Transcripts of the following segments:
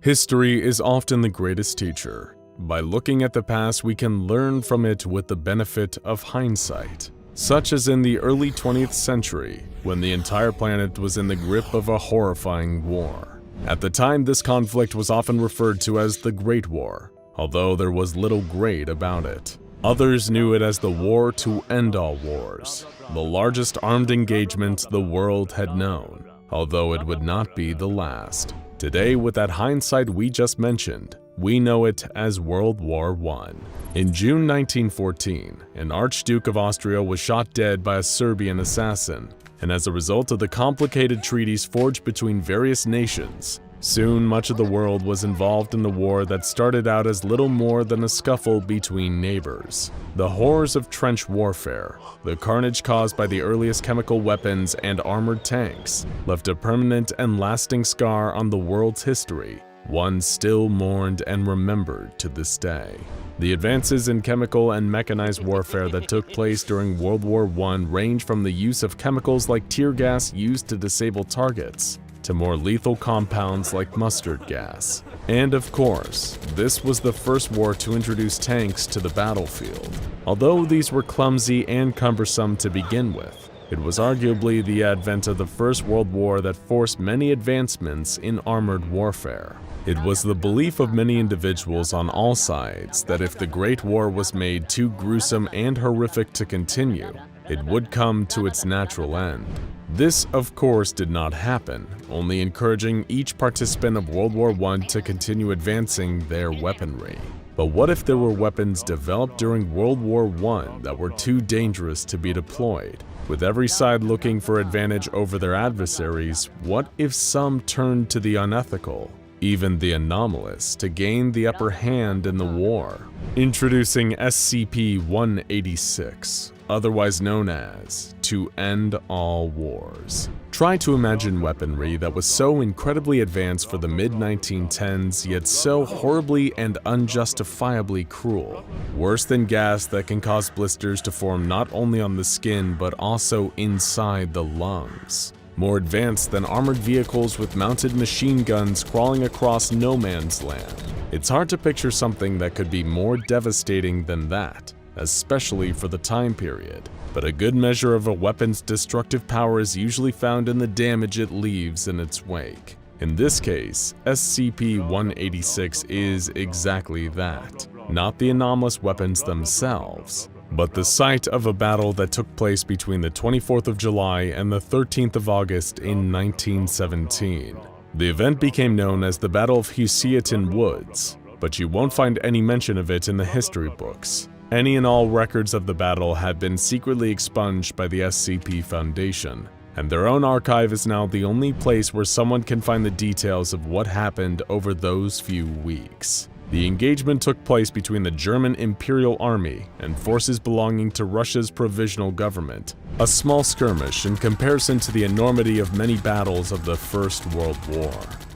History is often the greatest teacher. By looking at the past, we can learn from it with the benefit of hindsight, such as in the early 20th century, when the entire planet was in the grip of a horrifying war. At the time, this conflict was often referred to as the Great War, although there was little great about it. Others knew it as the war to end all wars, the largest armed engagement the world had known, although it would not be the last. Today, with that hindsight we just mentioned, we know it as World War I. In June 1914, an Archduke of Austria was shot dead by a Serbian assassin, and as a result of the complicated treaties forged between various nations, soon much of the world was involved in the war that started out as little more than a scuffle between neighbors. The horrors of trench warfare, the carnage caused by the earliest chemical weapons and armored tanks, left a permanent and lasting scar on the world's history, one still mourned and remembered to this day. The advances in chemical and mechanized warfare that took place during World War I range from the use of chemicals like tear gas used to disable targets, to more lethal compounds like mustard gas. And of course, this was the first war to introduce tanks to the battlefield. Although these were clumsy and cumbersome to begin with, it was arguably the advent of the First World War that forced many advancements in armored warfare. It was the belief of many individuals on all sides that if the Great War was made too gruesome and horrific to continue, it would come to its natural end. This, of course, did not happen, only encouraging each participant of World War I to continue advancing their weaponry. But what if there were weapons developed during World War I that were too dangerous to be deployed? With every side looking for advantage over their adversaries, what if some turned to the unethical, even the anomalous, to gain the upper hand in the war? Introducing SCP-186, otherwise known as To End All Wars. Try to imagine weaponry that was so incredibly advanced for the mid-1910s, yet so horribly and unjustifiably cruel. Worse than gas that can cause blisters to form not only on the skin but also inside the lungs. More advanced than armored vehicles with mounted machine guns crawling across no man's land. It's hard to picture something that could be more devastating than that, especially for the time period. But a good measure of a weapon's destructive power is usually found in the damage it leaves in its wake. In this case, SCP-186 is exactly that. Not the anomalous weapons themselves, but the site of a battle that took place between the 24th of July and the 13th of August in 1917. The event became known as the Battle of Sentient Woods, but you won't find any mention of it in the history books. Any and all records of the battle have been secretly expunged by the SCP Foundation, and their own archive is now the only place where someone can find the details of what happened over those few weeks. The engagement took place between the German Imperial Army and forces belonging to Russia's provisional government, a small skirmish in comparison to the enormity of many battles of the First World War.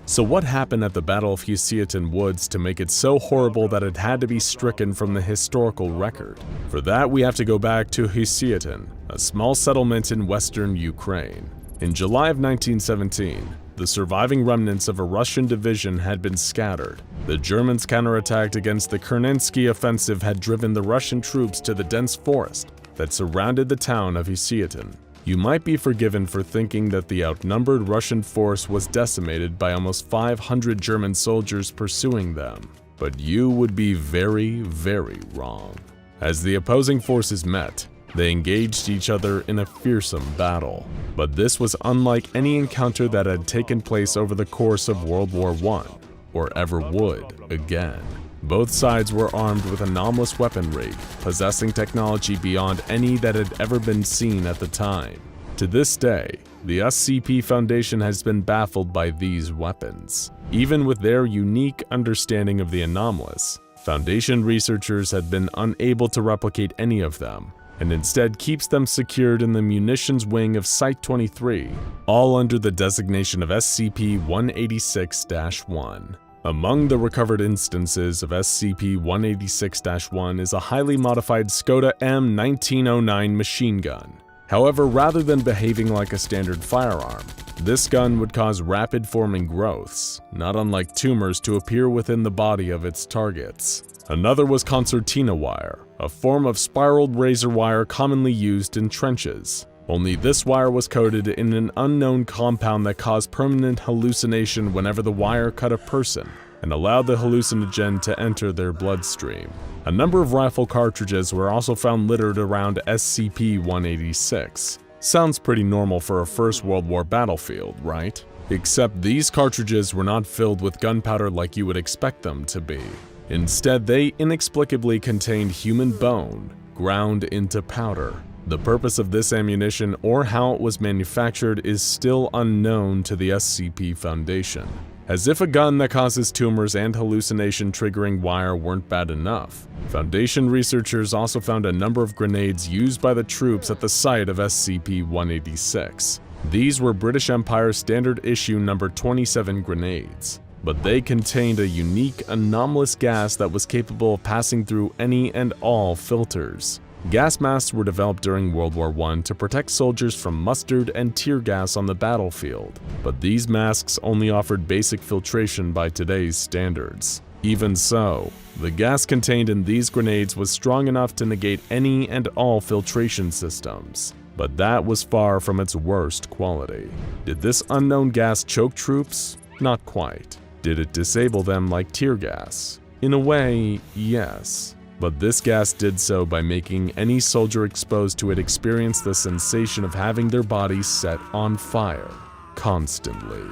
So what happened at the Battle of Sentient Woods to make it so horrible that it had to be stricken from the historical record? For that, we have to go back to Sentient, a small settlement in western Ukraine. In July of 1917, the surviving remnants of a Russian division had been scattered. The Germans' counterattack against the Kernensky offensive had driven the Russian troops to the dense forest that surrounded the town of Sentient. You might be forgiven for thinking that the outnumbered Russian force was decimated by almost 500 German soldiers pursuing them, but you would be very, very wrong. As the opposing forces met, they engaged each other in a fearsome battle. But this was unlike any encounter that had taken place over the course of World War I, or ever would again. Both sides were armed with anomalous weaponry, possessing technology beyond any that had ever been seen at the time. To this day, the SCP Foundation has been baffled by these weapons. Even with their unique understanding of the anomalous, Foundation researchers had been unable to replicate any of them, and instead keeps them secured in the munitions wing of Site-23, all under the designation of SCP-186-1. Among the recovered instances of SCP-186-1 is a highly modified Skoda M1909 machine gun, However, rather than behaving like a standard firearm, this gun would cause rapid-forming growths, not unlike tumors, to appear within the body of its targets. Another was concertina wire, a form of spiraled razor wire commonly used in trenches. Only this wire was coated in an unknown compound that caused permanent hallucination whenever the wire cut a person, and allowed the hallucinogen to enter their bloodstream. A number of rifle cartridges were also found littered around SCP-186. Sounds pretty normal for a First World War battlefield, right? Except these cartridges were not filled with gunpowder like you would expect them to be. Instead, they inexplicably contained human bone, ground into powder. The purpose of this ammunition or how it was manufactured is still unknown to the SCP Foundation. As if a gun that causes tumors and hallucination-triggering wire weren't bad enough, Foundation researchers also found a number of grenades used by the troops at the site of SCP-186. These were British Empire Standard Issue No. 27 grenades, but they contained a unique, anomalous gas that was capable of passing through any and all filters. Gas masks were developed during World War I to protect soldiers from mustard and tear gas on the battlefield, but these masks only offered basic filtration by today's standards. Even so, the gas contained in these grenades was strong enough to negate any and all filtration systems, but that was far from its worst quality. Did this unknown gas choke troops? Not quite. Did it disable them like tear gas? In a way, yes. But this gas did so by making any soldier exposed to it experience the sensation of having their body set on fire, constantly.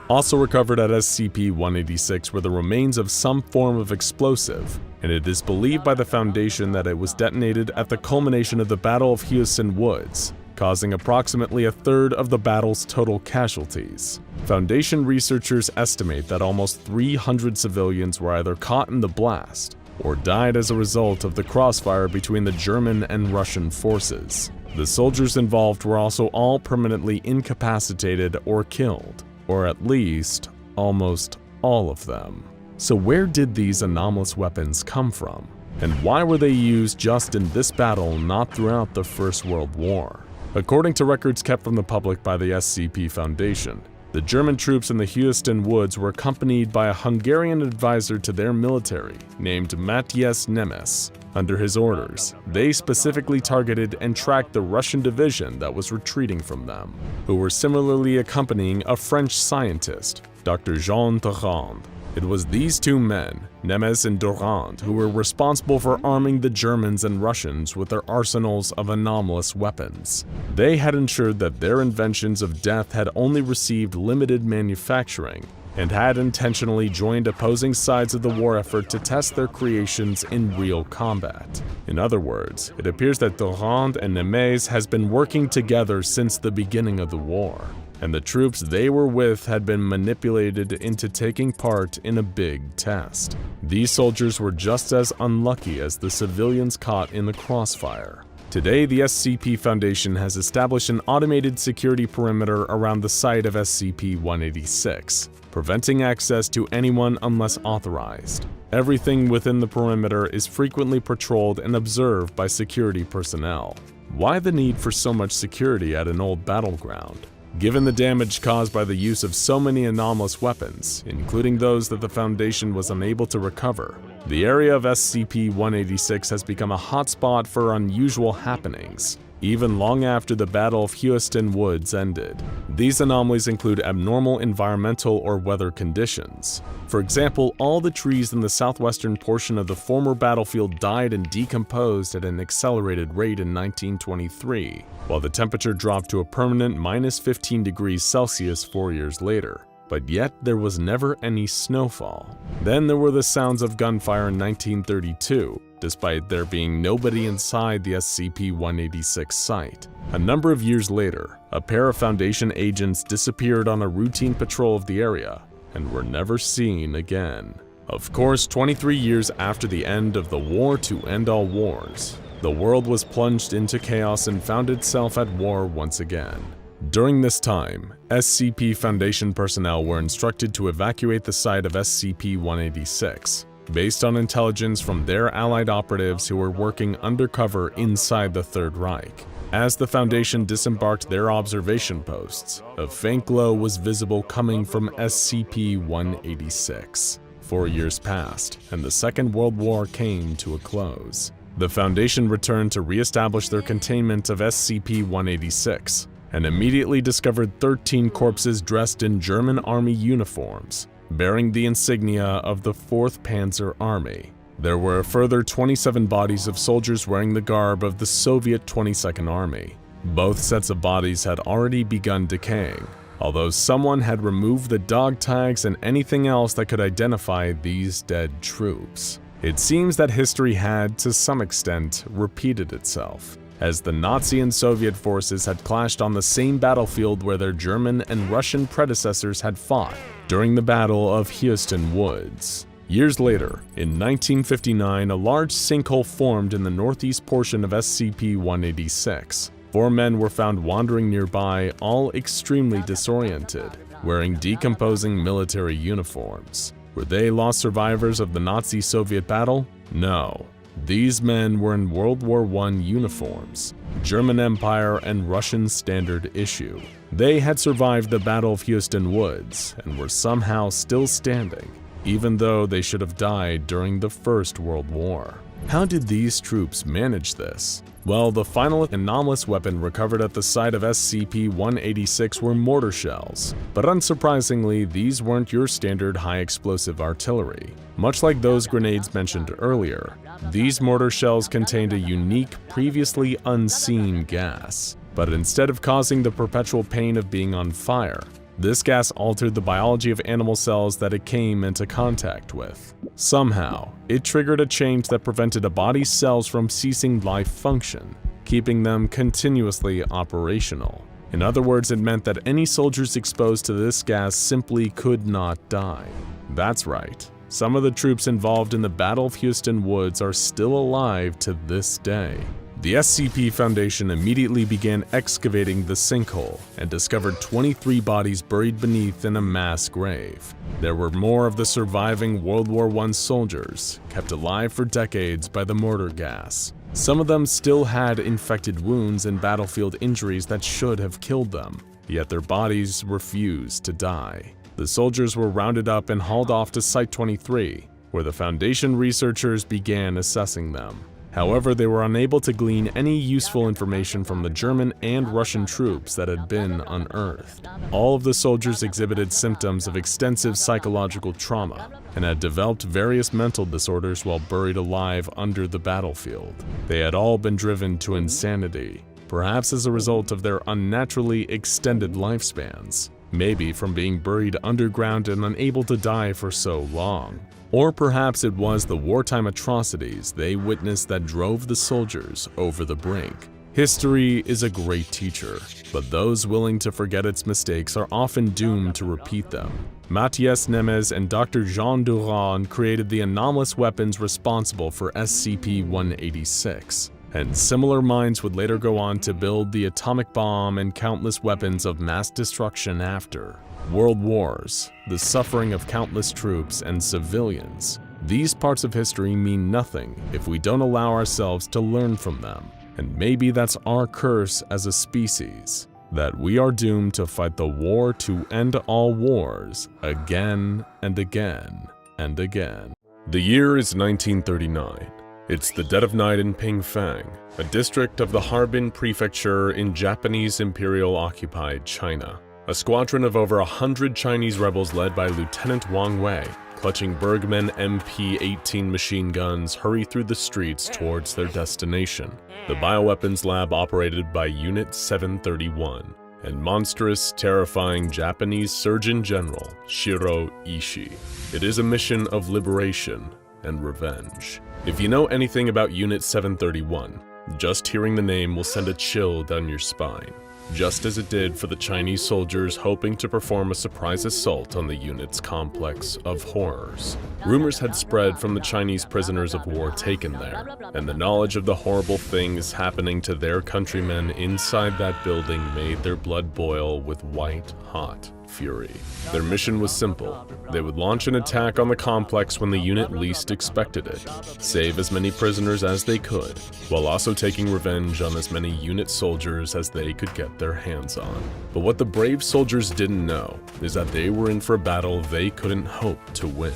Also recovered at SCP-186 were the remains of some form of explosive, and it is believed by the Foundation that it was detonated at the culmination of the Battle of Houston Woods, causing approximately a third of the battle's total casualties. Foundation researchers estimate that almost 300 civilians were either caught in the blast or died as a result of the crossfire between the German and Russian forces. The soldiers involved were also all permanently incapacitated or killed, or at least, almost all of them. So where did these anomalous weapons come from? And why were they used just in this battle, not throughout the First World War? According to records kept from the public by the SCP Foundation, the German troops in the Houston Woods were accompanied by a Hungarian advisor to their military named Matthias Nemes. Under his orders, they specifically targeted and tracked the Russian division that was retreating from them, who were similarly accompanying a French scientist, Dr. Jean Durand. It was these two men, Nemes and Durand, who were responsible for arming the Germans and Russians with their arsenals of anomalous weapons. They had ensured that their inventions of death had only received limited manufacturing, and had intentionally joined opposing sides of the war effort to test their creations in real combat. In other words, it appears that Durand and Nemes has been working together since the beginning of the war, and the troops they were with had been manipulated into taking part in a big test. These soldiers were just as unlucky as the civilians caught in the crossfire. Today, the SCP Foundation has established an automated security perimeter around the site of SCP-186, preventing access to anyone unless authorized. Everything within the perimeter is frequently patrolled and observed by security personnel. Why the need for so much security at an old battleground? Given the damage caused by the use of so many anomalous weapons, including those that the Foundation was unable to recover, the area of SCP-186 has become a hotspot for unusual happenings, even long after the Battle of Houston Woods ended. These anomalies include abnormal environmental or weather conditions. For example, all the trees in the southwestern portion of the former battlefield died and decomposed at an accelerated rate in 1923, while the temperature dropped to a permanent -15 degrees Celsius 4 years later. But yet there was never any snowfall. Then there were the sounds of gunfire in 1932, despite there being nobody inside the SCP-186 site. A number of years later, a pair of Foundation agents disappeared on a routine patrol of the area and were never seen again. Of course, 23 years after the end of the War to End All Wars, the world was plunged into chaos and found itself at war once again. During this time, SCP Foundation personnel were instructed to evacuate the site of SCP-186, based on intelligence from their allied operatives who were working undercover inside the Third Reich. As the Foundation disembarked their observation posts, a faint glow was visible coming from SCP-186. 4 years passed, and the Second World War came to a close. The Foundation returned to re-establish their containment of SCP-186, and immediately discovered 13 corpses dressed in German Army uniforms, bearing the insignia of the 4th Panzer Army. There were a further 27 bodies of soldiers wearing the garb of the Soviet 22nd Army. Both sets of bodies had already begun decaying, although someone had removed the dog tags and anything else that could identify these dead troops. It seems that history had, to some extent, repeated itself, as the Nazi and Soviet forces had clashed on the same battlefield where their German and Russian predecessors had fought during the Battle of Houston Woods. Years later, in 1959, a large sinkhole formed in the northeast portion of SCP-186. 4 men were found wandering nearby, all extremely disoriented, wearing decomposing military uniforms. Were they lost survivors of the Nazi-Soviet battle? No. These men were in World War I uniforms, German Empire and Russian Standard Issue. They had survived the Battle of Houston Woods and were somehow still standing, even though they should have died during the First World War. How did these troops manage this? Well, the final anomalous weapon recovered at the site of SCP-186 were mortar shells, but unsurprisingly, these weren't your standard high-explosive artillery. Much like those grenades mentioned earlier, these mortar shells contained a unique, previously unseen gas. But instead of causing the perpetual pain of being on fire, this gas altered the biology of animal cells that it came into contact with. Somehow, it triggered a change that prevented a body's cells from ceasing life function, keeping them continuously operational. In other words, it meant that any soldiers exposed to this gas simply could not die. That's right. Some of the troops involved in the Battle of Houston Woods are still alive to this day. The SCP Foundation immediately began excavating the sinkhole and discovered 23 bodies buried beneath in a mass grave. There were more of the surviving World War I soldiers, kept alive for decades by the mortar gas. Some of them still had infected wounds and battlefield injuries that should have killed them, yet their bodies refused to die. The soldiers were rounded up and hauled off to Site-23, where the Foundation researchers began assessing them. However, they were unable to glean any useful information from the German and Russian troops that had been unearthed. All of the soldiers exhibited symptoms of extensive psychological trauma and had developed various mental disorders while buried alive under the battlefield. They had all been driven to insanity, perhaps as a result of their unnaturally extended lifespans, maybe from being buried underground and unable to die for so long. Or perhaps it was the wartime atrocities they witnessed that drove the soldiers over the brink. History is a great teacher, but those willing to forget its mistakes are often doomed to repeat them. Matthias Nemes and Dr. Jean Durand created the anomalous weapons responsible for SCP-186, and similar minds would later go on to build the atomic bomb and countless weapons of mass destruction after. World wars, the suffering of countless troops and civilians. These parts of history mean nothing if we don't allow ourselves to learn from them. And maybe that's our curse as a species, that we are doomed to fight the war to end all wars again and again and again. The year is 1939. It's the dead of night in Pingfang, a district of the Harbin Prefecture in Japanese Imperial-occupied China. A squadron of over 100 Chinese rebels led by Lieutenant Wang Wei, clutching Bergmann MP-18 machine guns, hurry through the streets towards their destination, the bioweapons lab operated by Unit 731, and monstrous, terrifying Japanese Surgeon General Shiro Ishii. It is a mission of liberation and revenge. If you know anything about Unit 731, just hearing the name will send a chill down your spine, just as it did for the Chinese soldiers hoping to perform a surprise assault on the unit's complex of horrors. Rumors had spread from the Chinese prisoners of war taken there, and the knowledge of the horrible things happening to their countrymen inside that building made their blood boil with white-hot fury. Their mission was simple. They would launch an attack on the complex when the unit least expected it, save as many prisoners as they could, while also taking revenge on as many unit soldiers as they could get their hands on. But what the brave soldiers didn't know is that they were in for a battle they couldn't hope to win,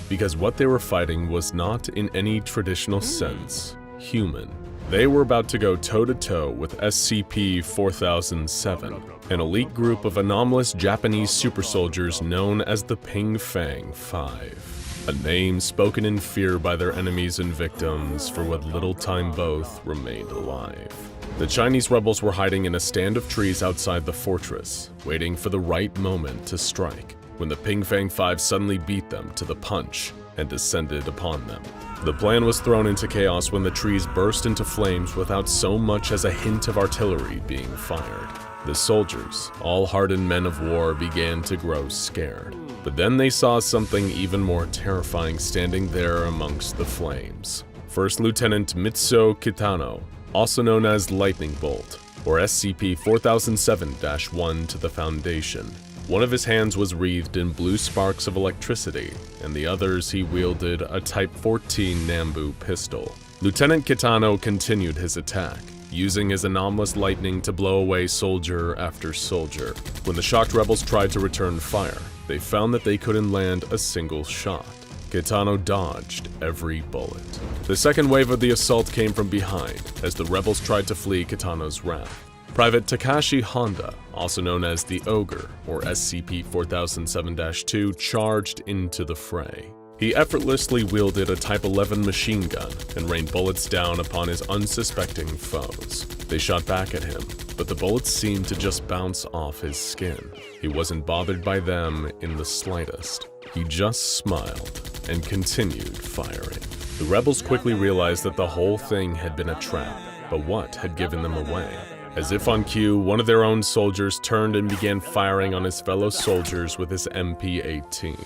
because what they were fighting was not in any traditional sense human. They were about to go toe-to-toe with SCP-4007, an elite group of anomalous Japanese super soldiers known as the Ping Fang 5, a name spoken in fear by their enemies and victims for what little time both remained alive. The Chinese rebels were hiding in a stand of trees outside the fortress, waiting for the right moment to strike, when the Ping Fang 5 suddenly beat them to the punch and descended upon them. The plan was thrown into chaos when the trees burst into flames without so much as a hint of artillery being fired. The soldiers, all hardened men of war, began to grow scared. But then they saw something even more terrifying standing there amongst the flames. First Lieutenant Mitsuo Kitano, also known as Lightning Bolt, or SCP-4007-1 to the Foundation. One of his hands was wreathed in blue sparks of electricity, and the others he wielded a Type 14 Nambu pistol. Lieutenant Kitano continued his attack, using his anomalous lightning to blow away soldier after soldier. When the shocked rebels tried to return fire, they found that they couldn't land a single shot. Kitano dodged every bullet. The second wave of the assault came from behind, as the rebels tried to flee Kitano's wrath. Private Takashi Honda, also known as the Ogre, or SCP-4007-2, charged into the fray. He effortlessly wielded a Type 11 machine gun and rained bullets down upon his unsuspecting foes. They shot back at him, but the bullets seemed to just bounce off his skin. He wasn't bothered by them in the slightest. He just smiled and continued firing. The rebels quickly realized that the whole thing had been a trap, but what had given them away? As if on cue, one of their own soldiers turned and began firing on his fellow soldiers with his MP-18.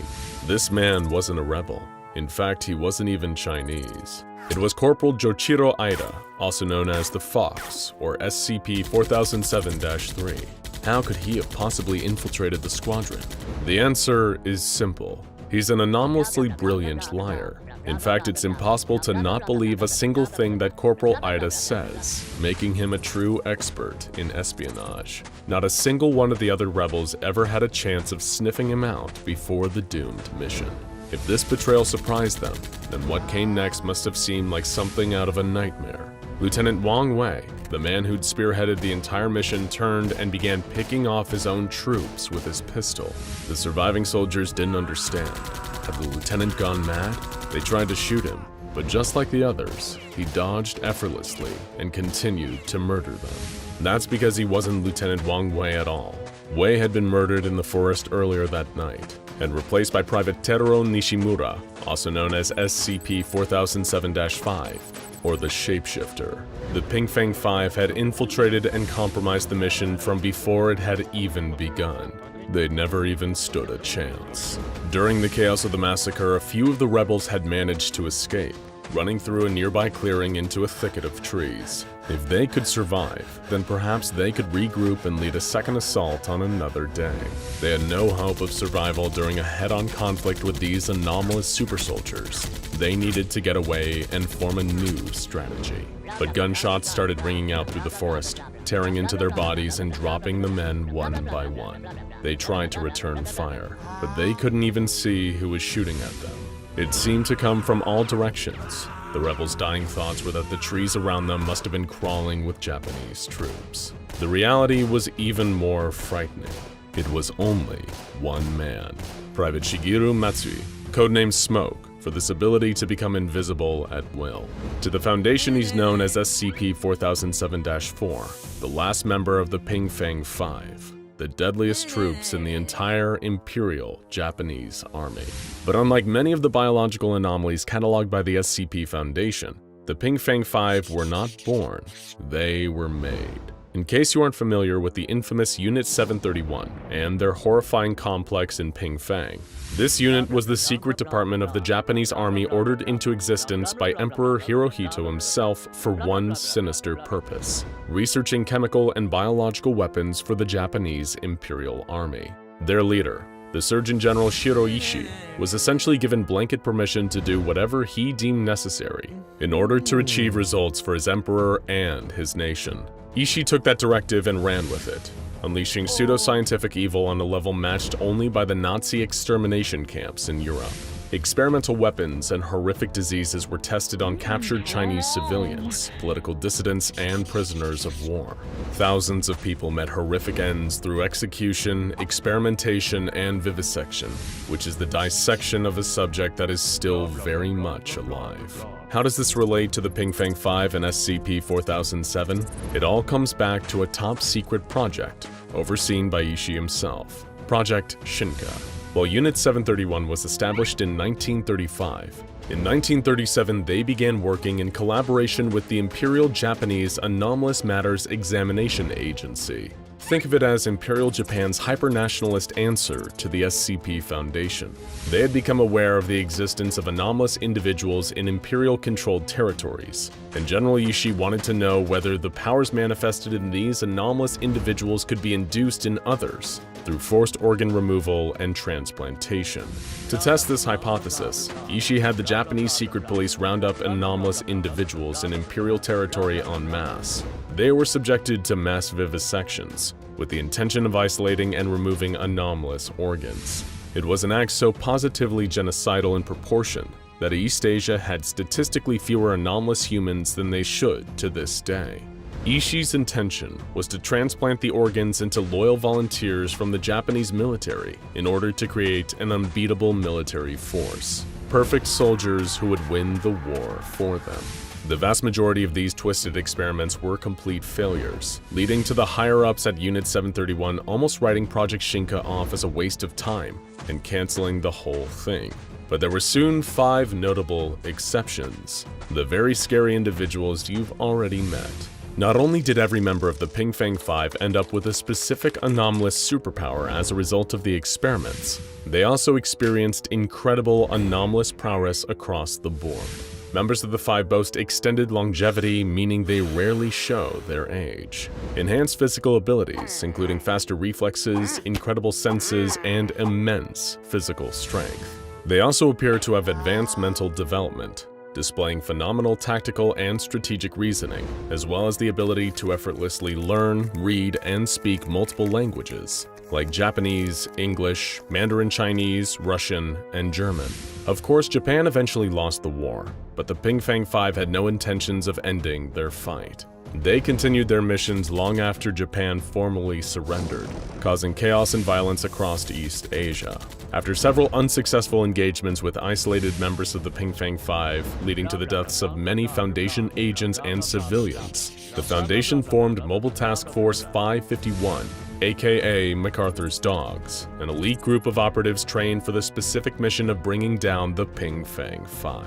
This man wasn't a rebel. In fact, he wasn't even Chinese. It was Corporal Joichiro Aida, also known as the Fox, or SCP-4007-3. How could he have possibly infiltrated the squadron? The answer is simple. He's an anomalously brilliant liar. In fact, it's impossible to not believe a single thing that Corporal Aida says, making him a true expert in espionage. Not a single one of the other rebels ever had a chance of sniffing him out before the doomed mission. If this betrayal surprised them, then what came next must have seemed like something out of a nightmare. Lieutenant Wang Wei, the man who'd spearheaded the entire mission, turned and began picking off his own troops with his pistol. The surviving soldiers didn't understand. Had the lieutenant gone mad? They tried to shoot him, but just like the others, he dodged effortlessly and continued to murder them. That's because he wasn't Lieutenant Wang Wei at all. Wei had been murdered in the forest earlier that night, and replaced by Private Teruo Nishimura, also known as SCP-4007-5, or the Shapeshifter. The Ping Fang 5 had infiltrated and compromised the mission from before it had even begun. They'd never even stood a chance. During the chaos of the massacre, a few of the rebels had managed to escape, running through a nearby clearing into a thicket of trees. If they could survive, then perhaps they could regroup and lead a second assault on another day. They had no hope of survival during a head-on conflict with these anomalous super soldiers. They needed to get away and form a new strategy. But gunshots started ringing out through the forest, tearing into their bodies and dropping the men one by one. They tried to return fire, but they couldn't even see who was shooting at them. It seemed to come from all directions. The rebels' dying thoughts were that the trees around them must have been crawling with Japanese troops. The reality was even more frightening. It was only one man, Private Shigeru Matsui, codenamed Smoke, for this ability to become invisible at will. To the Foundation, he's known as SCP-4007-4, the last member of the Ping Fang 5. The deadliest troops in the entire Imperial Japanese Army. But unlike many of the biological anomalies cataloged by the SCP Foundation, the Ping Fang 5 were not born, they were made. In case you aren't familiar with the infamous Unit 731 and their horrifying complex in Ping Fang, this unit was the secret department of the Japanese Army ordered into existence by Emperor Hirohito himself for one sinister purpose: researching chemical and biological weapons for the Japanese Imperial Army. Their leader, the Surgeon General Shiro Ishii, was essentially given blanket permission to do whatever he deemed necessary in order to achieve results for his emperor and his nation. Ishii took that directive and ran with it, unleashing pseudoscientific evil on a level matched only by the Nazi extermination camps in Europe. Experimental weapons and horrific diseases were tested on captured Chinese civilians, political dissidents, and prisoners of war. Thousands of people met horrific ends through execution, experimentation, and vivisection, which is the dissection of a subject that is still very much alive. How does this relate to the Pingfang 5 and SCP-4007? It all comes back to a top-secret project, overseen by Ishii himself, Project Shinka. While Unit 731 was established in 1935, in 1937 they began working in collaboration with the Imperial Japanese Anomalous Matters Examination Agency. Think of it as Imperial Japan's hyper-nationalist answer to the SCP Foundation. They had become aware of the existence of anomalous individuals in Imperial-controlled territories, and General Ishii wanted to know whether the powers manifested in these anomalous individuals could be induced in others through forced organ removal and transplantation. To test this hypothesis, Ishii had the Japanese secret police round up anomalous individuals in Imperial territory en masse. They were subjected to mass vivisections, with the intention of isolating and removing anomalous organs. It was an act so positively genocidal in proportion that East Asia had statistically fewer anomalous humans than they should to this day. Ishii's intention was to transplant the organs into loyal volunteers from the Japanese military in order to create an unbeatable military force. Perfect soldiers who would win the war for them. The vast majority of these twisted experiments were complete failures, leading to the higher-ups at Unit 731 almost writing Project Shinka off as a waste of time and canceling the whole thing. But there were soon 5 notable exceptions, the very scary individuals you've already met. Not only did every member of the Pingfang 5 end up with a specific anomalous superpower as a result of the experiments, they also experienced incredible anomalous prowess across the board. Members of the 5 boast extended longevity, meaning they rarely show their age. Enhanced physical abilities, including faster reflexes, incredible senses, and immense physical strength. They also appear to have advanced mental development, displaying phenomenal tactical and strategic reasoning, as well as the ability to effortlessly learn, read, and speak multiple languages, like Japanese, English, Mandarin Chinese, Russian, and German. Of course, Japan eventually lost the war, but the Pingfang 5 had no intentions of ending their fight. They continued their missions long after Japan formally surrendered, causing chaos and violence across East Asia. After several unsuccessful engagements with isolated members of the Pingfang 5, leading to the deaths of many Foundation agents and civilians, the Foundation formed Mobile Task Force 551, aka MacArthur's Dogs, an elite group of operatives trained for the specific mission of bringing down the Pingfang 5.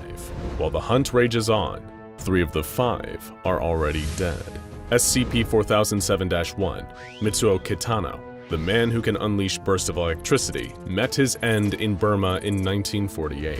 While the hunt rages on, 3 of the 5 are already dead. SCP-4007-1, Mitsuo Kitano, the man who can unleash bursts of electricity, met his end in Burma in 1948.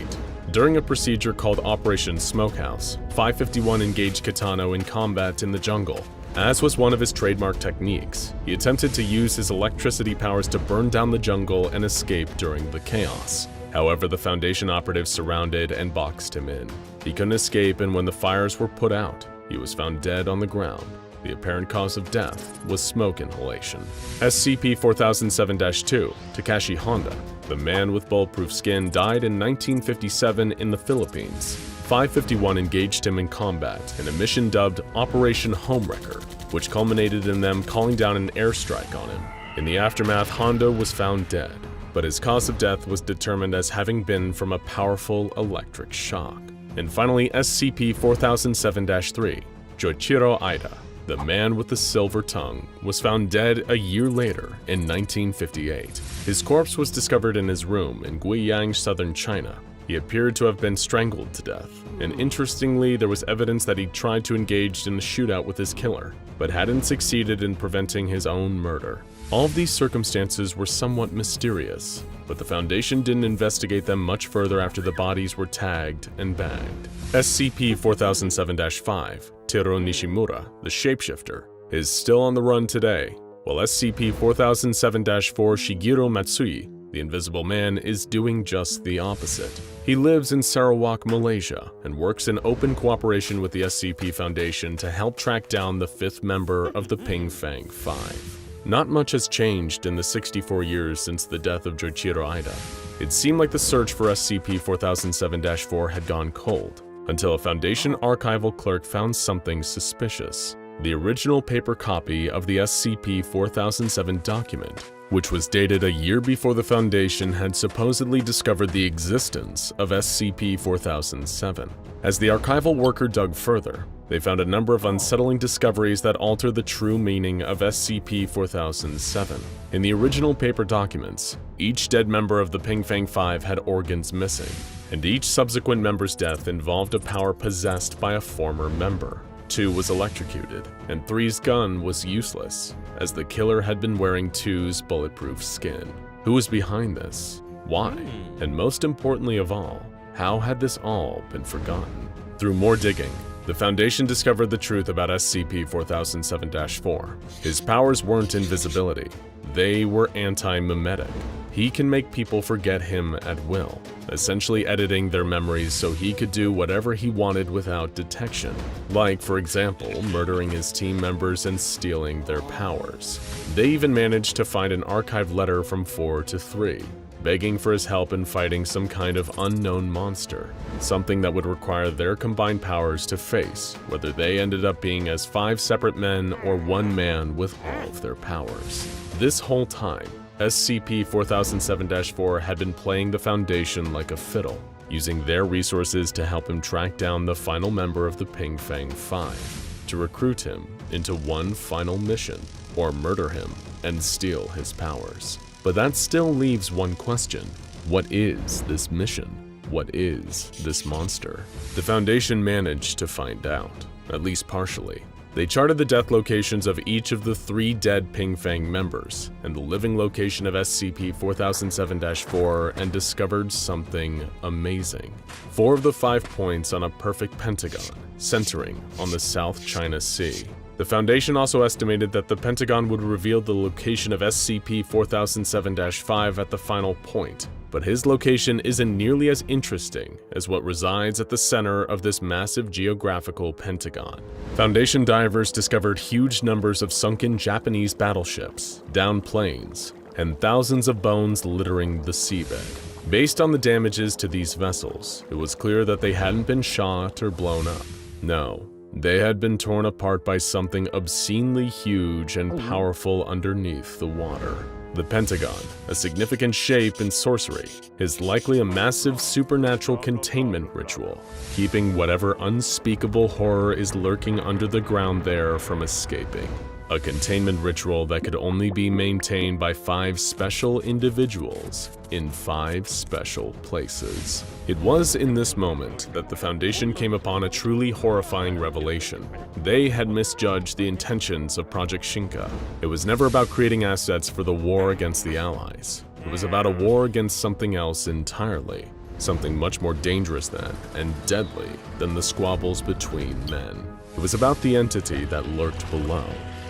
During a procedure called Operation Smokehouse, 551 engaged Kitano in combat in the jungle. As was one of his trademark techniques, he attempted to use his electricity powers to burn down the jungle and escape during the chaos. However, the Foundation operatives surrounded and boxed him in. He couldn't escape, and when the fires were put out, he was found dead on the ground. The apparent cause of death was smoke inhalation. SCP-4007-2, Takashi Honda, the man with bulletproof skin, died in 1957 in the Philippines. 551 engaged him in combat in a mission dubbed Operation Homewrecker, which culminated in them calling down an airstrike on him. In the aftermath, Honda was found dead, but his cause of death was determined as having been from a powerful electric shock. And finally, SCP-4007-3, Joichiro Aida, the man with the silver tongue, was found dead a year later in 1958. His corpse was discovered in his room in Guiyang, southern China. He appeared to have been strangled to death, and interestingly, there was evidence that he tried to engage in a shootout with his killer, but hadn't succeeded in preventing his own murder. All of these circumstances were somewhat mysterious, but the Foundation didn't investigate them much further after the bodies were tagged and bagged. SCP-4007-5, Teru Nishimura, the shapeshifter, is still on the run today, while SCP-4007-4 Shigeru Matsui, the Invisible Man, is doing just the opposite. He lives in Sarawak, Malaysia, and works in open cooperation with the SCP Foundation to help track down the fifth member of the Ping Fang 5. Not much has changed in the 64 years since the death of Joichiro Ida. It seemed like the search for SCP-4007-4 had gone cold, until a Foundation archival clerk found something suspicious. The original paper copy of the SCP-4007 document, which was dated a year before the Foundation had supposedly discovered the existence of SCP-4007. As the archival worker dug further, they found a number of unsettling discoveries that alter the true meaning of SCP-4007. In the original paper documents, each dead member of the Ping Fang 5 had organs missing, and each subsequent member's death involved a power possessed by a former member. 2 was electrocuted, and 3's gun was useless, as the killer had been wearing 2's bulletproof skin. Who was behind this? Why? And most importantly of all, how had this all been forgotten? Through more digging, the Foundation discovered the truth about SCP-4007-4. His powers weren't invisibility, they were anti-mimetic. He can make people forget him at will, essentially editing their memories so he could do whatever he wanted without detection. Like, for example, murdering his team members and stealing their powers. They even managed to find an archived letter from 4 to 3, begging for his help in fighting some kind of unknown monster, something that would require their combined powers to face, whether they ended up being as 5 separate men or one man with all of their powers. This whole time, SCP-4007-4 had been playing the Foundation like a fiddle, using their resources to help him track down the final member of the Ping Fang 5, to recruit him into one final mission, or murder him and steal his powers. But that still leaves one question. What is this mission? What is this monster? The Foundation managed to find out, at least partially. They charted the death locations of each of the 3 dead Ping Fang members and the living location of SCP-4007-4 and discovered something amazing. 4 of the 5 points on a perfect pentagon, centering on the South China Sea. The Foundation also estimated that the pentagon would reveal the location of SCP-4007-5 at the final point, but his location isn't nearly as interesting as what resides at the center of this massive geographical pentagon. Foundation divers discovered huge numbers of sunken Japanese battleships, downed planes, and thousands of bones littering the seabed. Based on the damages to these vessels, it was clear that they hadn't been shot or blown up. No, they had been torn apart by something obscenely huge and powerful underneath the water. The Pentagon, a significant shape in sorcery, is likely a massive supernatural containment ritual, keeping whatever unspeakable horror is lurking under the ground there from escaping. A containment ritual that could only be maintained by 5 special individuals in 5 special places. It was in this moment that the Foundation came upon a truly horrifying revelation. They had misjudged the intentions of Project Shinka. It was never about creating assets for the war against the Allies. It was about a war against something else entirely. Something much more dangerous than, and deadly than, the squabbles between men. It was about the entity that lurked below.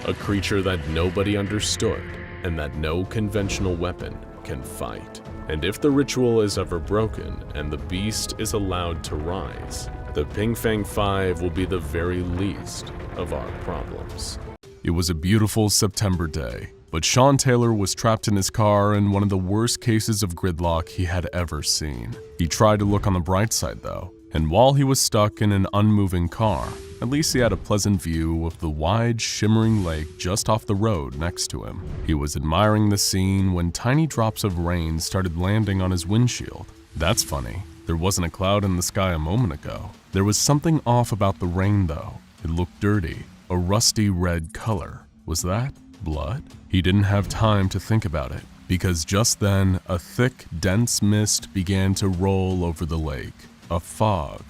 A creature that nobody understood, and that no conventional weapon can fight. And if the ritual is ever broken, and the beast is allowed to rise, the Ping Fang 5 will be the very least of our problems. It was a beautiful September day, but Sean Taylor was trapped in his car in one of the worst cases of gridlock he had ever seen. He tried to look on the bright side though, and while he was stuck in an unmoving car, at least he had a pleasant view of the wide, shimmering lake just off the road next to him. He was admiring the scene when tiny drops of rain started landing on his windshield. That's funny. There wasn't a cloud in the sky a moment ago. There was something off about the rain though. It looked dirty, a rusty red color. Was that blood? He didn't have time to think about it, because just then a thick, dense mist began to roll over the lake. A fog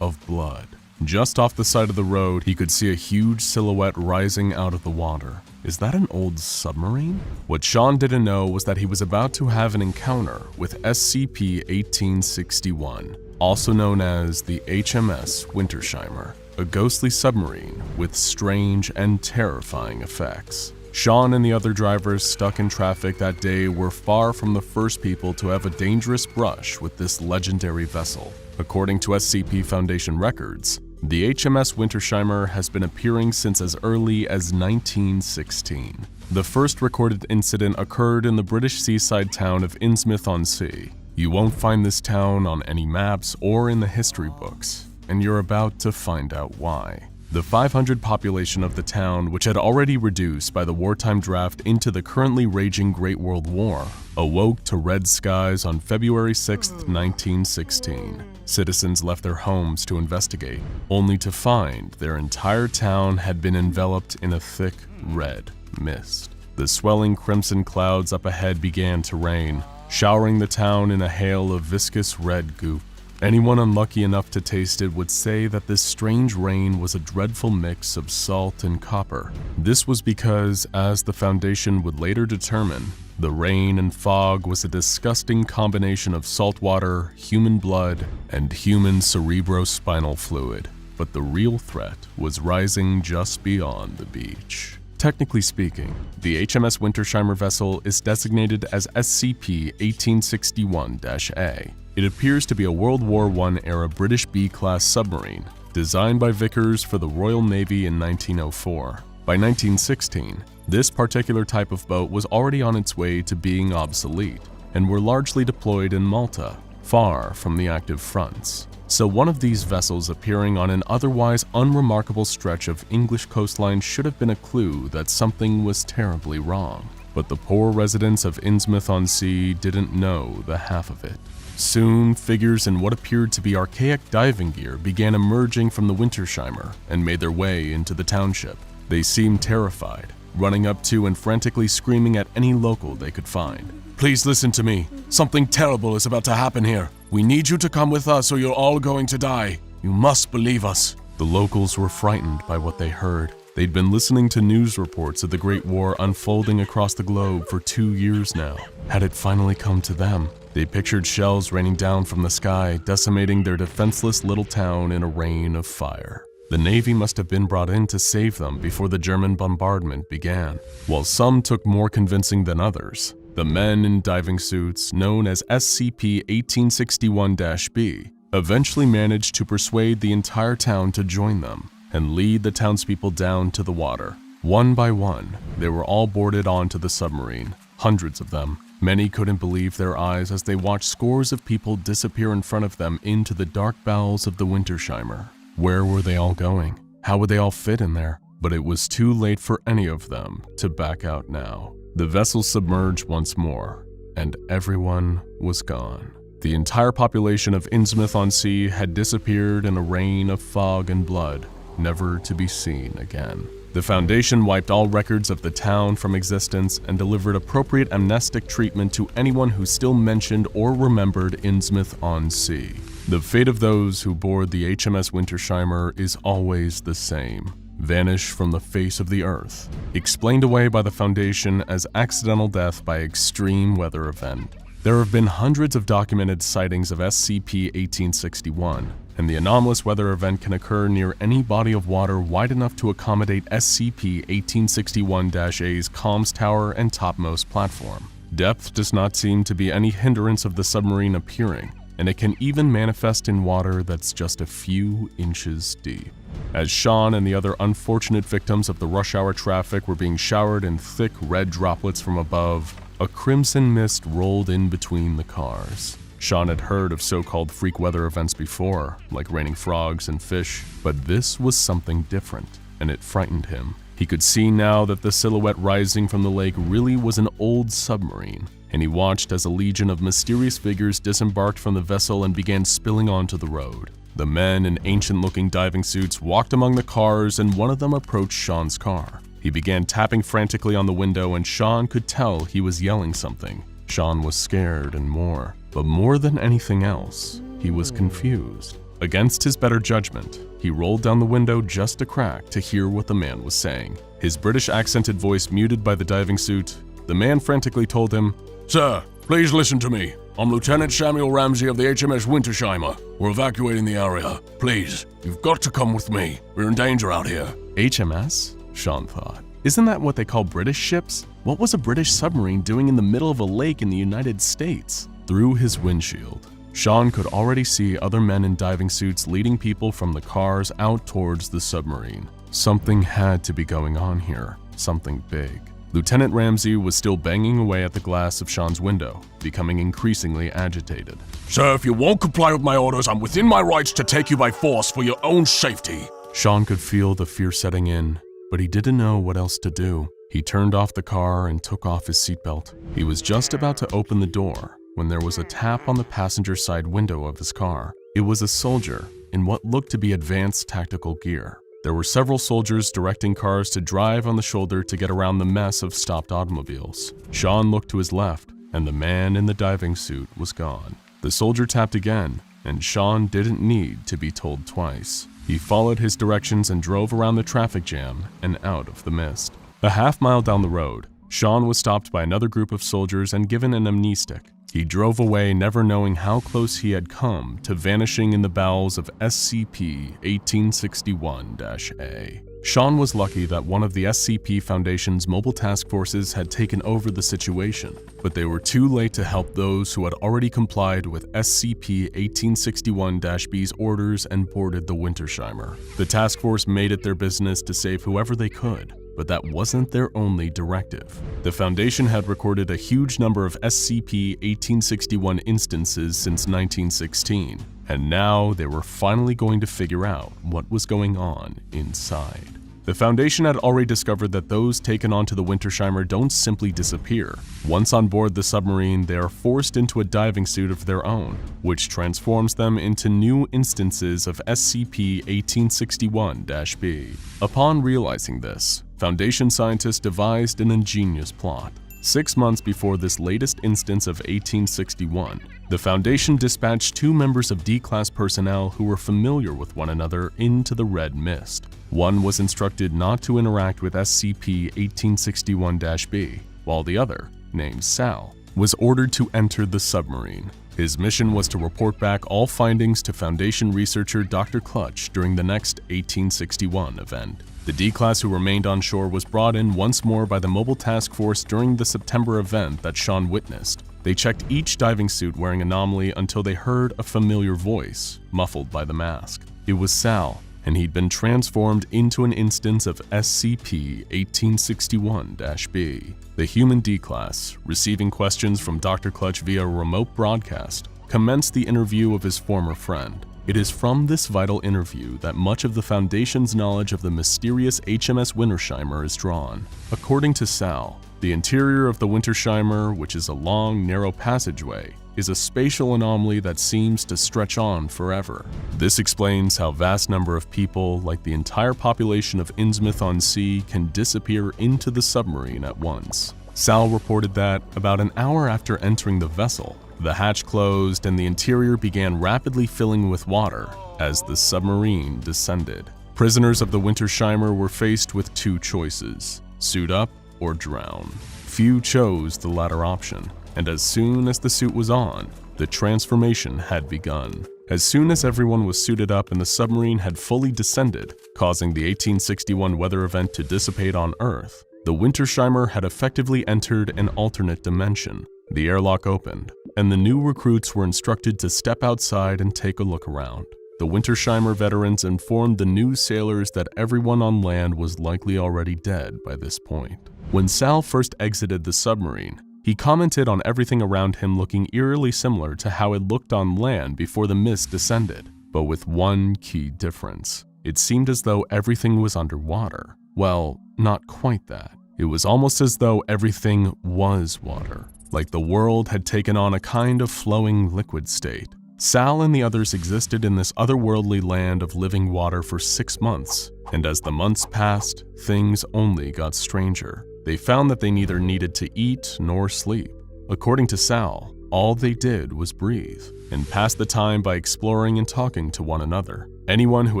of blood. Just off the side of the road, he could see a huge silhouette rising out of the water. Is that an old submarine? What Sean didn't know was that he was about to have an encounter with SCP-1861, also known as the HMS Wintersheimer, a ghostly submarine with strange and terrifying effects. Sean and the other drivers stuck in traffic that day were far from the first people to have a dangerous brush with this legendary vessel. According to SCP Foundation records, the HMS Wintersheimer has been appearing since as early as 1916. The first recorded incident occurred in the British seaside town of Innsmouth-on-Sea. You won't find this town on any maps or in the history books, and you're about to find out why. The 500 population of the town, which had already reduced by the wartime draft into the currently raging Great World War, awoke to red skies on February 6, 1916. Citizens left their homes to investigate, only to find their entire town had been enveloped in a thick red mist. The swelling crimson clouds up ahead began to rain, showering the town in a hail of viscous red goop. Anyone unlucky enough to taste it would say that this strange rain was a dreadful mix of salt and copper. This was because, as the Foundation would later determine, the rain and fog was a disgusting combination of salt water, human blood, and human cerebrospinal fluid. But the real threat was rising just beyond the beach. Technically speaking, the HMS Wintersheimer vessel is designated as SCP-1861-A. It appears to be a World War I era British B-class submarine, designed by Vickers for the Royal Navy in 1904. By 1916, this particular type of boat was already on its way to being obsolete, and were largely deployed in Malta, far from the active fronts. So one of these vessels appearing on an otherwise unremarkable stretch of English coastline should have been a clue that something was terribly wrong. But the poor residents of Innsmouth-on-Sea didn't know the half of it. Soon, figures in what appeared to be archaic diving gear began emerging from the Wintersheimer and made their way into the township. They seemed terrified, running up to and frantically screaming at any local they could find. "Please listen to me. Something terrible is about to happen here. We need you to come with us or you're all going to die. You must believe us." The locals were frightened by what they heard. They'd been listening to news reports of the Great War unfolding across the globe for 2 years now. Had it finally come to them? They pictured shells raining down from the sky, decimating their defenseless little town in a rain of fire. The Navy must have been brought in to save them before the German bombardment began. While some took more convincing than others, the men in diving suits, known as SCP-1861-B, eventually managed to persuade the entire town to join them and lead the townspeople down to the water. One by one, they were all boarded onto the submarine, hundreds of them. Many couldn't believe their eyes as they watched scores of people disappear in front of them into the dark bowels of the Wintersheimer. Where were they all going? How would they all fit in there? But it was too late for any of them to back out now. The vessel submerged once more, and everyone was gone. The entire population of Innsmouth-on-Sea had disappeared in a rain of fog and blood, never to be seen again. The Foundation wiped all records of the town from existence and delivered appropriate amnestic treatment to anyone who still mentioned or remembered Innsmouth-on-Sea. The fate of those who board the HMS Wintersheimer is always the same: vanish from the face of the earth, explained away by the Foundation as accidental death by extreme weather event. There have been hundreds of documented sightings of SCP-1861, and the anomalous weather event can occur near any body of water wide enough to accommodate SCP-1861-A's comms tower and topmost platform. Depth does not seem to be any hindrance of the submarine appearing, and it can even manifest in water that's just a few inches deep. As Sean and the other unfortunate victims of the rush hour traffic were being showered in thick red droplets from above, a crimson mist rolled in between the cars. Sean had heard of so-called freak weather events before, like raining frogs and fish, but this was something different, and it frightened him. He could see now that the silhouette rising from the lake really was an old submarine, and he watched as a legion of mysterious figures disembarked from the vessel and began spilling onto the road. The men in ancient-looking diving suits walked among the cars, and one of them approached Sean's car. He began tapping frantically on the window, and Sean could tell he was yelling something. Sean was scared and more, but more than anything else, he was confused. Against his better judgment, he rolled down the window just a crack to hear what the man was saying. His British accented voice muted by the diving suit, the man frantically told him, "Sir, please listen to me. I'm Lieutenant Samuel Ramsey of the HMS Wintersheimer. We're evacuating the area. Please, you've got to come with me. We're in danger out here." HMS? Sean thought. Isn't that what they call British ships? What was a British submarine doing in the middle of a lake in the United States? Through his windshield, Sean could already see other men in diving suits leading people from the cars out towards the submarine. Something had to be going on here, something big. Lieutenant Ramsey was still banging away at the glass of Sean's window, becoming increasingly agitated. Sir, if you won't comply with my orders, I'm within my rights to take you by force for your own safety. Sean could feel the fear setting in, but he didn't know what else to do. He turned off the car and took off his seatbelt. He was just about to open the door when there was a tap on the passenger side window of his car. It was a soldier in what looked to be advanced tactical gear. There were several soldiers directing cars to drive on the shoulder to get around the mess of stopped automobiles. Sean looked to his left, and the man in the diving suit was gone. The soldier tapped again, and Sean didn't need to be told twice. He followed his directions and drove around the traffic jam and out of the mist. A half-mile down the road, Sean was stopped by another group of soldiers and given an amnestic. He drove away, never knowing how close he had come to vanishing in the bowels of SCP-1861-A. Sean was lucky that one of the SCP Foundation's mobile task forces had taken over the situation, but they were too late to help those who had already complied with SCP-1861-B's orders and boarded the Wintersheimer. The task force made it their business to save whoever they could, but that wasn't their only directive. The Foundation had recorded a huge number of SCP-1861 instances since 1916, and now they were finally going to figure out what was going on inside. The Foundation had already discovered that those taken onto the Wintersheimer don't simply disappear. Once on board the submarine, they are forced into a diving suit of their own, which transforms them into new instances of SCP-1861-B. Upon realizing this, Foundation scientists devised an ingenious plot. 6 months before this latest instance of 1861, the Foundation dispatched 2 members of D-Class personnel who were familiar with one another into the Red Mist. One was instructed not to interact with SCP-1861-B, while the other, named Sal, was ordered to enter the submarine. His mission was to report back all findings to Foundation researcher Dr. Clutch during the next 1861 event. The D-Class who remained on shore was brought in once more by the Mobile Task Force during the September event that Sean witnessed. They checked each diving suit wearing Anomaly until they heard a familiar voice, muffled by the mask. It was Sal, and he'd been transformed into an instance of SCP-1861-B. The human D-Class, receiving questions from Dr. Clutch via remote broadcast, commenced the interview of his former friend. It is from this vital interview that much of the Foundation's knowledge of the mysterious HMS Wintersheimer is drawn. According to Sal, the interior of the Wintersheimer, which is a long, narrow passageway, is a spatial anomaly that seems to stretch on forever. This explains how vast number of people, like the entire population of Innsmouth-on-Sea, can disappear into the submarine at once. Sal reported that, about an hour after entering the vessel, the hatch closed and the interior began rapidly filling with water as the submarine descended. Prisoners of the Wintersheimer were faced with 2 choices: suit up or drown. Few chose the latter option, and as soon as the suit was on, the transformation had begun. As soon as everyone was suited up and the submarine had fully descended, causing the 1861 weather event to dissipate on Earth, the Wintersheimer had effectively entered an alternate dimension. The airlock opened, and the new recruits were instructed to step outside and take a look around. The Wintersheimer veterans informed the new sailors that everyone on land was likely already dead by this point. When Sal first exited the submarine, he commented on everything around him looking eerily similar to how it looked on land before the mist descended, but with one key difference. It seemed as though everything was underwater. Well, not quite that. It was almost as though everything was water, like the world had taken on a kind of flowing liquid state. Sal and the others existed in this otherworldly land of living water for 6 months, and as the months passed, things only got stranger. They found that they neither needed to eat nor sleep. According to Sal, all they did was breathe and pass the time by exploring and talking to one another. Anyone who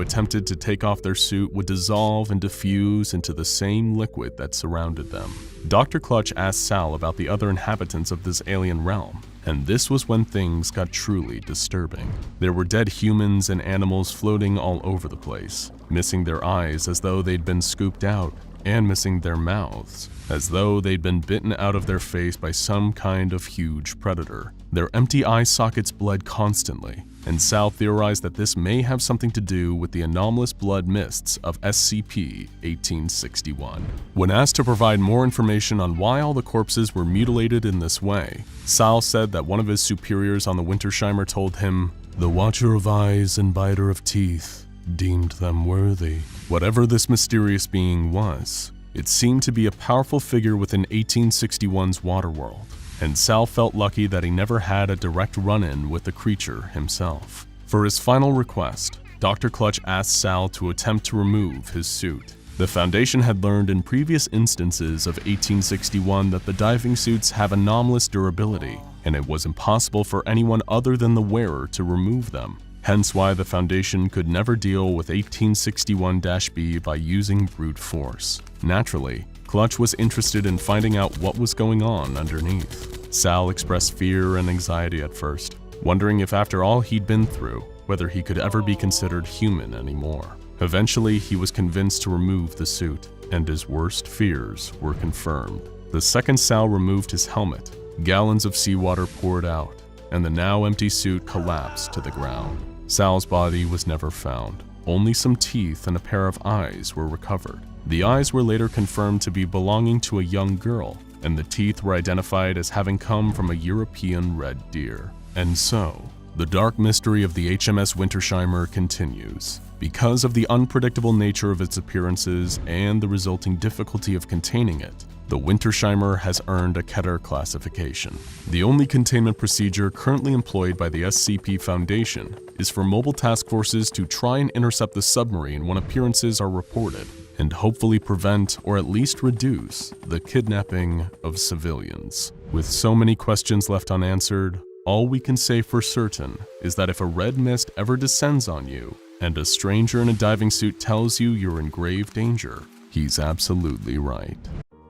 attempted to take off their suit would dissolve and diffuse into the same liquid that surrounded them. Dr. Clutch asked Sal about the other inhabitants of this alien realm, and this was when things got truly disturbing. There were dead humans and animals floating all over the place, missing their eyes as though they'd been scooped out, and missing their mouths, as though they'd been bitten out of their face by some kind of huge predator. Their empty eye sockets bled constantly, and Sal theorized that this may have something to do with the anomalous blood mists of SCP-1861. When asked to provide more information on why all the corpses were mutilated in this way, Sal said that one of his superiors on the Wintersheimer told him, "The watcher of eyes and biter of teeth deemed them worthy." Whatever this mysterious being was, it seemed to be a powerful figure within 1861's Waterworld, and Sal felt lucky that he never had a direct run-in with the creature himself. For his final request, Dr. Clutch asked Sal to attempt to remove his suit. The Foundation had learned in previous instances of 1861 that the diving suits have anomalous durability, and it was impossible for anyone other than the wearer to remove them. Hence why the Foundation could never deal with 1861-B by using brute force. Naturally, Clutch was interested in finding out what was going on underneath. Sal expressed fear and anxiety at first, wondering if after all he'd been through, whether he could ever be considered human anymore. Eventually, he was convinced to remove the suit, and his worst fears were confirmed. The second Sal removed his helmet, gallons of seawater poured out, and the now empty suit collapsed to the ground. Sal's body was never found. Only some teeth and a pair of eyes were recovered. The eyes were later confirmed to be belonging to a young girl, and the teeth were identified as having come from a European red deer. And so, the dark mystery of the HMS Wintersheimer continues. Because of the unpredictable nature of its appearances and the resulting difficulty of containing it, the Wintersheimer has earned a Keter classification. The only containment procedure currently employed by the SCP Foundation is for mobile task forces to try and intercept the submarine when appearances are reported, and hopefully prevent or at least reduce the kidnapping of civilians. With so many questions left unanswered, all we can say for certain is that if a red mist ever descends on you, and a stranger in a diving suit tells you you're in grave danger, he's absolutely right.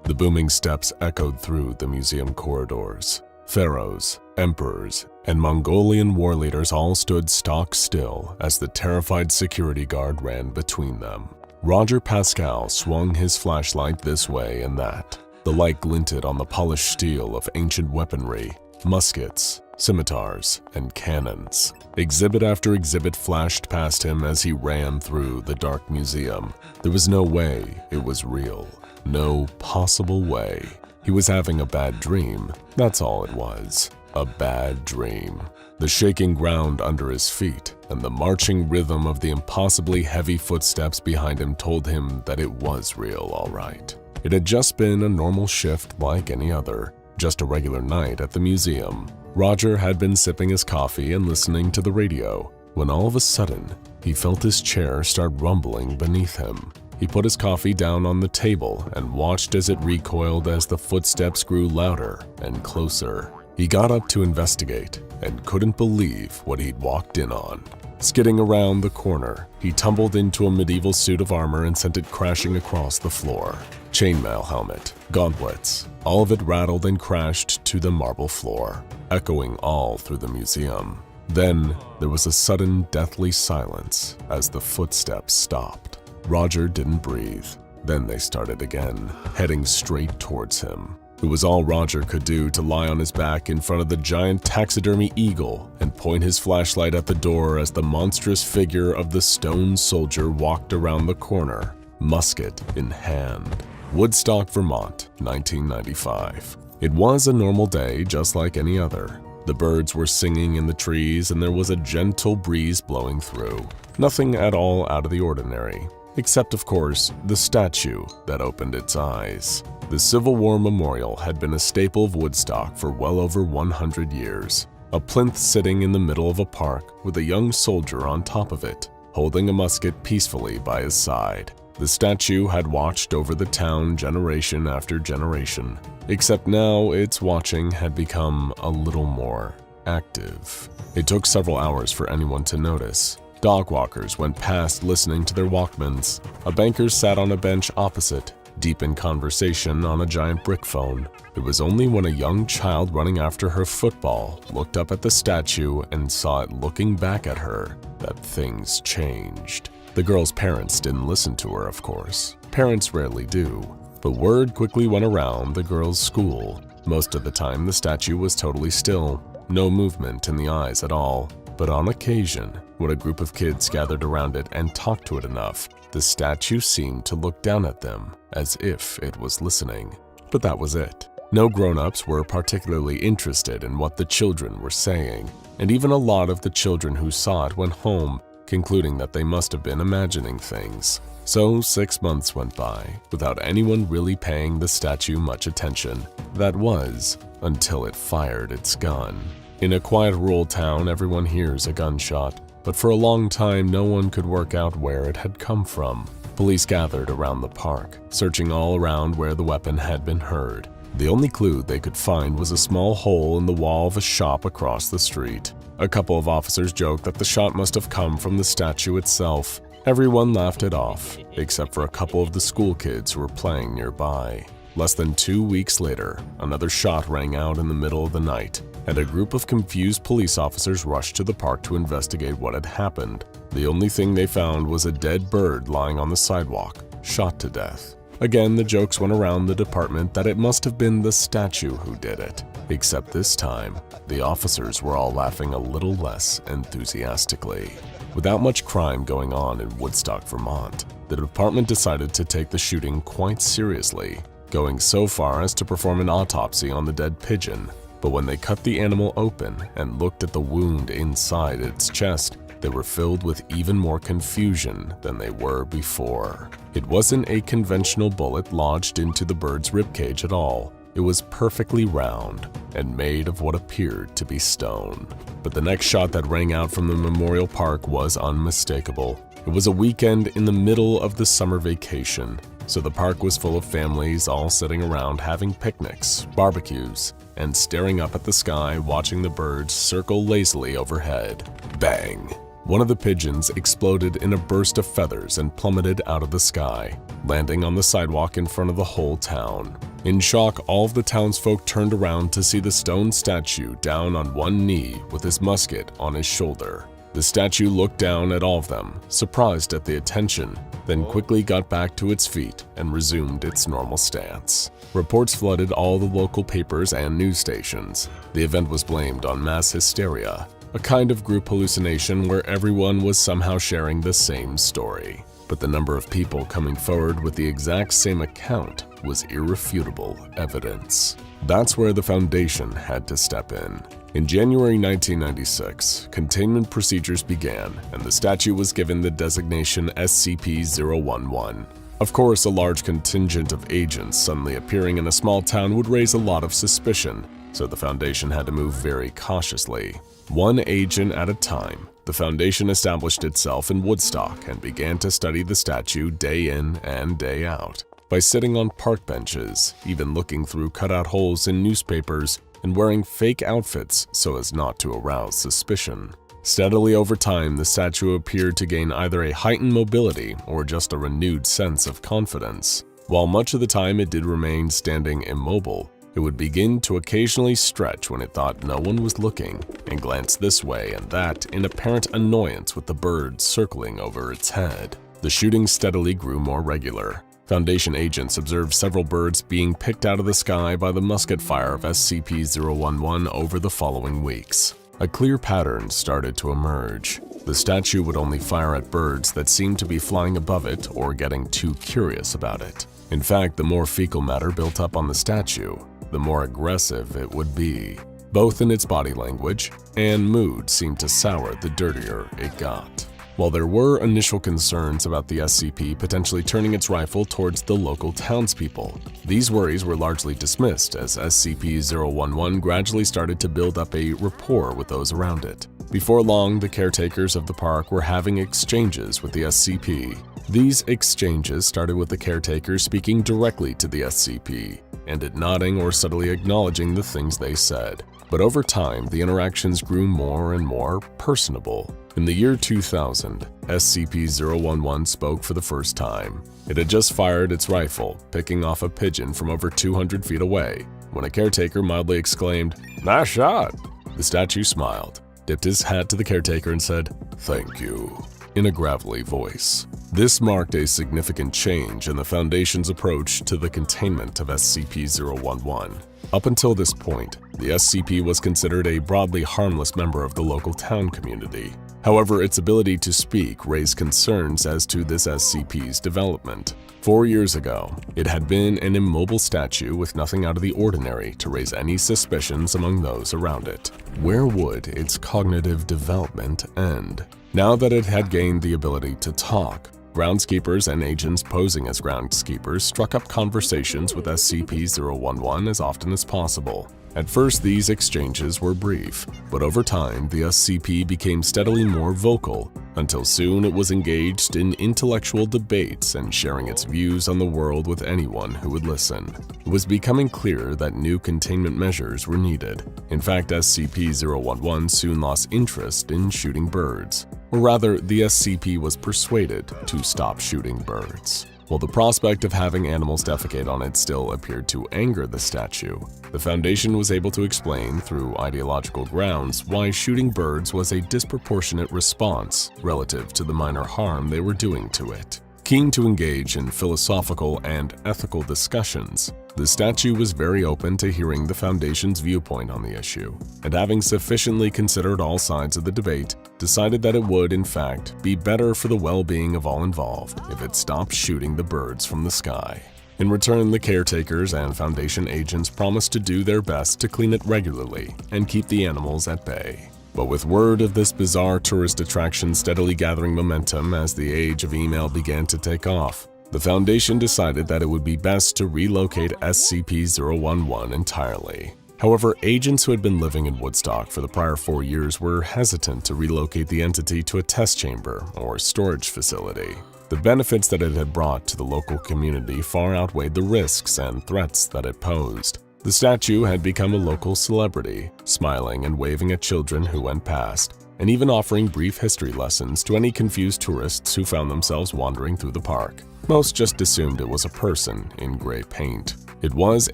The booming steps echoed through the museum corridors. Pharaohs, emperors, and Mongolian war leaders all stood stock still as the terrified security guard ran between them. Roger Pascal swung his flashlight this way and that. The light glinted on the polished steel of ancient weaponry, muskets, scimitars, and cannons. Exhibit after exhibit flashed past him as he ran through the dark museum. There was no way it was real. No possible way. He was having a bad dream. That's all it was. A bad dream. The shaking ground under his feet and the marching rhythm of the impossibly heavy footsteps behind him told him that it was real, all right. It had just been a normal shift like any other, just a regular night at the museum. Roger had been sipping his coffee and listening to the radio when all of a sudden he felt his chair start rumbling beneath him. He put his coffee down on the table and watched as it recoiled as the footsteps grew louder and closer. He got up to investigate and couldn't believe what he'd walked in on. Skidding around the corner, he tumbled into a medieval suit of armor and sent it crashing across the floor. Chainmail helmet, gauntlets, all of it rattled and crashed to the marble floor, echoing all through the museum. Then there was a sudden deathly silence as the footsteps stopped. Roger didn't breathe. Then they started again, heading straight towards him. It was all Roger could do to lie on his back in front of the giant taxidermy eagle and point his flashlight at the door as the monstrous figure of the stone soldier walked around the corner, musket in hand. Woodstock, Vermont, 1995. It was a normal day just like any other. The birds were singing in the trees and there was a gentle breeze blowing through. Nothing at all out of the ordinary. Except, of course, the statue that opened its eyes. The Civil War Memorial had been a staple of Woodstock for well over 100 years. A plinth sitting in the middle of a park with a young soldier on top of it, holding a musket peacefully by his side. The statue had watched over the town generation after generation, except now its watching had become a little more active. It took several hours for anyone to notice. Dog walkers went past listening to their Walkmans. A banker sat on a bench opposite, deep in conversation on a giant brick phone. It was only when a young child running after her football looked up at the statue and saw it looking back at her that things changed. The girl's parents didn't listen to her, of course. Parents rarely do, but word quickly went around the girls' school. Most of the time, the statue was totally still, no movement in the eyes at all. But on occasion, when a group of kids gathered around it and talked to it enough, the statue seemed to look down at them as if it was listening. But that was it. No grown-ups were particularly interested in what the children were saying, and even a lot of the children who saw it went home, concluding that they must have been imagining things. So 6 months went by without anyone really paying the statue much attention. That was until it fired its gun. In a quiet rural town, everyone hears a gunshot, but for a long time no one could work out where it had come from. Police gathered around the park, searching all around where the weapon had been heard. The only clue they could find was a small hole in the wall of a shop across the street. A couple of officers joked that the shot must have come from the statue itself. Everyone laughed it off, except for a couple of the school kids who were playing nearby. Less than 2 weeks later, another shot rang out in the middle of the night, and a group of confused police officers rushed to the park to investigate what had happened. The only thing they found was a dead bird lying on the sidewalk, shot to death. Again, the jokes went around the department that it must have been the statue who did it. Except this time, the officers were all laughing a little less enthusiastically. Without much crime going on in Woodstock, Vermont, the department decided to take the shooting quite seriously, going so far as to perform an autopsy on the dead pigeon. But when they cut the animal open and looked at the wound inside its chest, they were filled with even more confusion than they were before. It wasn't a conventional bullet lodged into the bird's ribcage at all. It was perfectly round and made of what appeared to be stone. But the next shot that rang out from the memorial park was unmistakable. It was a weekend in the middle of the summer vacation, so the park was full of families all sitting around having picnics, barbecues, and staring up at the sky watching the birds circle lazily overhead. Bang! One of the pigeons exploded in a burst of feathers and plummeted out of the sky, landing on the sidewalk in front of the whole town. In shock, all of the townsfolk turned around to see the stone statue down on one knee with his musket on his shoulder. The statue looked down at all of them, surprised at the attention, then quickly got back to its feet and resumed its normal stance. Reports flooded all the local papers and news stations. The event was blamed on mass hysteria, a kind of group hallucination where everyone was somehow sharing the same story. But the number of people coming forward with the exact same account was irrefutable evidence. That's where the Foundation had to step in. In January 1996, containment procedures began, and the statue was given the designation SCP-011. Of course, a large contingent of agents suddenly appearing in a small town would raise a lot of suspicion, so the Foundation had to move very cautiously. One agent at a time, the Foundation established itself in Woodstock and began to study the statue day in and day out. By sitting on park benches, even looking through cutout holes in newspapers, and wearing fake outfits so as not to arouse suspicion. Steadily over time, the statue appeared to gain either a heightened mobility or just a renewed sense of confidence. While much of the time it did remain standing immobile, it would begin to occasionally stretch when it thought no one was looking and glance this way and that in apparent annoyance with the bird circling over its head. The shooting steadily grew more regular. Foundation agents observed several birds being picked out of the sky by the musket fire of SCP-011 over the following weeks. A clear pattern started to emerge. The statue would only fire at birds that seemed to be flying above it or getting too curious about it. In fact, the more fecal matter built up on the statue, the more aggressive it would be. Both in its body language and mood seemed to sour the dirtier it got. While there were initial concerns about the SCP potentially turning its rifle towards the local townspeople, these worries were largely dismissed as SCP-011 gradually started to build up a rapport with those around it. Before long, the caretakers of the park were having exchanges with the SCP. These exchanges started with the caretakers speaking directly to the SCP, and it nodding or subtly acknowledging the things they said. But over time, the interactions grew more and more personable. In the year 2000, SCP-011 spoke for the first time. It had just fired its rifle, picking off a pigeon from over 200 feet away, when a caretaker mildly exclaimed, "Nice shot!" The statue smiled, dipped his hat to the caretaker and said, "Thank you," in a gravelly voice. This marked a significant change in the Foundation's approach to the containment of SCP-011. Up until this point, the SCP was considered a broadly harmless member of the local town community. However, its ability to speak raised concerns as to this SCP's development. 4 years ago, it had been an immobile statue with nothing out of the ordinary to raise any suspicions among those around it. Where would its cognitive development end? Now that it had gained the ability to talk, groundskeepers and agents posing as groundskeepers struck up conversations with SCP-011 as often as possible. At first, these exchanges were brief, but over time, the SCP became steadily more vocal, until soon it was engaged in intellectual debates and sharing its views on the world with anyone who would listen. It was becoming clear that new containment measures were needed. In fact, SCP-011 soon lost interest in shooting birds. Or rather, the SCP was persuaded to stop shooting birds. While the prospect of having animals defecate on it still appeared to anger the statue, the Foundation was able to explain through ideological grounds why shooting birds was a disproportionate response relative to the minor harm they were doing to it. Keen to engage in philosophical and ethical discussions, the statue was very open to hearing the Foundation's viewpoint on the issue, and having sufficiently considered all sides of the debate, decided that it would, in fact, be better for the well-being of all involved if it stopped shooting the birds from the sky. In return, the caretakers and Foundation agents promised to do their best to clean it regularly and keep the animals at bay. But with word of this bizarre tourist attraction steadily gathering momentum as the age of email began to take off, the Foundation decided that it would be best to relocate SCP-011 entirely. However, agents who had been living in Woodstock for the prior 4 years were hesitant to relocate the entity to a test chamber or storage facility. The benefits that it had brought to the local community far outweighed the risks and threats that it posed. The statue had become a local celebrity, smiling and waving at children who went past, and even offering brief history lessons to any confused tourists who found themselves wandering through the park. Most just assumed it was a person in gray paint. It was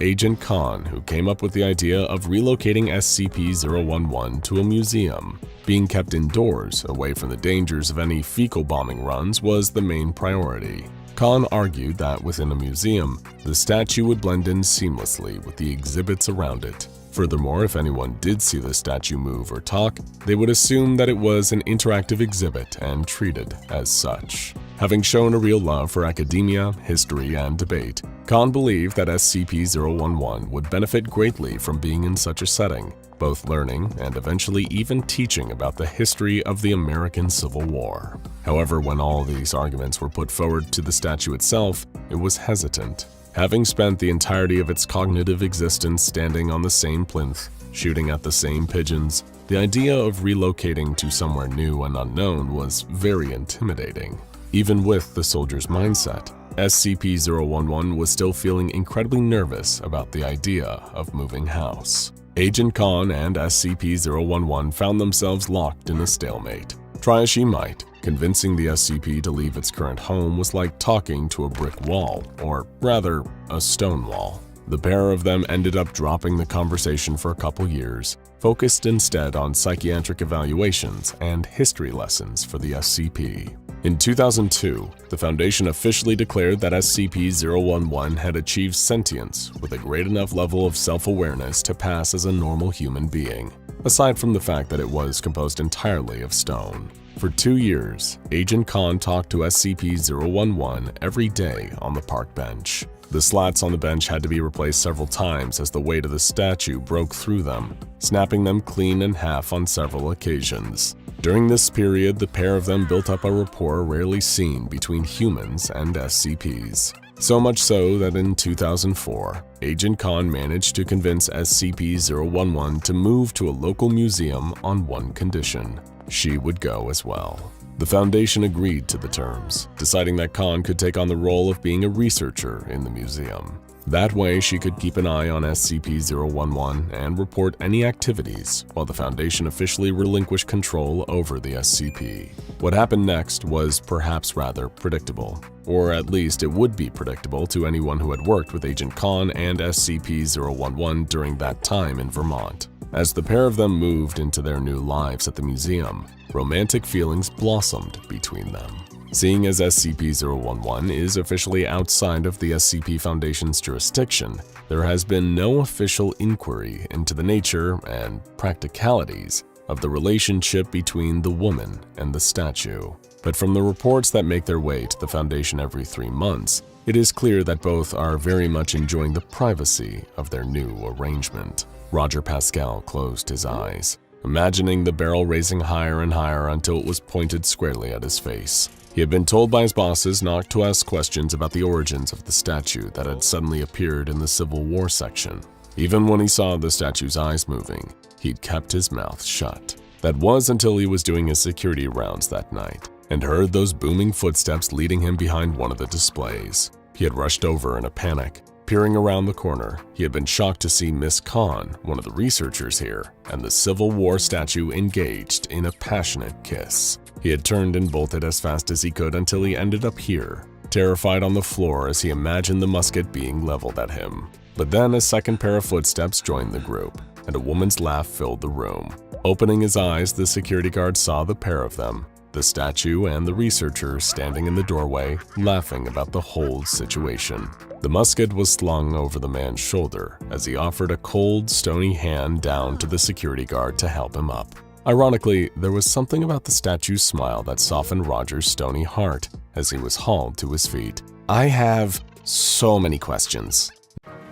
Agent Khan who came up with the idea of relocating SCP-011 to a museum. Being kept indoors, away from the dangers of any fecal bombing runs, was the main priority. Khan argued that within a museum, the statue would blend in seamlessly with the exhibits around it. Furthermore, if anyone did see the statue move or talk, they would assume that it was an interactive exhibit and treated as such. Having shown a real love for academia, history, and debate, Khan believed that SCP-011 would benefit greatly from being in such a setting, both learning and eventually even teaching about the history of the American Civil War. However, when all these arguments were put forward to the statue itself, it was hesitant. Having spent the entirety of its cognitive existence standing on the same plinth, shooting at the same pigeons, the idea of relocating to somewhere new and unknown was very intimidating. Even with the soldier's mindset, SCP-011 was still feeling incredibly nervous about the idea of moving house. Agent Khan and SCP-011 found themselves locked in a stalemate. Try as she might, convincing the SCP to leave its current home was like talking to a brick wall, or rather, a stone wall. The pair of them ended up dropping the conversation for a couple years, focused instead on psychiatric evaluations and history lessons for the SCP. In 2002, the Foundation officially declared that SCP-011 had achieved sentience with a great enough level of self-awareness to pass as a normal human being, aside from the fact that it was composed entirely of stone. For 2 years, Agent Khan talked to SCP-011 every day on the park bench. The slats on the bench had to be replaced several times as the weight of the statue broke through them, snapping them clean in half on several occasions. During this period, the pair of them built up a rapport rarely seen between humans and SCPs. So much so that in 2004, Agent Khan managed to convince SCP-011 to move to a local museum on one condition: she would go as well. The Foundation agreed to the terms, deciding that Khan could take on the role of being a researcher in the museum. That way, she could keep an eye on SCP-011 and report any activities, while the Foundation officially relinquished control over the SCP. What happened next was perhaps rather predictable, or at least it would be predictable to anyone who had worked with Agent Khan and SCP-011 during that time in Vermont. As the pair of them moved into their new lives at the museum, romantic feelings blossomed between them. Seeing as SCP-011 is officially outside of the SCP Foundation's jurisdiction, there has been no official inquiry into the nature and practicalities of the relationship between the woman and the statue. But from the reports that make their way to the Foundation every 3 months, it is clear that both are very much enjoying the privacy of their new arrangement. Roger Pascal closed his eyes, imagining the barrel raising higher and higher until it was pointed squarely at his face. He had been told by his bosses not to ask questions about the origins of the statue that had suddenly appeared in the Civil War section. Even when he saw the statue's eyes moving, he'd kept his mouth shut. That was until he was doing his security rounds that night and heard those booming footsteps leading him behind one of the displays. He had rushed over in a panic. Peering around the corner, he had been shocked to see Miss Khan, one of the researchers here, and the Civil War statue engaged in a passionate kiss. He had turned and bolted as fast as he could until he ended up here, terrified on the floor as he imagined the musket being leveled at him. But then a second pair of footsteps joined the group, and a woman's laugh filled the room. Opening his eyes, the security guard saw the pair of them, the statue and the researcher standing in the doorway, laughing about the whole situation. The musket was slung over the man's shoulder as he offered a cold, stony hand down to the security guard to help him up. Ironically, there was something about the statue's smile that softened Roger's stony heart as he was hauled to his feet. I have so many questions.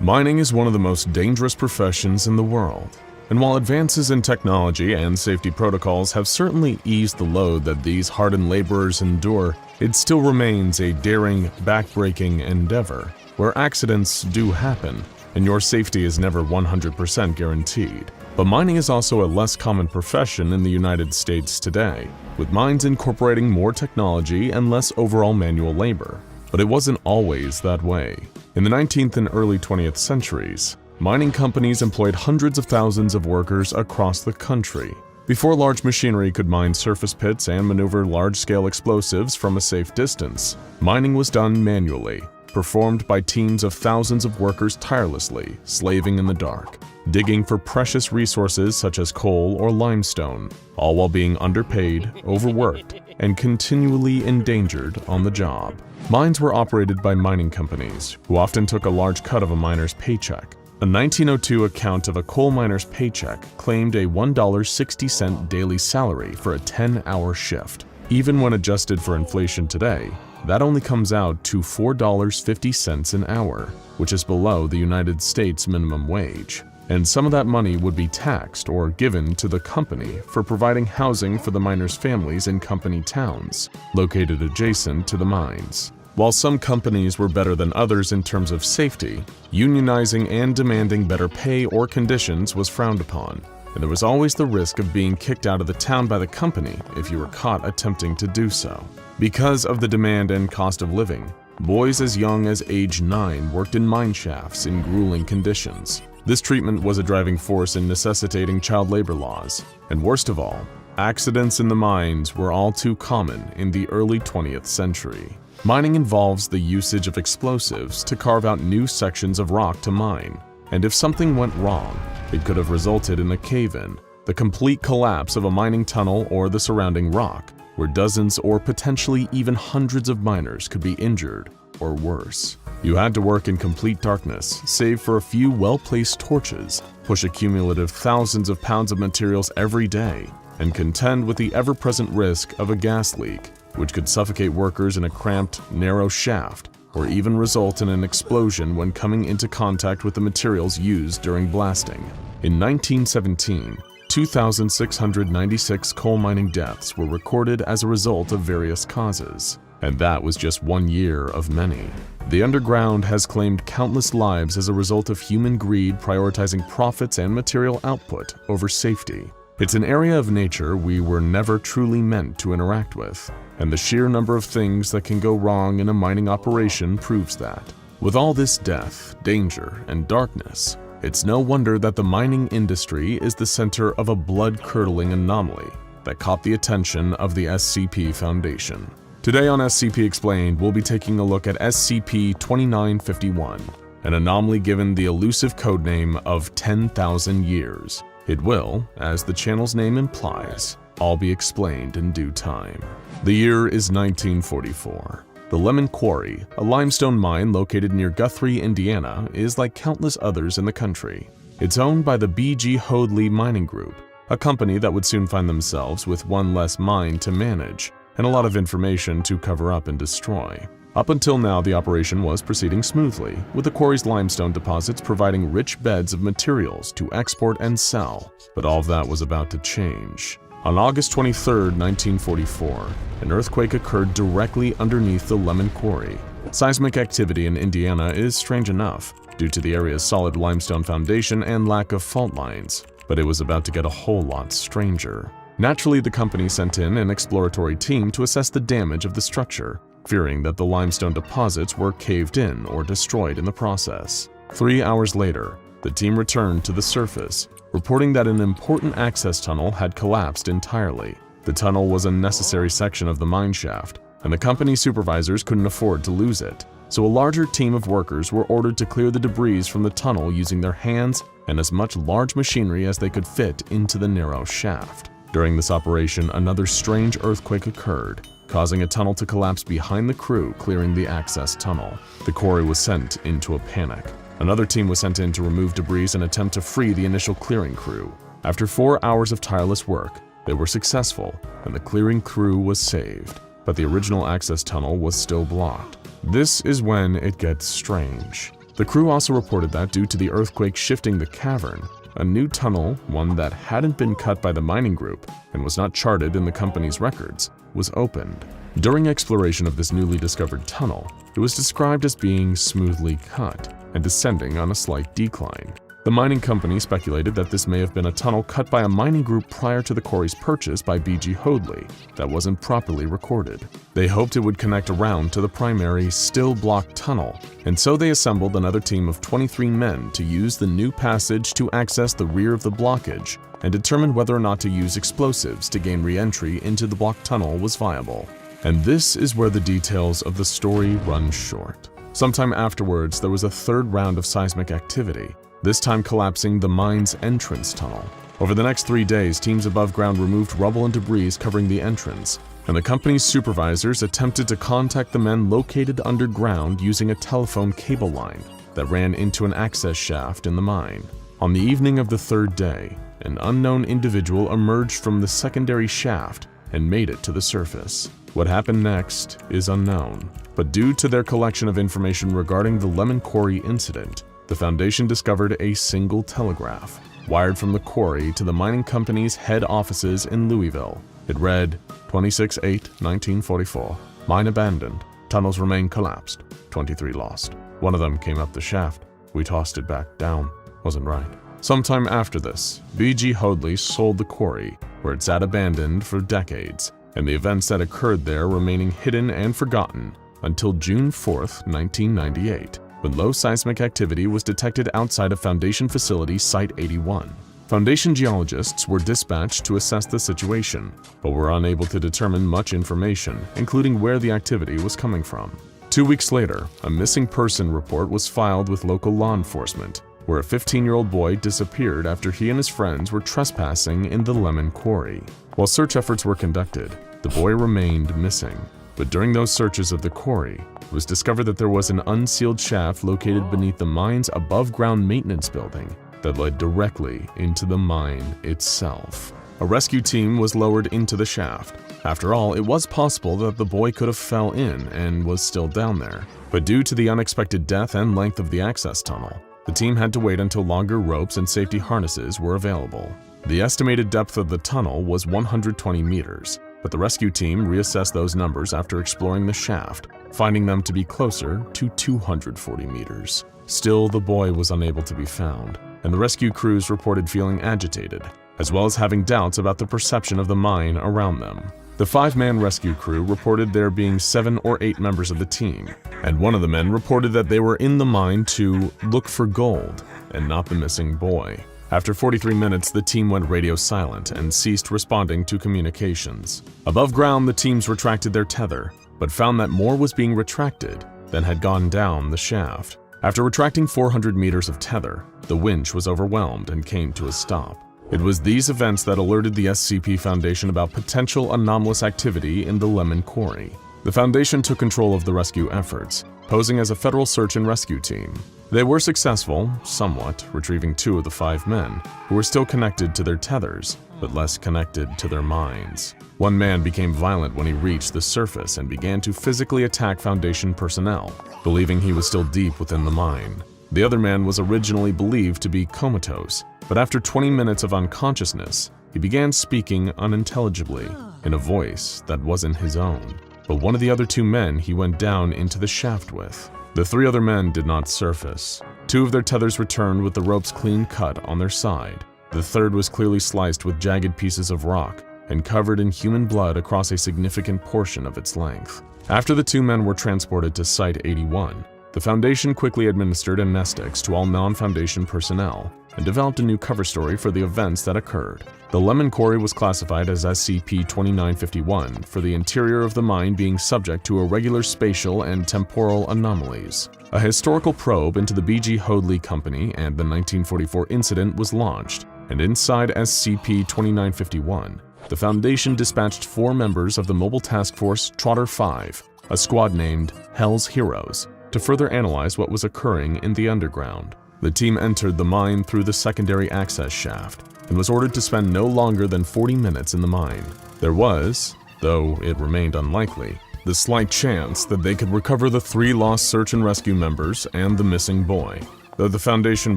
Mining is one of the most dangerous professions in the world. And while advances in technology and safety protocols have certainly eased the load that these hardened laborers endure, it still remains a daring, backbreaking endeavor where accidents do happen, and your safety is never 100% guaranteed. But mining is also a less common profession in the United States today, with mines incorporating more technology and less overall manual labor. But it wasn't always that way. In the 19th and early 20th centuries, mining companies employed hundreds of thousands of workers across the country. Before large machinery could mine surface pits and maneuver large-scale explosives from a safe distance, mining was done manually, performed by teams of thousands of workers tirelessly, slaving in the dark, digging for precious resources such as coal or limestone, all while being underpaid, overworked, and continually endangered on the job. Mines were operated by mining companies, who often took a large cut of a miner's paycheck. A 1902 account of a coal miner's paycheck claimed a $1.60 daily salary for a 10-hour shift. Even when adjusted for inflation today, that only comes out to $4.50 an hour, which is below the United States minimum wage. And some of that money would be taxed or given to the company for providing housing for the miners' families in company towns, located adjacent to the mines. While some companies were better than others in terms of safety, unionizing and demanding better pay or conditions was frowned upon, and there was always the risk of being kicked out of the town by the company if you were caught attempting to do so. Because of the demand and cost of living, boys as young as age 9 worked in mine shafts in grueling conditions. This treatment was a driving force in necessitating child labor laws, and worst of all, accidents in the mines were all too common in the early 20th century. Mining involves the usage of explosives to carve out new sections of rock to mine, and if something went wrong, it could have resulted in a cave-in, the complete collapse of a mining tunnel or the surrounding rock, where dozens or potentially even hundreds of miners could be injured or worse. You had to work in complete darkness, save for a few well-placed torches, push a cumulative thousands of pounds of materials every day, and contend with the ever-present risk of a gas leak, which could suffocate workers in a cramped, narrow shaft, or even result in an explosion when coming into contact with the materials used during blasting. In 1917, 2,696 coal mining deaths were recorded as a result of various causes, and that was just one year of many. The underground has claimed countless lives as a result of human greed prioritizing profits and material output over safety. It's an area of nature we were never truly meant to interact with, and the sheer number of things that can go wrong in a mining operation proves that. With all this death, danger, and darkness, it's no wonder that the mining industry is the center of a blood-curdling anomaly that caught the attention of the SCP Foundation. Today on SCP Explained, we'll be taking a look at SCP-2951, an anomaly given the elusive codename of 10,000 Years. It will, as the channel's name implies, all be explained in due time. The year is 1944. The Lemon Quarry, a limestone mine located near Guthrie, Indiana, is like countless others in the country. It's owned by the B.G. Hoadley Mining Group, a company that would soon find themselves with one less mine to manage and a lot of information to cover up and destroy. Up until now, the operation was proceeding smoothly, with the quarry's limestone deposits providing rich beds of materials to export and sell. But all of that was about to change. On August 23, 1944, an earthquake occurred directly underneath the Lemon Quarry. Seismic activity in Indiana is strange enough, due to the area's solid limestone foundation and lack of fault lines, but it was about to get a whole lot stranger. Naturally, the company sent in an exploratory team to assess the damage of the structure, fearing that the limestone deposits were caved in or destroyed in the process. 3 hours later, the team returned to the surface, reporting that an important access tunnel had collapsed entirely. The tunnel was a necessary section of the mine shaft, and the company's supervisors couldn't afford to lose it. So a larger team of workers were ordered to clear the debris from the tunnel using their hands and as much large machinery as they could fit into the narrow shaft. During this operation, another strange earthquake occurred, causing a tunnel to collapse behind the crew clearing the access tunnel. The quarry was sent into a panic. Another team was sent in to remove debris and attempt to free the initial clearing crew. After 4 hours of tireless work, they were successful and the clearing crew was saved. But the original access tunnel was still blocked. This is when it gets strange. The crew also reported that due to the earthquake shifting the cavern, a new tunnel, one that hadn't been cut by the mining group and was not charted in the company's records, was opened. During exploration of this newly discovered tunnel, it was described as being smoothly cut and descending on a slight decline. The mining company speculated that this may have been a tunnel cut by a mining group prior to the quarry's purchase by B.G. Hoadley that wasn't properly recorded. They hoped it would connect around to the primary, still-blocked tunnel, and so they assembled another team of 23 men to use the new passage to access the rear of the blockage and determine whether or not to use explosives to gain re-entry into the blocked tunnel was viable. And this is where the details of the story run short. Sometime afterwards, there was a third round of seismic activity, this time collapsing the mine's entrance tunnel. Over the next 3 days, teams above ground removed rubble and debris covering the entrance, and the company's supervisors attempted to contact the men located underground using a telephone cable line that ran into an access shaft in the mine. On the evening of the third day, an unknown individual emerged from the secondary shaft and made it to the surface. What happened next is unknown, but due to their collection of information regarding the Lemon Quarry incident, the Foundation discovered a single telegraph, wired from the quarry to the mining company's head offices in Louisville. It read, 26/8/1944, mine abandoned, tunnels remain collapsed, 23 lost. One of them came up the shaft. We tossed it back down. Wasn't right. Sometime after this, B.G. Hoadley sold the quarry, where it sat abandoned for decades, and the events that occurred there remaining hidden and forgotten until June 4, 1998. When low seismic activity was detected outside of Foundation Facility Site 81. Foundation geologists were dispatched to assess the situation, but were unable to determine much information, including where the activity was coming from. 2 weeks later, a missing person report was filed with local law enforcement, where a 15-year-old boy disappeared after he and his friends were trespassing in the Lemon Quarry. While search efforts were conducted, the boy remained missing. But during those searches of the quarry, it was discovered that there was an unsealed shaft located beneath the mine's above-ground maintenance building that led directly into the mine itself. A rescue team was lowered into the shaft. After all, it was possible that the boy could have fell in and was still down there. But due to the unexpected depth and length of the access tunnel, the team had to wait until longer ropes and safety harnesses were available. The estimated depth of the tunnel was 120 meters. But the rescue team reassessed those numbers after exploring the shaft, finding them to be closer to 240 meters. Still, the boy was unable to be found, and the rescue crews reported feeling agitated, as well as having doubts about the perception of the mine around them. The 5-man rescue crew reported there being 7 or 8 members of the team, and one of the men reported that they were in the mine to look for gold and not the missing boy. After 43 minutes, the team went radio silent and ceased responding to communications. Above ground, the teams retracted their tether, but found that more was being retracted than had gone down the shaft. After retracting 400 meters of tether, the winch was overwhelmed and came to a stop. It was these events that alerted the SCP Foundation about potential anomalous activity in the Lemon Quarry. The Foundation took control of the rescue efforts, posing as a federal search and rescue team. They were successful, somewhat, retrieving 2 of the 5 men, who were still connected to their tethers, but less connected to their minds. One man became violent when he reached the surface and began to physically attack Foundation personnel, believing he was still deep within the mine. The other man was originally believed to be comatose, but after 20 minutes of unconsciousness, he began speaking unintelligibly, in a voice that wasn't his own. But one of the other 2 men he went down into the shaft with. The 3 other men did not surface. 2 of their tethers returned with the ropes clean cut on their side. The third was clearly sliced with jagged pieces of rock and covered in human blood across a significant portion of its length. After the 2 men were transported to Site 81, the Foundation quickly administered amnestics to all non-Foundation personnel and developed a new cover story for the events that occurred. The Lemon Quarry was classified as SCP-2951 for the interior of the mine being subject to irregular spatial and temporal anomalies. A historical probe into the B.G. Hoadley Company and the 1944 incident was launched, and inside SCP-2951, the Foundation dispatched 4 members of the Mobile Task Force Trotter 5, a squad named Hell's Heroes, to further analyze what was occurring in the underground. The team entered the mine through the secondary access shaft and was ordered to spend no longer than 40 minutes in the mine. There was, though it remained unlikely, the slight chance that they could recover the 3 lost search and rescue members and the missing boy, though the Foundation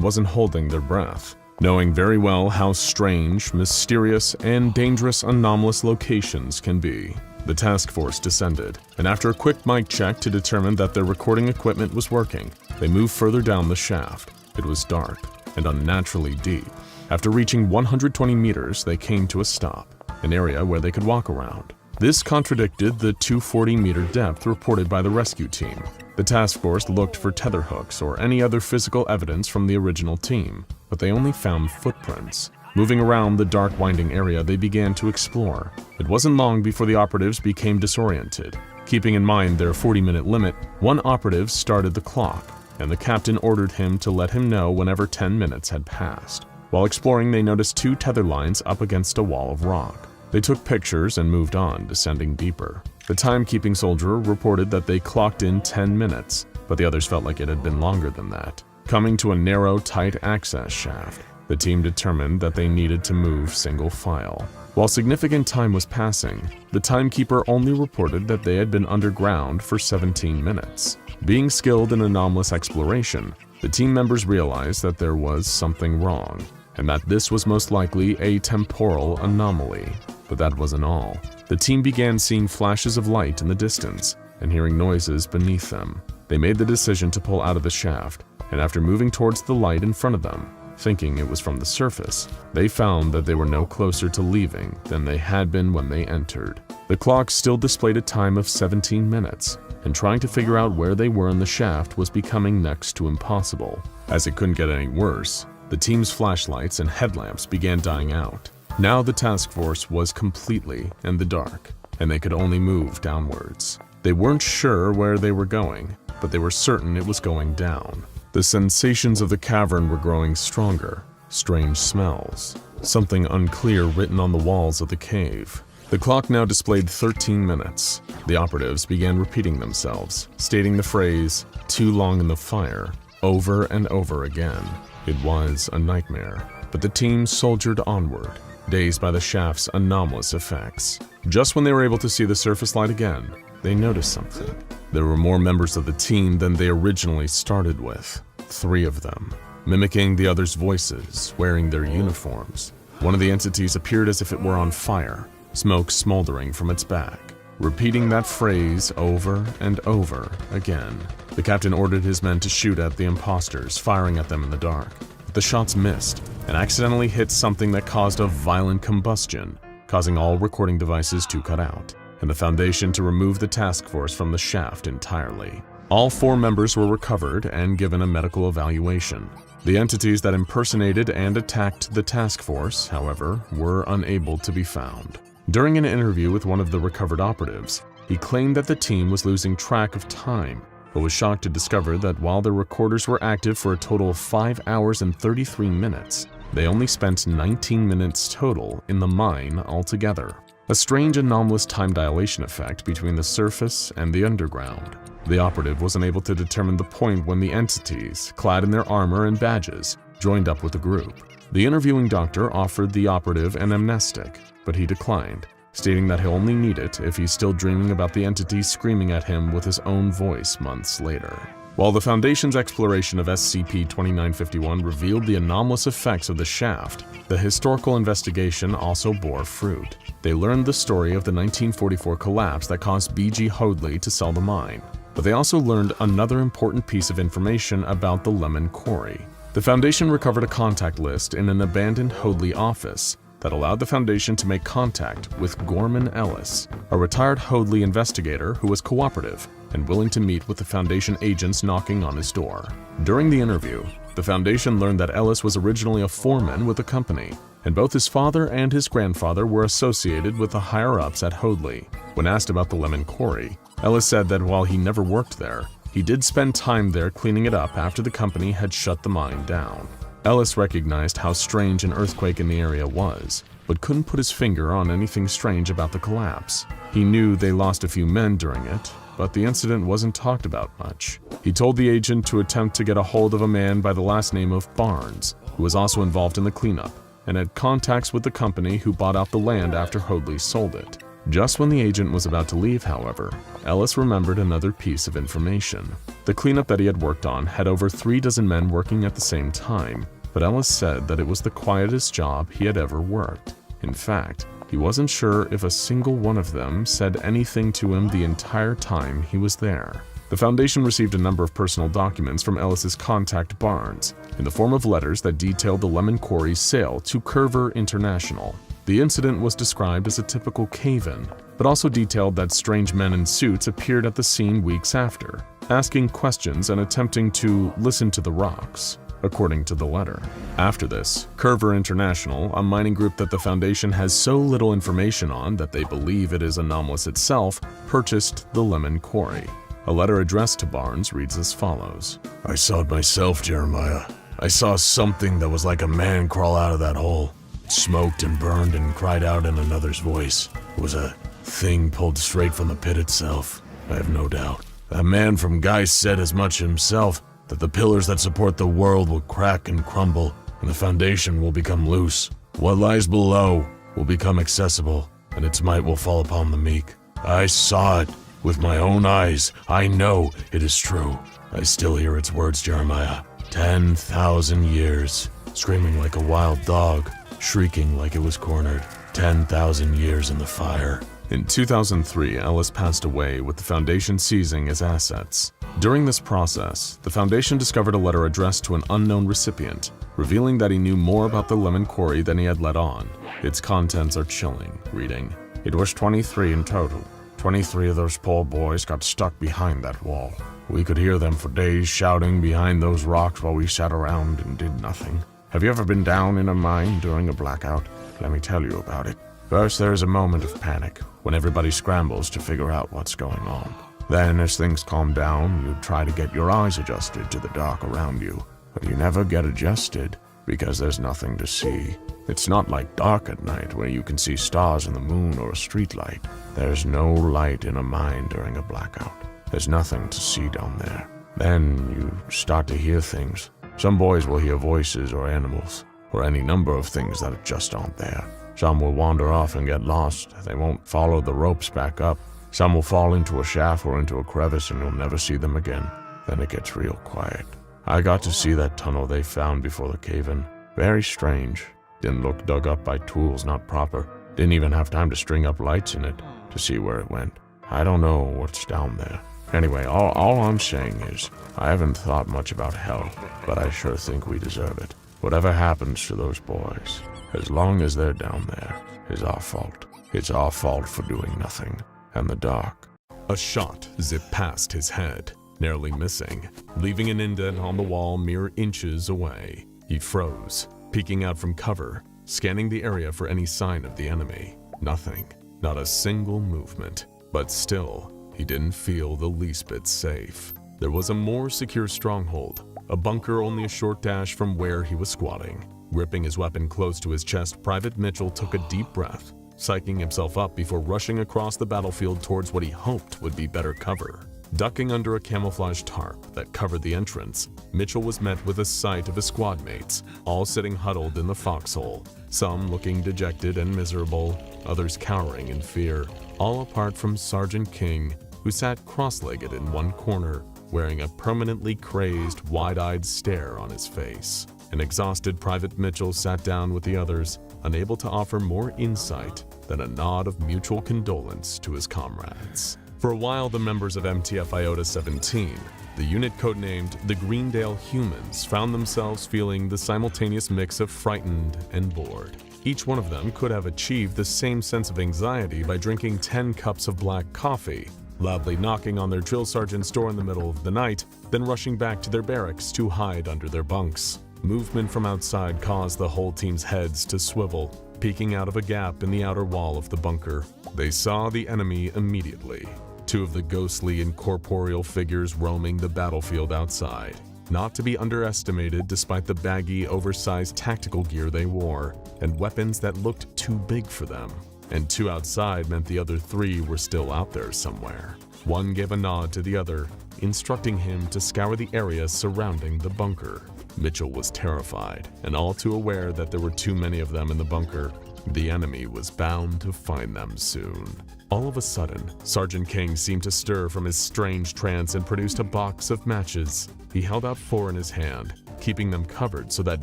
wasn't holding their breath, knowing very well how strange, mysterious, and dangerous anomalous locations can be. The task force descended, and after a quick mic check to determine that their recording equipment was working, they moved further down the shaft. It was dark and unnaturally deep. After reaching 120 meters, they came to a stop, an area where they could walk around. This contradicted the 240-meter depth reported by the rescue team. The task force looked for tether hooks or any other physical evidence from the original team, but they only found footprints. Moving around the dark winding area, they began to explore. It wasn't long before the operatives became disoriented. Keeping in mind their 40-minute limit, one operative started the clock, and the captain ordered him to let him know whenever 10 minutes had passed. While exploring, they noticed 2 tether lines up against a wall of rock. They took pictures and moved on, descending deeper. The timekeeping soldier reported that they clocked in 10 minutes, but the others felt like it had been longer than that. Coming to a narrow, tight access shaft, the team determined that they needed to move single file. While significant time was passing, the timekeeper only reported that they had been underground for 17 minutes. Being skilled in anomalous exploration, the team members realized that there was something wrong, and that this was most likely a temporal anomaly. But that wasn't all. The team began seeing flashes of light in the distance and hearing noises beneath them. They made the decision to pull out of the shaft, and after moving towards the light in front of them, thinking it was from the surface, they found that they were no closer to leaving than they had been when they entered. The clock still displayed a time of 17 minutes, and trying to figure out where they were in the shaft was becoming next to impossible. As it couldn't get any worse, the team's flashlights and headlamps began dying out. Now the task force was completely in the dark, and they could only move downwards. They weren't sure where they were going, but they were certain it was going down. The sensations of the cavern were growing stronger, strange smells, something unclear written on the walls of the cave. The clock now displayed 13 minutes. The operatives began repeating themselves, stating the phrase, "too long in the fire," over and over again. It was a nightmare, but the team soldiered onward, dazed by the shaft's anomalous effects. Just when they were able to see the surface light again, they noticed something. There were more members of the team than they originally started with. 3 of them, mimicking the others' voices, wearing their uniforms. One of the entities appeared as if it were on fire, smoke smoldering from its back, repeating that phrase over and over again. The captain ordered his men to shoot at the imposters, firing at them in the dark. But the shots missed and accidentally hit something that caused a violent combustion, causing all recording devices to cut out, and the Foundation to remove the task force from the shaft entirely. All 4 members were recovered and given a medical evaluation. The entities that impersonated and attacked the task force, however, were unable to be found. During an interview with one of the recovered operatives, he claimed that the team was losing track of time, but was shocked to discover that while their recorders were active for a total of 5 hours and 33 minutes, They only spent 19 minutes total in the mine altogether. A strange anomalous time dilation effect between the surface and the underground. The operative was unable to determine the point when the entities, clad in their armor and badges, joined up with the group. The interviewing doctor offered the operative an amnestic, but he declined, stating that he'll only need it if he's still dreaming about the entity screaming at him with his own voice months later. While the Foundation's exploration of SCP-2951 revealed the anomalous effects of the shaft, the historical investigation also bore fruit. They learned the story of the 1944 collapse that caused B.G. Hoadley to sell the mine, but they also learned another important piece of information about the Lemon Quarry. The Foundation recovered a contact list in an abandoned Hoadley office that allowed the Foundation to make contact with Gorman Ellis, a retired Hoadley investigator who was cooperative and willing to meet with the Foundation agents knocking on his door. During the interview, the Foundation learned that Ellis was originally a foreman with the company, and both his father and his grandfather were associated with the higher-ups at Hoadley. When asked about the Lemon Quarry, Ellis said that while he never worked there, he did spend time there cleaning it up after the company had shut the mine down. Ellis recognized how strange an earthquake in the area was, but couldn't put his finger on anything strange about the collapse. He knew they lost a few men during it, but the incident wasn't talked about much. He told the agent to attempt to get a hold of a man by the last name of Barnes, who was also involved in the cleanup, and had contacts with the company who bought out the land after Hoadley sold it. Just when the agent was about to leave, however, Ellis remembered another piece of information. The cleanup that he had worked on had over 36 men working at the same time, but Ellis said that it was the quietest job he had ever worked. In fact, he wasn't sure if a single one of them said anything to him the entire time he was there. The Foundation received a number of personal documents from Ellis's contact Barnes, in the form of letters that detailed the Lemon Quarry's sale to Curver International. The incident was described as a typical cave-in, but also detailed that strange men in suits appeared at the scene weeks after, asking questions and attempting to listen to the rocks, according to the letter. After this, Curver International, a mining group that the Foundation has so little information on that they believe it is anomalous itself, purchased the Lemon Quarry. A letter addressed to Barnes reads as follows. I saw it myself, Jeremiah. I saw something that was like a man crawl out of that hole. It smoked and burned and cried out in another's voice. It was a thing pulled straight from the pit itself, I have no doubt. That man from Geist said as much himself, that the pillars that support the world will crack and crumble, and the Foundation will become loose. What lies below will become accessible, and its might will fall upon the meek. I saw it with my own eyes. I know it is true. I still hear its words, Jeremiah. 10,000 years, screaming like a wild dog, shrieking like it was cornered. 10,000 years in the fire. In 2003, Ellis passed away with the Foundation seizing his assets. During this process, the Foundation discovered a letter addressed to an unknown recipient, revealing that he knew more about the Lemon Quarry than he had let on. Its contents are chilling, reading, "It was 23 in total. 23 of those poor boys got stuck behind that wall. We could hear them for days shouting behind those rocks while we sat around and did nothing. Have you ever been down in a mine during a blackout? Let me tell you about it. First, there is a moment of panic, when everybody scrambles to figure out what's going on. Then, as things calm down, you try to get your eyes adjusted to the dark around you. But you never get adjusted, because there's nothing to see. It's not like dark at night, where you can see stars and the moon or a streetlight. There's no light in a mine during a blackout. There's nothing to see down there. Then you start to hear things. Some boys will hear voices or animals, or any number of things that just aren't there. Some will wander off and get lost. They won't follow the ropes back up. Some will fall into a shaft or into a crevice and you'll never see them again. Then it gets real quiet. I got to see that tunnel they found before the cave-in. Very strange. Didn't look dug up by tools, not proper. Didn't even have time to string up lights in it to see where it went. I don't know what's down there. Anyway, all I'm saying is, I haven't thought much about hell, but I sure think we deserve it. Whatever happens to those boys, as long as they're down there, is our fault. It's our fault for doing nothing. And the dark." A shot zipped past his head, narrowly missing, leaving an indent on the wall mere inches away. He froze, peeking out from cover, scanning the area for any sign of the enemy. Nothing, not a single movement. But still, he didn't feel the least bit safe. There was a more secure stronghold, a bunker only a short dash from where he was squatting. Gripping his weapon close to his chest, Private Mitchell took a deep breath, psyching himself up before rushing across the battlefield towards what he hoped would be better cover. Ducking under a camouflage tarp that covered the entrance, Mitchell was met with a sight of his squad mates, all sitting huddled in the foxhole, some looking dejected and miserable, others cowering in fear, all apart from Sergeant King, who sat cross-legged in one corner, wearing a permanently crazed, wide-eyed stare on his face. An exhausted Private Mitchell sat down with the others, unable to offer more insight than a nod of mutual condolence to his comrades. For a while, the members of MTF Iota-17, the unit codenamed the Greendale Humans, found themselves feeling the simultaneous mix of frightened and bored. Each one of them could have achieved the same sense of anxiety by drinking 10 cups of black coffee, loudly knocking on their drill sergeant's door in the middle of the night, then rushing back to their barracks to hide under their bunks. Movement from outside caused the whole team's heads to swivel, peeking out of a gap in the outer wall of the bunker. They saw the enemy immediately. Two of the ghostly incorporeal figures roaming the battlefield outside, not to be underestimated despite the baggy, oversized tactical gear they wore, and weapons that looked too big for them. And two outside meant the other three were still out there somewhere. One gave a nod to the other, instructing him to scour the area surrounding the bunker. Mitchell was terrified, and all too aware that there were too many of them in the bunker. The enemy was bound to find them soon. All of a sudden, Sergeant King seemed to stir from his strange trance and produced a box of matches. He held out 4 in his hand, keeping them covered so that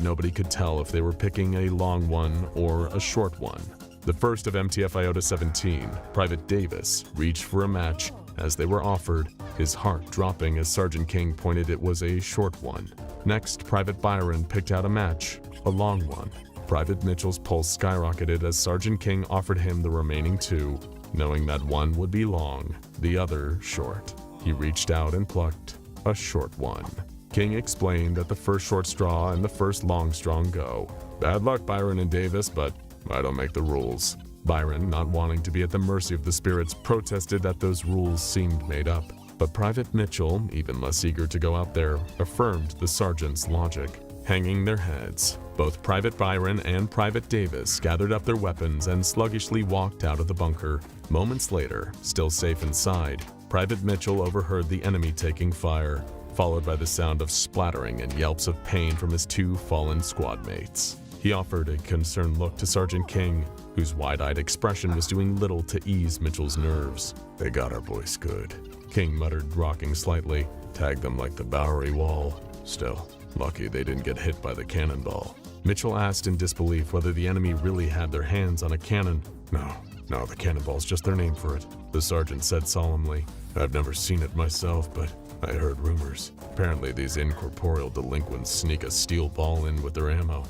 nobody could tell if they were picking a long one or a short one. The first of MTF Iota-17, Private Davis, reached for a match as they were offered, his heart dropping as Sergeant King pointed it was a short one. Next, Private Byron picked out a match, a long one. Private Mitchell's pulse skyrocketed as Sergeant King offered him the remaining 2, knowing that one would be long, the other short. He reached out and plucked a short one. King explained that the first short straw and the first long straw go. Bad luck, Byron and Davis, but I don't make the rules. Byron, not wanting to be at the mercy of the spirits, protested that those rules seemed made up. But Private Mitchell, even less eager to go out there, affirmed the sergeant's logic. Hanging their heads, both Private Byron and Private Davis gathered up their weapons and sluggishly walked out of the bunker. Moments later, still safe inside, Private Mitchell overheard the enemy taking fire, followed by the sound of splattering and yelps of pain from his 2 fallen squad mates. He offered a concerned look to Sergeant King, whose wide-eyed expression was doing little to ease Mitchell's nerves. They got our boys good. King muttered, rocking slightly. Tagged them like the Bowery Wall. Still, lucky they didn't get hit by the cannonball. Mitchell asked in disbelief whether the enemy really had their hands on a cannon. No, the cannonball's just their name for it, the sergeant said solemnly. I've never seen it myself, but I heard rumors. Apparently these incorporeal delinquents sneak a steel ball in with their ammo.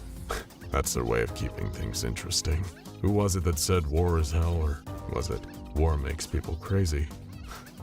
That's their way of keeping things interesting. Who was it that said war is hell, or was it war makes people crazy?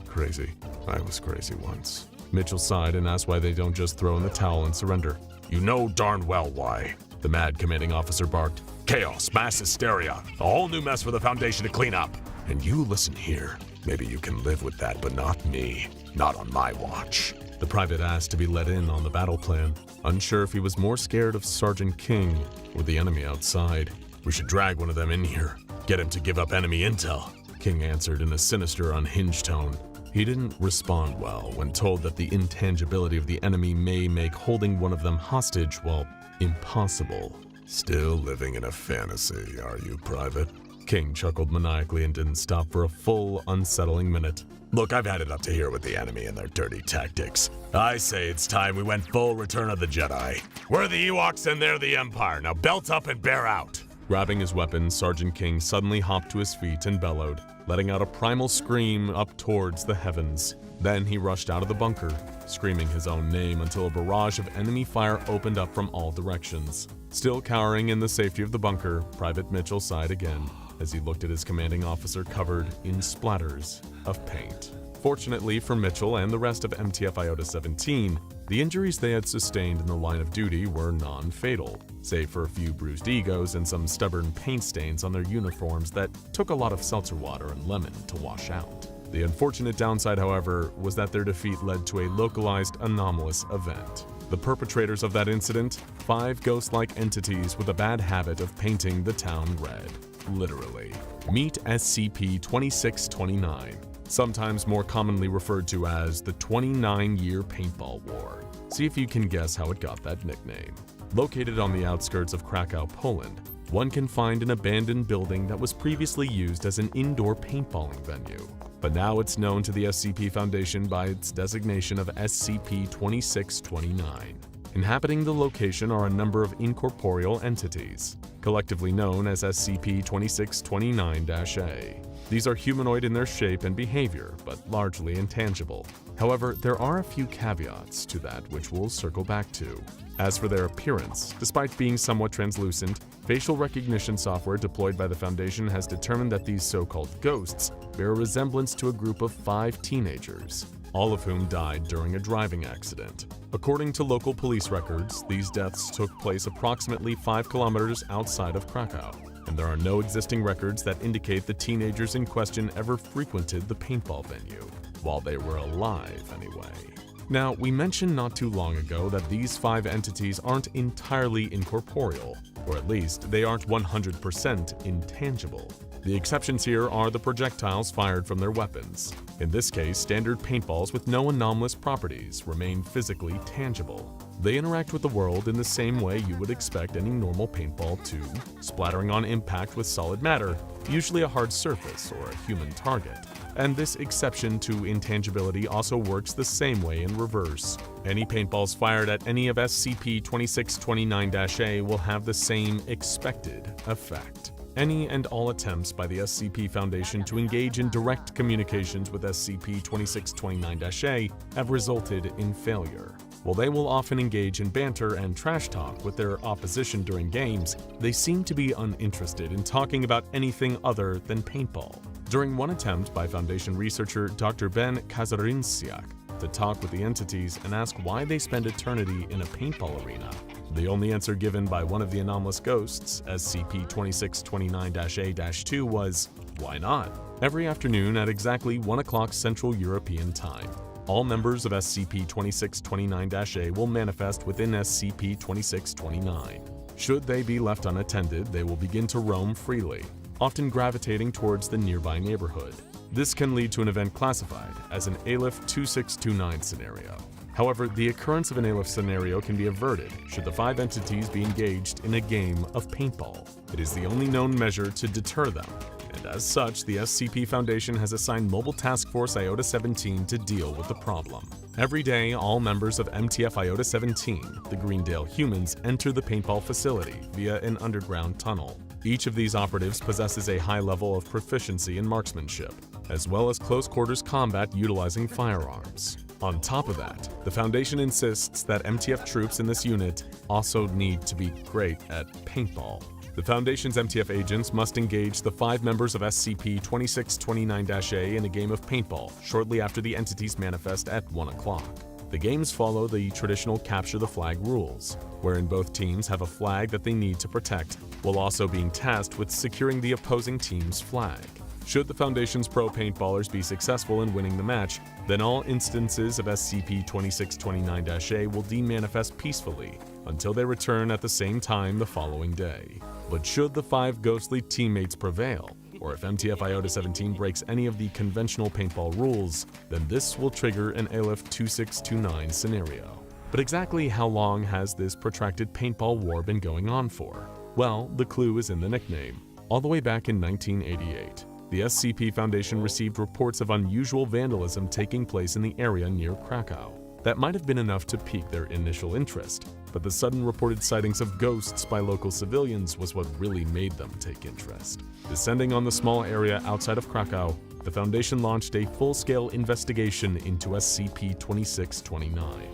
Crazy. I was crazy once. Mitchell sighed and asked why they don't just throw in the towel and surrender. You know darn well why, the mad commanding officer barked. Chaos, mass hysteria, a whole new mess for the Foundation to clean up. And you listen here. Maybe you can live with that, but not me. Not on my watch. The private asked to be let in on the battle plan, unsure if he was more scared of Sergeant King or the enemy outside. We should drag one of them in here. Get him to give up enemy intel, King answered in a sinister, unhinged tone. He didn't respond well when told that the intangibility of the enemy may make holding one of them hostage, well, impossible. Still living in a fantasy, are you, Private? King chuckled maniacally and didn't stop for a full, unsettling minute. Look, I've had it up to here with the enemy and their dirty tactics. I say it's time we went full Return of the Jedi. We're the Ewoks and they're the Empire. Now belt up and bear out. Grabbing his weapon, Sergeant King suddenly hopped to his feet and bellowed, letting out a primal scream up towards the heavens. Then he rushed out of the bunker, screaming his own name until a barrage of enemy fire opened up from all directions. Still cowering in the safety of the bunker, Private Mitchell sighed again as he looked at his commanding officer covered in splatters of paint. Fortunately for Mitchell and the rest of MTF Iota-17, the injuries they had sustained in the line of duty were non-fatal, save for a few bruised egos and some stubborn paint stains on their uniforms that took a lot of seltzer water and lemon to wash out. The unfortunate downside, however, was that their defeat led to a localized anomalous event. The perpetrators of that incident? 5 ghost-like entities with a bad habit of painting the town red. Literally. Meet SCP-2629, sometimes more commonly referred to as the 29-Year Paintball War. See if you can guess how it got that nickname. Located on the outskirts of Krakow, Poland, one can find an abandoned building that was previously used as an indoor paintballing venue. But now it's known to the SCP Foundation by its designation of SCP-2629. Inhabiting the location are a number of incorporeal entities, collectively known as SCP-2629-A. These are humanoid in their shape and behavior, but largely intangible. However, there are a few caveats to that which we'll circle back to. As for their appearance, despite being somewhat translucent, facial recognition software deployed by the Foundation has determined that these so-called ghosts bear a resemblance to a group of 5 teenagers, all of whom died during a driving accident. According to local police records, these deaths took place approximately 5 kilometers outside of Krakow, and there are no existing records that indicate the teenagers in question ever frequented the paintball venue, while they were alive anyway. Now, we mentioned not too long ago that these 5 entities aren't entirely incorporeal, or at least they aren't 100% intangible. The exceptions here are the projectiles fired from their weapons. In this case, standard paintballs with no anomalous properties remain physically tangible. They interact with the world in the same way you would expect any normal paintball to, splattering on impact with solid matter, usually a hard surface or a human target. And this exception to intangibility also works the same way in reverse. Any paintballs fired at any of SCP-2629-A will have the same expected effect. Any and all attempts by the SCP Foundation to engage in direct communications with SCP-2629-A have resulted in failure. While they will often engage in banter and trash talk with their opposition during games, they seem to be uninterested in talking about anything other than paintball. During one attempt by Foundation researcher Dr. Ben Kazarinsiak to talk with the entities and ask why they spend eternity in a paintball arena, the only answer given by one of the anomalous ghosts, SCP-2629-A-2, was, "Why not?" Every afternoon at exactly 1 o'clock Central European Time, all members of SCP-2629-A will manifest within SCP-2629. Should they be left unattended, they will begin to roam freely, often gravitating towards the nearby neighborhood. This can lead to an event classified as an ALIF 2629 scenario. However, the occurrence of an ALIF scenario can be averted should the 5 entities be engaged in a game of paintball. It is the only known measure to deter them, and as such, the SCP Foundation has assigned Mobile Task Force Iota-17 to deal with the problem. Every day, all members of MTF Iota-17, the Greendale humans, enter the paintball facility via an underground tunnel. Each of these operatives possesses a high level of proficiency in marksmanship, as well as close-quarters combat utilizing firearms. On top of that, the Foundation insists that MTF troops in this unit also need to be great at paintball. The Foundation's MTF agents must engage the 5 members of SCP-2629-A in a game of paintball shortly after the entities manifest at 1 o'clock. The games follow the traditional capture the flag rules, wherein both teams have a flag that they need to protect, while also being tasked with securing the opposing team's flag. Should the Foundation's pro paintballers be successful in winning the match, then all instances of SCP-2629-A will demanifest peacefully until they return at the same time the following day. But should the 5 ghostly teammates prevail, or if MTF Iota-17 breaks any of the conventional paintball rules, then this will trigger an ALIF 2629 scenario. But exactly how long has this protracted paintball war been going on for? Well, the clue is in the nickname. All the way back in 1988. The SCP Foundation received reports of unusual vandalism taking place in the area near Krakow. That might have been enough to pique their initial interest, but the sudden reported sightings of ghosts by local civilians was what really made them take interest. Descending on the small area outside of Krakow, the Foundation launched a full-scale investigation into SCP-2629.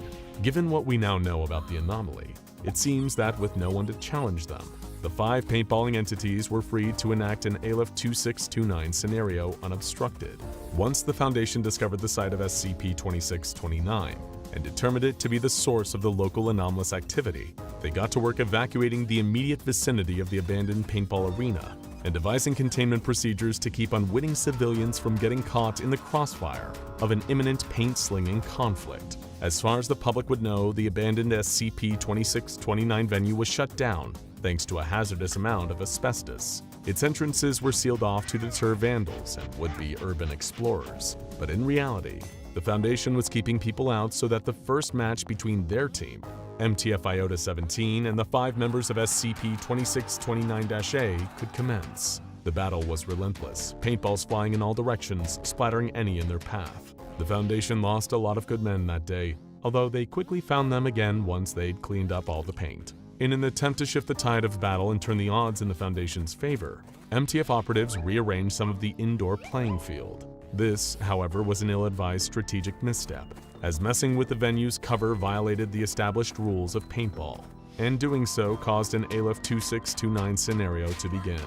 Given what we now know about the anomaly, it seems that with no one to challenge them, the 5 paintballing entities were free to enact an ALIF 2629 scenario unobstructed. Once the Foundation discovered the site of SCP-2629 and determined it to be the source of the local anomalous activity, they got to work evacuating the immediate vicinity of the abandoned paintball arena and devising containment procedures to keep unwitting civilians from getting caught in the crossfire of an imminent paint-slinging conflict. As far as the public would know, the abandoned SCP-2629 venue was shut down thanks to a hazardous amount of asbestos. Its entrances were sealed off to deter vandals and would-be urban explorers. But in reality, the Foundation was keeping people out so that the first match between their team, MTF Iota-17, and the 5 members of SCP-2629-A could commence. The battle was relentless, paintballs flying in all directions, splattering any in their path. The Foundation lost a lot of good men that day, although they quickly found them again once they'd cleaned up all the paint. In an attempt to shift the tide of battle and turn the odds in the Foundation's favor, MTF operatives rearranged some of the indoor playing field. This, however, was an ill-advised strategic misstep, as messing with the venue's cover violated the established rules of paintball, and doing so caused an ALIF 2629 scenario to begin.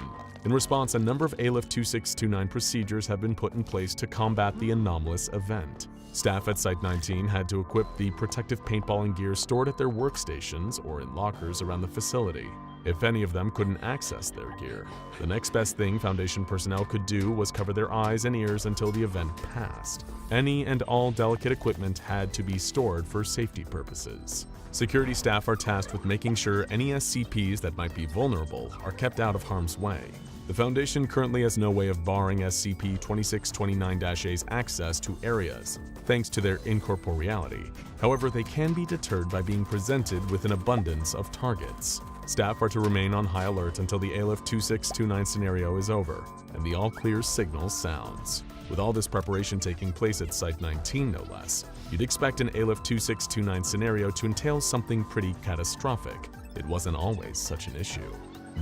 In response, a number of ALIF 2629 procedures have been put in place to combat the anomalous event. Staff at Site-19 had to equip the protective paintballing gear stored at their workstations or in lockers around the facility, if any of them couldn't access their gear. The next best thing Foundation personnel could do was cover their eyes and ears until the event passed. Any and all delicate equipment had to be stored for safety purposes. Security staff are tasked with making sure any SCPs that might be vulnerable are kept out of harm's way. The Foundation currently has no way of barring SCP-2629-A's access to areas, thanks to their incorporeality. However, they can be deterred by being presented with an abundance of targets. Staff are to remain on high alert until the ALIF 2629 scenario is over, and the all-clear signal sounds. With all this preparation taking place at Site-19 no less, you'd expect an ALIF 2629 scenario to entail something pretty catastrophic. It wasn't always such an issue.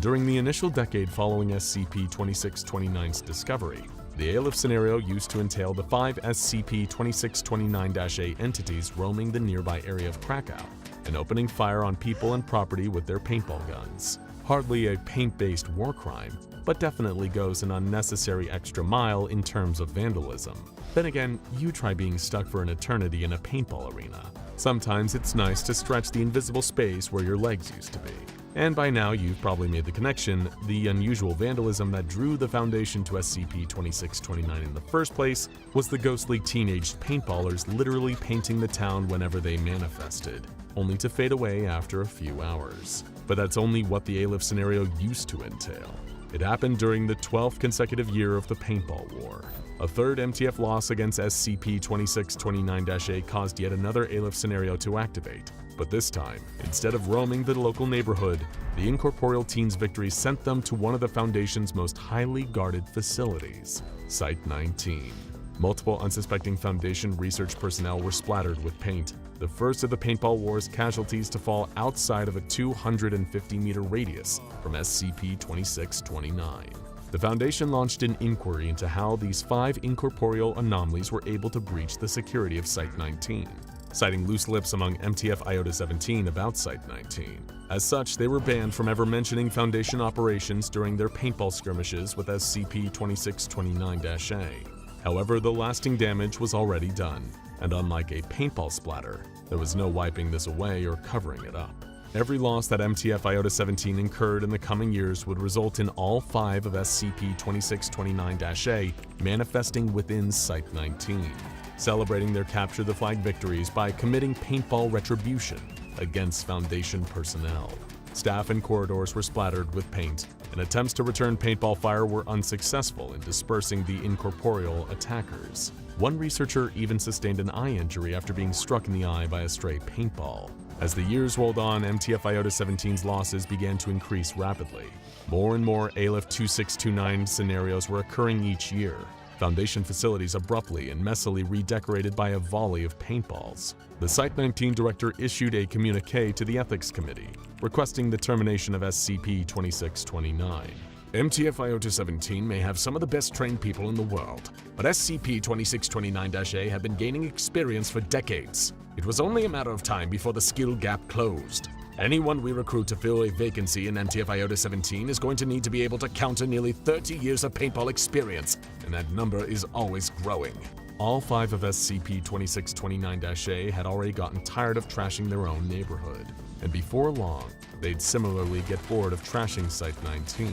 During the initial decade following SCP-2629's discovery, the ALIF scenario used to entail the 5 SCP-2629-A entities roaming the nearby area of Krakow and opening fire on people and property with their paintball guns. Hardly a paint-based war crime, but definitely goes an unnecessary extra mile in terms of vandalism. Then again, you try being stuck for an eternity in a paintball arena. Sometimes it's nice to stretch the invisible space where your legs used to be. And by now you've probably made the connection, the unusual vandalism that drew the Foundation to SCP-2629 in the first place was the ghostly teenage paintballers literally painting the town whenever they manifested, only to fade away after a few hours. But that's only what the ALIF scenario used to entail. It happened during the 12th consecutive year of the Paintball War. A third MTF loss against SCP-2629-A caused yet another ALIF scenario to activate. But this time, instead of roaming the local neighborhood, the incorporeal team's victory sent them to one of the Foundation's most highly guarded facilities, Site-19. Multiple unsuspecting Foundation research personnel were splattered with paint, the first of the Paintball War's casualties to fall outside of a 250-meter radius from SCP-2629. The Foundation launched an inquiry into how these 5 incorporeal anomalies were able to breach the security of Site-19, citing loose lips among MTF Iota-17 about Site-19. As such, they were banned from ever mentioning Foundation operations during their paintball skirmishes with SCP-2629-A. However, the lasting damage was already done, and unlike a paintball splatter, there was no wiping this away or covering it up. Every loss that MTF Iota-17 incurred in the coming years would result in all 5 of SCP-2629-A manifesting within Site-19, celebrating their capture-the-flag victories by committing paintball retribution against Foundation personnel. Staff and corridors were splattered with paint, and attempts to return paintball fire were unsuccessful in dispersing the incorporeal attackers. One researcher even sustained an eye injury after being struck in the eye by a stray paintball. As the years rolled on, MTF Iota-17's losses began to increase rapidly. More and more ALIF 2629 scenarios were occurring each year. Foundation facilities abruptly and messily redecorated by a volley of paintballs. The Site-19 director issued a communique to the Ethics Committee, requesting the termination of SCP-2629. MTF Iota-17 may have some of the best trained people in the world, but SCP-2629-A have been gaining experience for decades. It was only a matter of time before the skill gap closed. Anyone we recruit to fill a vacancy in MTF Iota-17 is going to need to be able to counter nearly 30 years of paintball experience, and that number is always growing. All 5 of SCP-2629-A had already gotten tired of trashing their own neighborhood, and before long, they'd similarly get bored of trashing Site-19.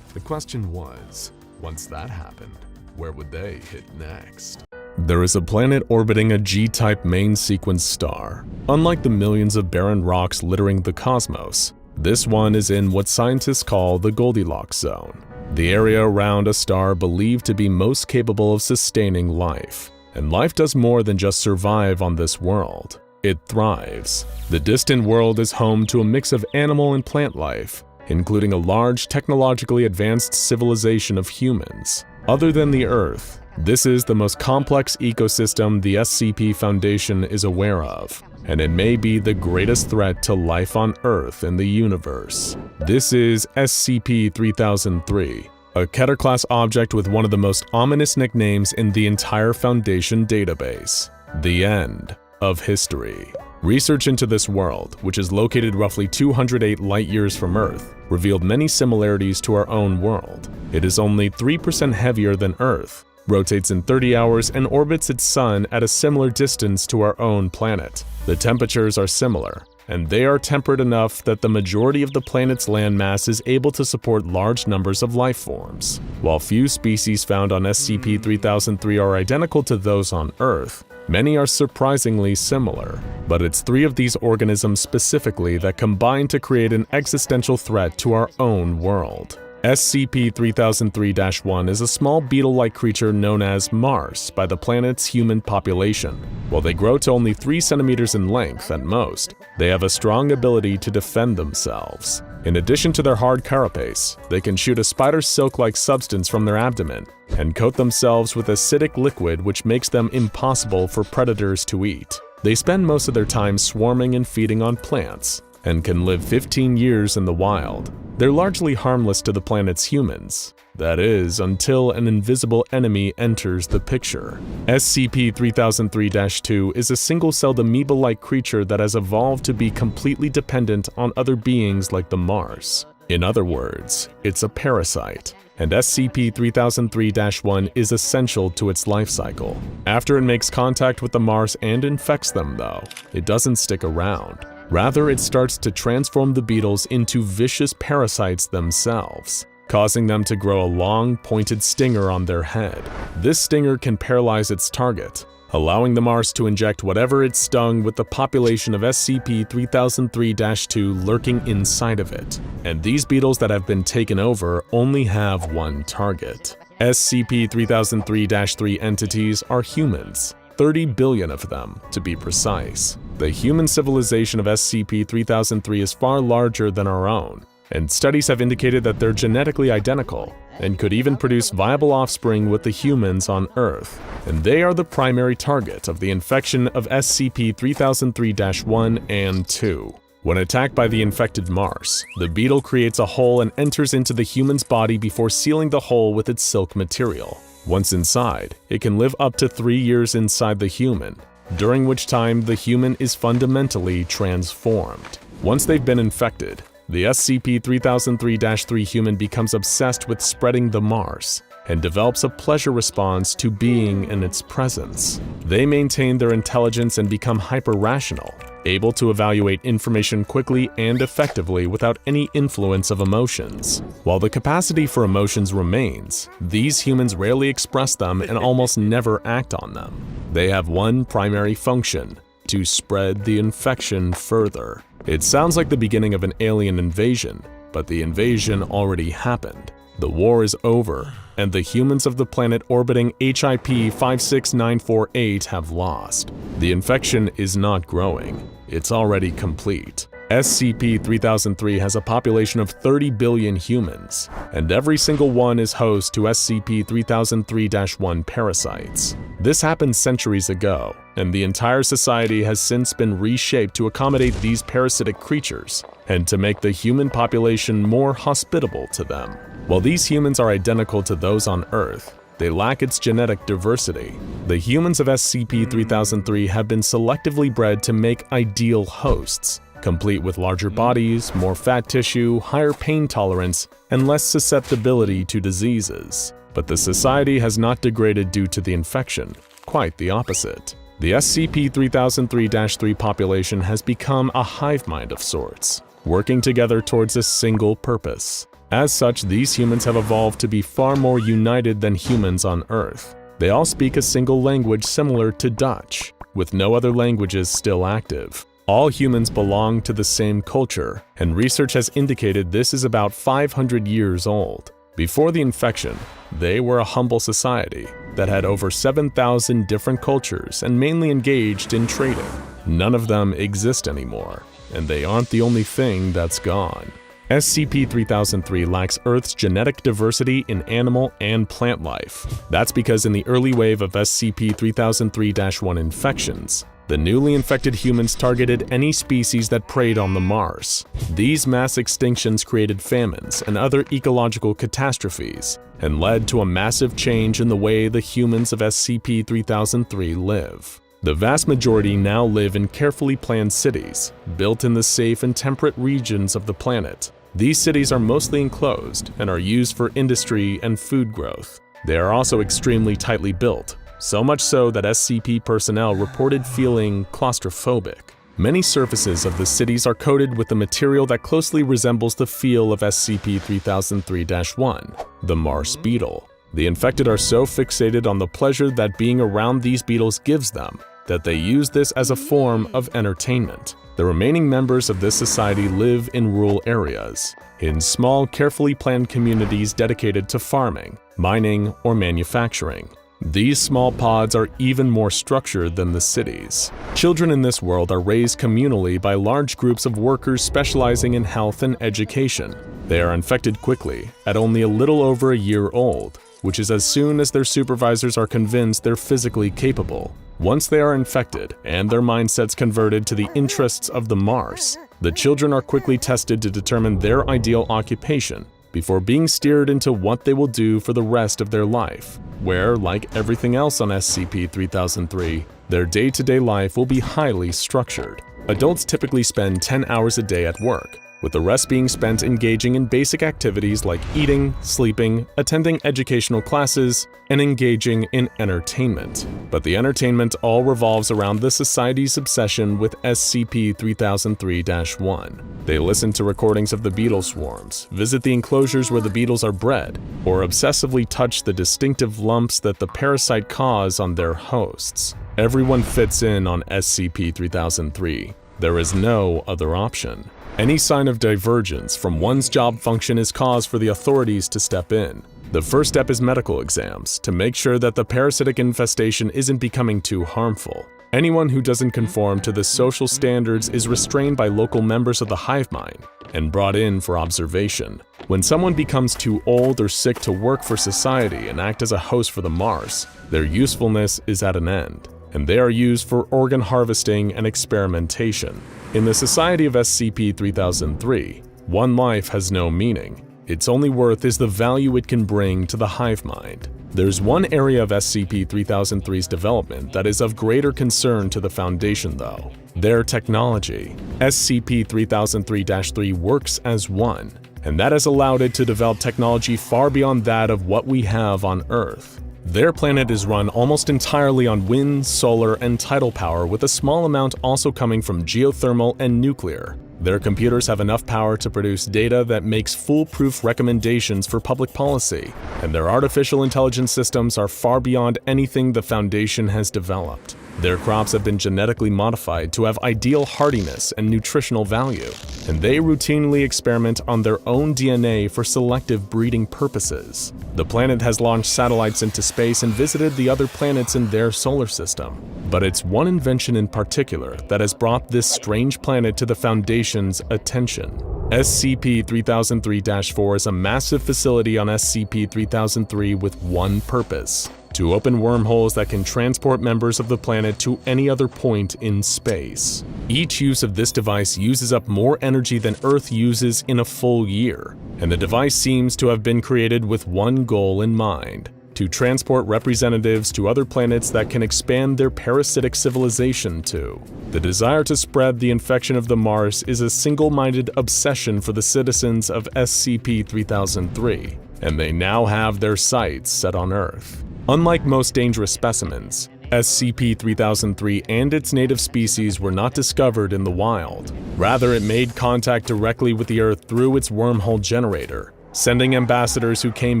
The question was, once that happened, where would they hit next? There is a planet orbiting a G-type main sequence star. Unlike the millions of barren rocks littering the cosmos, this one is in what scientists call the Goldilocks zone, the area around a star believed to be most capable of sustaining life. And life does more than just survive on this world. It thrives. The distant world is home to a mix of animal and plant life, including a large, technologically advanced civilization of humans. Other than the Earth, this is the most complex ecosystem the SCP Foundation is aware of, and it may be the greatest threat to life on Earth in the universe. This is SCP-3003, a Keter-class object with one of the most ominous nicknames in the entire Foundation database: the End of History. Research into this world, which is located roughly 208 light-years from Earth, revealed many similarities to our own world. It is only 3% heavier than Earth, rotates in 30 hours, and orbits its sun at a similar distance to our own planet. The temperatures are similar, and they are temperate enough that the majority of the planet's landmass is able to support large numbers of life forms. While few species found on SCP-3003 are identical to those on Earth, many are surprisingly similar. But it's 3 of these organisms specifically that combine to create an existential threat to our own world. SCP-3003-1 is a small beetle-like creature known as Mars by the planet's human population. While they grow to only 3 centimeters in length at most, they have a strong ability to defend themselves. In addition to their hard carapace, they can shoot a spider silk-like substance from their abdomen and coat themselves with acidic liquid which makes them impossible for predators to eat. They spend most of their time swarming and feeding on plants, and can live 15 years in the wild. They're largely harmless to the planet's humans. That is, until an invisible enemy enters the picture. SCP-3003-2 is a single-celled amoeba-like creature that has evolved to be completely dependent on other beings like the Mars. In other words, it's a parasite, and SCP-3003-1 is essential to its life cycle. After it makes contact with the Mars and infects them, though, it doesn't stick around. Rather, it starts to transform the beetles into vicious parasites themselves, causing them to grow a long, pointed stinger on their head. This stinger can paralyze its target, allowing the Mars to inject whatever it stung with the population of SCP-3003-2 lurking inside of it. And these beetles that have been taken over only have one target. SCP-3003-3 entities are humans, 30 billion of them, to be precise. The human civilization of SCP-3003 is far larger than our own, and studies have indicated that they're genetically identical and could even produce viable offspring with the humans on Earth. And they are the primary target of the infection of SCP-3003-1 and 2. When attacked by the infected Mars, the beetle creates a hole and enters into the human's body before sealing the hole with its silk material. Once inside, it can live up to 3 years inside the human, during which time the human is fundamentally transformed. Once they've been infected, the SCP-3003-3 human becomes obsessed with spreading the Mars and develops a pleasure response to being in its presence. They maintain their intelligence and become hyper-rational, able to evaluate information quickly and effectively without any influence of emotions. While the capacity for emotions remains, these humans rarely express them and almost never act on them. They have one primary function: to spread the infection further. It sounds like the beginning of an alien invasion, but the invasion already happened. The war is over, and the humans of the planet orbiting HIP 56948 have lost. The infection is not growing. It's already complete. SCP-3003 has a population of 30 billion humans, and every single one is host to SCP-3003-1 parasites. This happened centuries ago, and the entire society has since been reshaped to accommodate these parasitic creatures and to make the human population more hospitable to them. While these humans are identical to those on Earth, they lack its genetic diversity. The humans of SCP-3003 have been selectively bred to make ideal hosts, complete with larger bodies, more fat tissue, higher pain tolerance, and less susceptibility to diseases. But the society has not degraded due to the infection, quite the opposite. The SCP-3003-3 population has become a hive mind of sorts, working together towards a single purpose. As such, these humans have evolved to be far more united than humans on Earth. They all speak a single language similar to Dutch, with no other languages still active. All humans belong to the same culture, and research has indicated this is about 500 years old. Before the infection, they were a humble society that had over 7,000 different cultures and mainly engaged in trading. None of them exist anymore, and they aren't the only thing that's gone. SCP-3003 lacks Earth's genetic diversity in animal and plant life. That's because in the early wave of SCP-3003-1 infections, the newly infected humans targeted any species that preyed on the Mars. These mass extinctions created famines and other ecological catastrophes, and led to a massive change in the way the humans of SCP-3003 live. The vast majority now live in carefully planned cities, built in the safe and temperate regions of the planet. These cities are mostly enclosed and are used for industry and food growth. They are also extremely tightly built, so much so that SCP personnel reported feeling claustrophobic. Many surfaces of the cities are coated with a material that closely resembles the feel of SCP-3003-1, the Mars beetle. The infected are so fixated on the pleasure that being around these beetles gives them that they use this as a form of entertainment. The remaining members of this society live in rural areas, in small, carefully planned communities dedicated to farming, mining, or manufacturing. These small pods are even more structured than the cities. Children in this world are raised communally by large groups of workers specializing in health and education. They are infected quickly, at only a little over a year old, which is as soon as their supervisors are convinced they're physically capable. Once they are infected and their mindsets converted to the interests of the Mars, the children are quickly tested to determine their ideal occupation before being steered into what they will do for the rest of their life, where, like everything else on SCP-3003, their day-to-day life will be highly structured. Adults typically spend 10 hours a day at work, with the rest being spent engaging in basic activities like eating, sleeping, attending educational classes, and engaging in entertainment. But the entertainment all revolves around the Society's obsession with SCP-3003-1. They listen to recordings of the beetle swarms, visit the enclosures where the beetles are bred, or obsessively touch the distinctive lumps that the parasite cause on their hosts. Everyone fits in on SCP-3003. There is no other option. Any sign of divergence from one's job function is cause for the authorities to step in. The first step is medical exams to make sure that the parasitic infestation isn't becoming too harmful. Anyone who doesn't conform to the social standards is restrained by local members of the hive mind and brought in for observation. When someone becomes too old or sick to work for society and act as a host for the Mars, their usefulness is at an end, and they are used for organ harvesting and experimentation. In the Society of SCP-3003, one life has no meaning. Its only worth is the value it can bring to the hive mind. There's one area of SCP-3003's development that is of greater concern to the Foundation though: their technology. SCP-3003-3 works as one, and that has allowed it to develop technology far beyond that of what we have on Earth. Their planet is run almost entirely on wind, solar, and tidal power, with a small amount also coming from geothermal and nuclear. Their computers have enough power to produce data that makes foolproof recommendations for public policy, and their artificial intelligence systems are far beyond anything the Foundation has developed. Their crops have been genetically modified to have ideal hardiness and nutritional value, and they routinely experiment on their own DNA for selective breeding purposes. The planet has launched satellites into space and visited the other planets in their solar system. But it's one invention in particular that has brought this strange planet to the Foundation's attention. SCP-3003-4 is a massive facility on SCP-3003 with one purpose: to open wormholes that can transport members of the planet to any other point in space. Each use of this device uses up more energy than Earth uses in a full year, and the device seems to have been created with one goal in mind: to transport representatives to other planets that can expand their parasitic civilization to. The desire to spread the infection of the Mars is a single-minded obsession for the citizens of SCP-3003, and they now have their sights set on Earth. Unlike most dangerous specimens, SCP-3003 and its native species were not discovered in the wild. Rather, it made contact directly with the Earth through its wormhole generator, sending ambassadors who came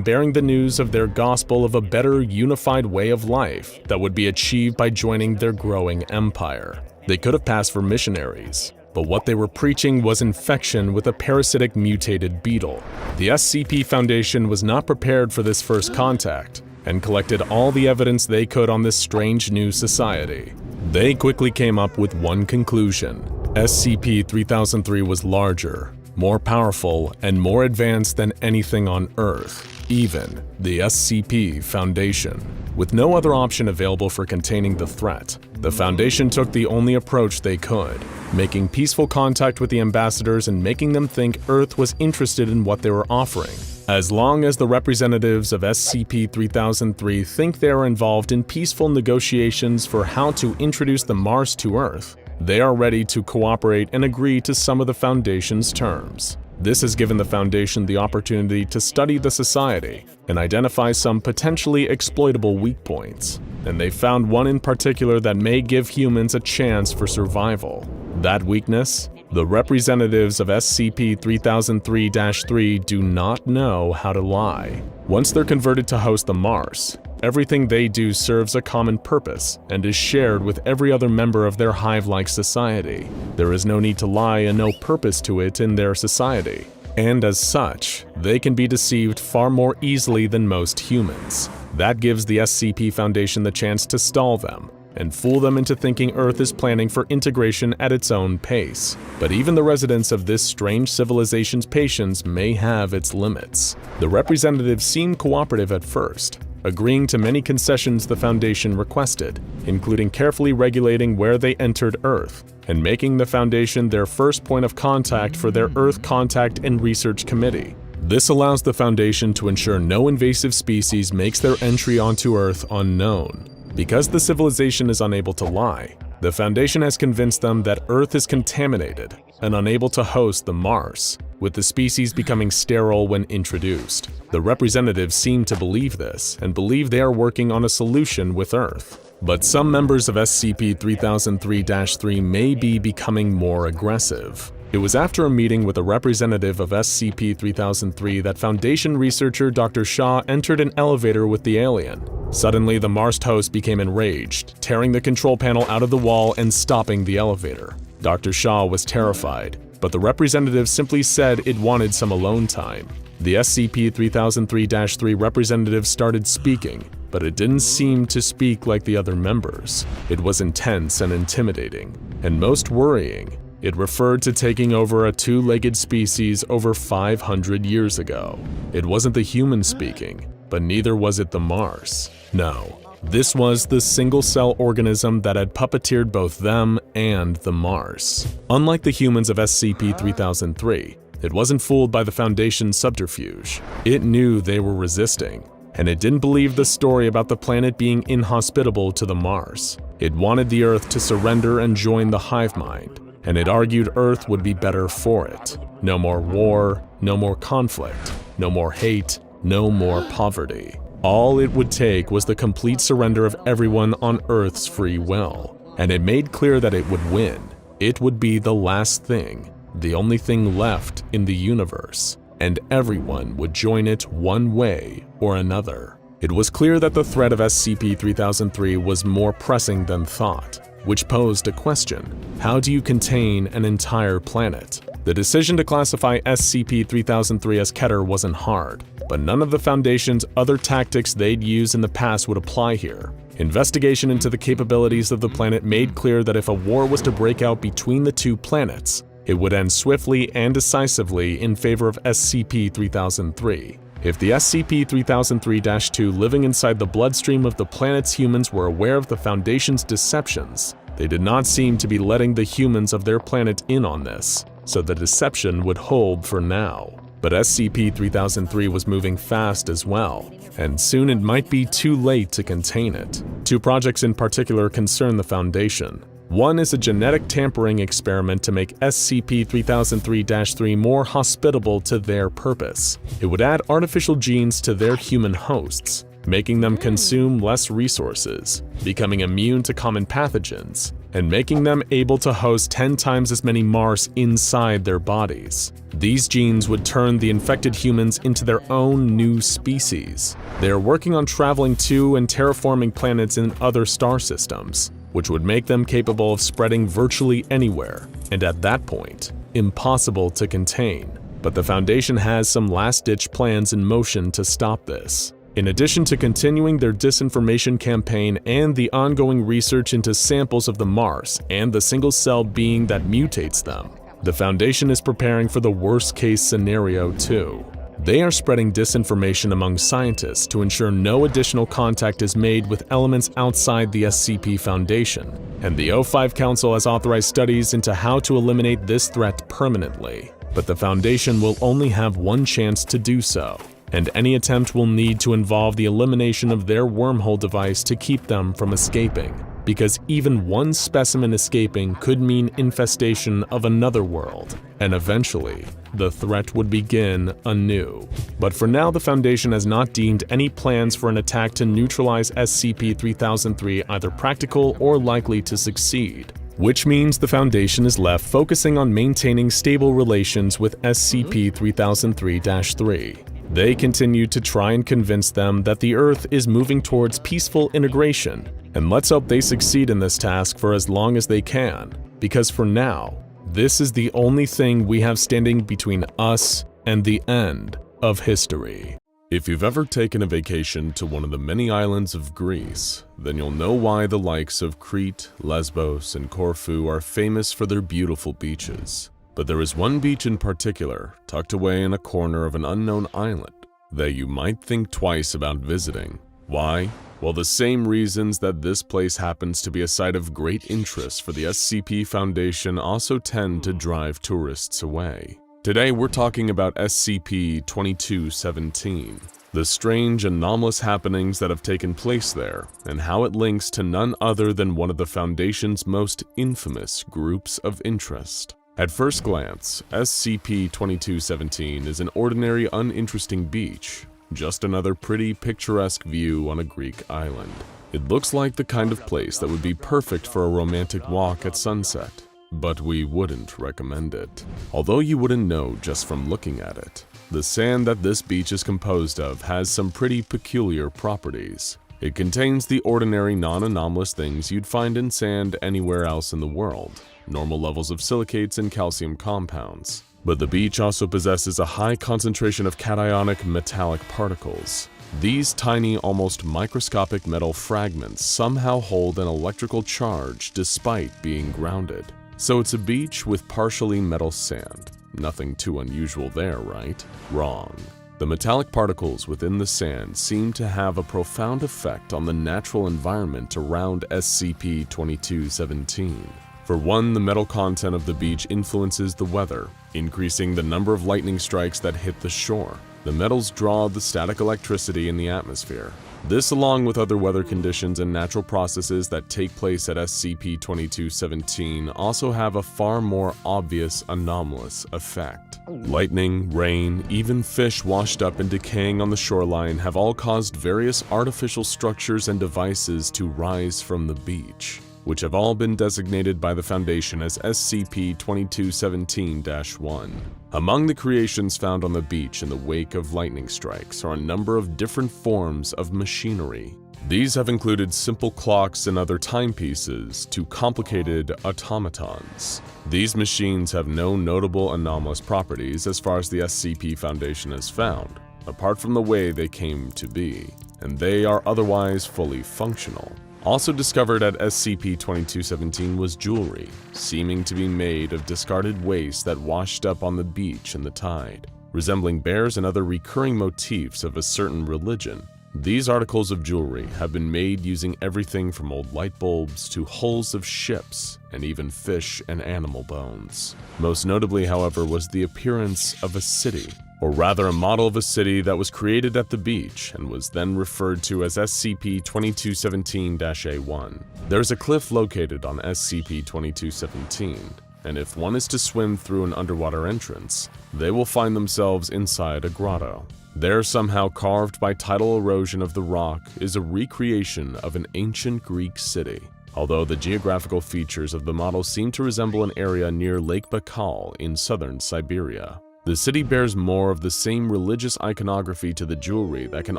bearing the news of their gospel of a better, unified way of life that would be achieved by joining their growing empire. They could have passed for missionaries, but what they were preaching was infection with a parasitic mutated beetle. The SCP Foundation was not prepared for this first contact and collected all the evidence they could on this strange new society. They quickly came up with one conclusion: SCP-3003 was larger, more powerful, and more advanced than anything on Earth, even the SCP Foundation. With no other option available for containing the threat, the Foundation took the only approach they could, making peaceful contact with the ambassadors and making them think Earth was interested in what they were offering. As long as the representatives of SCP-3003 think they are involved in peaceful negotiations for how to introduce the Mars to Earth, they are ready to cooperate and agree to some of the Foundation's terms. This has given the Foundation the opportunity to study the society and identify some potentially exploitable weak points, and they found one in particular that may give humans a chance for survival. That weakness? The representatives of SCP-3003-3 do not know how to lie. Once they're converted to host the Mars, everything they do serves a common purpose and is shared with every other member of their hive-like society. There is no need to lie and no purpose to it in their society. And as such, they can be deceived far more easily than most humans. That gives the SCP Foundation the chance to stall them and fool them into thinking Earth is planning for integration at its own pace. But even the residents of this strange civilization's patience may have its limits. The representatives seemed cooperative at first, agreeing to many concessions the Foundation requested, including carefully regulating where they entered Earth, and making the Foundation their first point of contact for their Earth Contact and Research Committee. This allows the Foundation to ensure no invasive species makes their entry onto Earth unknown. Because the civilization is unable to lie, the Foundation has convinced them that Earth is contaminated and unable to host the Mars, with the species becoming sterile when introduced. The representatives seem to believe this and believe they are working on a solution with Earth. But some members of SCP-3003-3 may be becoming more aggressive. It was after a meeting with a representative of SCP-3003 that Foundation researcher Dr. Shaw entered an elevator with the alien. Suddenly, the Mars host became enraged, tearing the control panel out of the wall and stopping the elevator. Dr. Shaw was terrified, but the representative simply said it wanted some alone time. The SCP-3003-3 representative started speaking, but it didn't seem to speak like the other members. It was intense and intimidating, and most worrying, it referred to taking over a two-legged species over 500 years ago. It wasn't the human speaking, but neither was it the Mars. No, this was the single-cell organism that had puppeteered both them and the Mars. Unlike the humans of SCP-3003, it wasn't fooled by the Foundation's subterfuge. It knew they were resisting, and it didn't believe the story about the planet being inhospitable to the Mars. It wanted the Earth to surrender and join the hive mind, and it argued Earth would be better for it. No more war, no more conflict, no more hate, no more poverty. All it would take was the complete surrender of everyone on Earth's free will, and it made clear that it would win. It would be the last thing, the only thing left in the universe, and everyone would join it one way or another. It was clear that the threat of SCP-3003 was more pressing than thought, which posed a question: how do you contain an entire planet? The decision to classify SCP-3003 as Keter wasn't hard, but none of the Foundation's other tactics they'd used in the past would apply here. Investigation into the capabilities of the planet made clear that if a war was to break out between the two planets, it would end swiftly and decisively in favor of SCP-3003. If the SCP-3003-2 living inside the bloodstream of the planet's humans were aware of the Foundation's deceptions, they did not seem to be letting the humans of their planet in on this, so the deception would hold for now. But SCP-3003 was moving fast as well, and soon it might be too late to contain it. Two projects in particular concern the Foundation. One is a genetic tampering experiment to make SCP-3003-3 more hospitable to their purpose. It would add artificial genes to their human hosts, making them consume less resources, becoming immune to common pathogens, and making them able to host 10 times as many Mars inside their bodies. These genes would turn the infected humans into their own new species. They are working on traveling to and terraforming planets in other star systems, which would make them capable of spreading virtually anywhere, and at that point, impossible to contain. But the Foundation has some last-ditch plans in motion to stop this. In addition to continuing their disinformation campaign and the ongoing research into samples of the Mars and the single-cell being that mutates them, the Foundation is preparing for the worst-case scenario too. They are spreading disinformation among scientists to ensure no additional contact is made with elements outside the SCP Foundation, and the O5 Council has authorized studies into how to eliminate this threat permanently. But the Foundation will only have one chance to do so, and any attempt will need to involve the elimination of their wormhole device to keep them from escaping, because even one specimen escaping could mean infestation of another world, and eventually, the threat would begin anew. But for now, the Foundation has not deemed any plans for an attack to neutralize SCP-3003 either practical or likely to succeed, which means the Foundation is left focusing on maintaining stable relations with SCP-3003-3. They continue to try and convince them that the Earth is moving towards peaceful integration, and let's hope they succeed in this task for as long as they can, because for now, this is the only thing we have standing between us and the end of history. If you've ever taken a vacation to one of the many islands of Greece, then you'll know why the likes of Crete, Lesbos, and Corfu are famous for their beautiful beaches. But there is one beach in particular, tucked away in a corner of an unknown island, that you might think twice about visiting. Why? Well, the same reasons that this place happens to be a site of great interest for the SCP Foundation also tend to drive tourists away. Today we're talking about SCP-2217, the strange anomalous happenings that have taken place there, and how it links to none other than one of the Foundation's most infamous groups of interest. At first glance, SCP-2217 is an ordinary, uninteresting beach, just another pretty, picturesque view on a Greek island. It looks like the kind of place that would be perfect for a romantic walk at sunset, but we wouldn't recommend it. Although you wouldn't know just from looking at it, the sand that this beach is composed of has some pretty peculiar properties. It contains the ordinary non-anomalous things you'd find in sand anywhere else in the world, normal levels of silicates and calcium compounds. But the beach also possesses a high concentration of cationic metallic particles. These tiny, almost microscopic metal fragments somehow hold an electrical charge despite being grounded. So it's a beach with partially metal sand. Nothing too unusual there, right? Wrong. The metallic particles within the sand seem to have a profound effect on the natural environment around SCP-2217. For one, the metal content of the beach influences the weather, increasing the number of lightning strikes that hit the shore. The metals draw the static electricity in the atmosphere. This, along with other weather conditions and natural processes that take place at SCP-2217, also have a far more obvious anomalous effect. Lightning, rain, even fish washed up and decaying on the shoreline have all caused various artificial structures and devices to rise from the beach, which have all been designated by the Foundation as SCP-2217-1. Among the creations found on the beach in the wake of lightning strikes are a number of different forms of machinery. These have included simple clocks and other timepieces to complicated automatons. These machines have no notable anomalous properties as far as the SCP Foundation has found, apart from the way they came to be, and they are otherwise fully functional. Also discovered at SCP-2217 was jewelry, seeming to be made of discarded waste that washed up on the beach in the tide, resembling bears and other recurring motifs of a certain religion. These articles of jewelry have been made using everything from old light bulbs to hulls of ships and even fish and animal bones. Most notably, however, was the appearance of a city, or rather a model of a city that was created at the beach and was then referred to as SCP-2217-A1. There's a cliff located on SCP-2217, and if one is to swim through an underwater entrance, they will find themselves inside a grotto. There, somehow carved by tidal erosion of the rock, is a recreation of an ancient Greek city, although the geographical features of the model seem to resemble an area near Lake Baikal in southern Siberia. The city bears more of the same religious iconography to the jewelry that can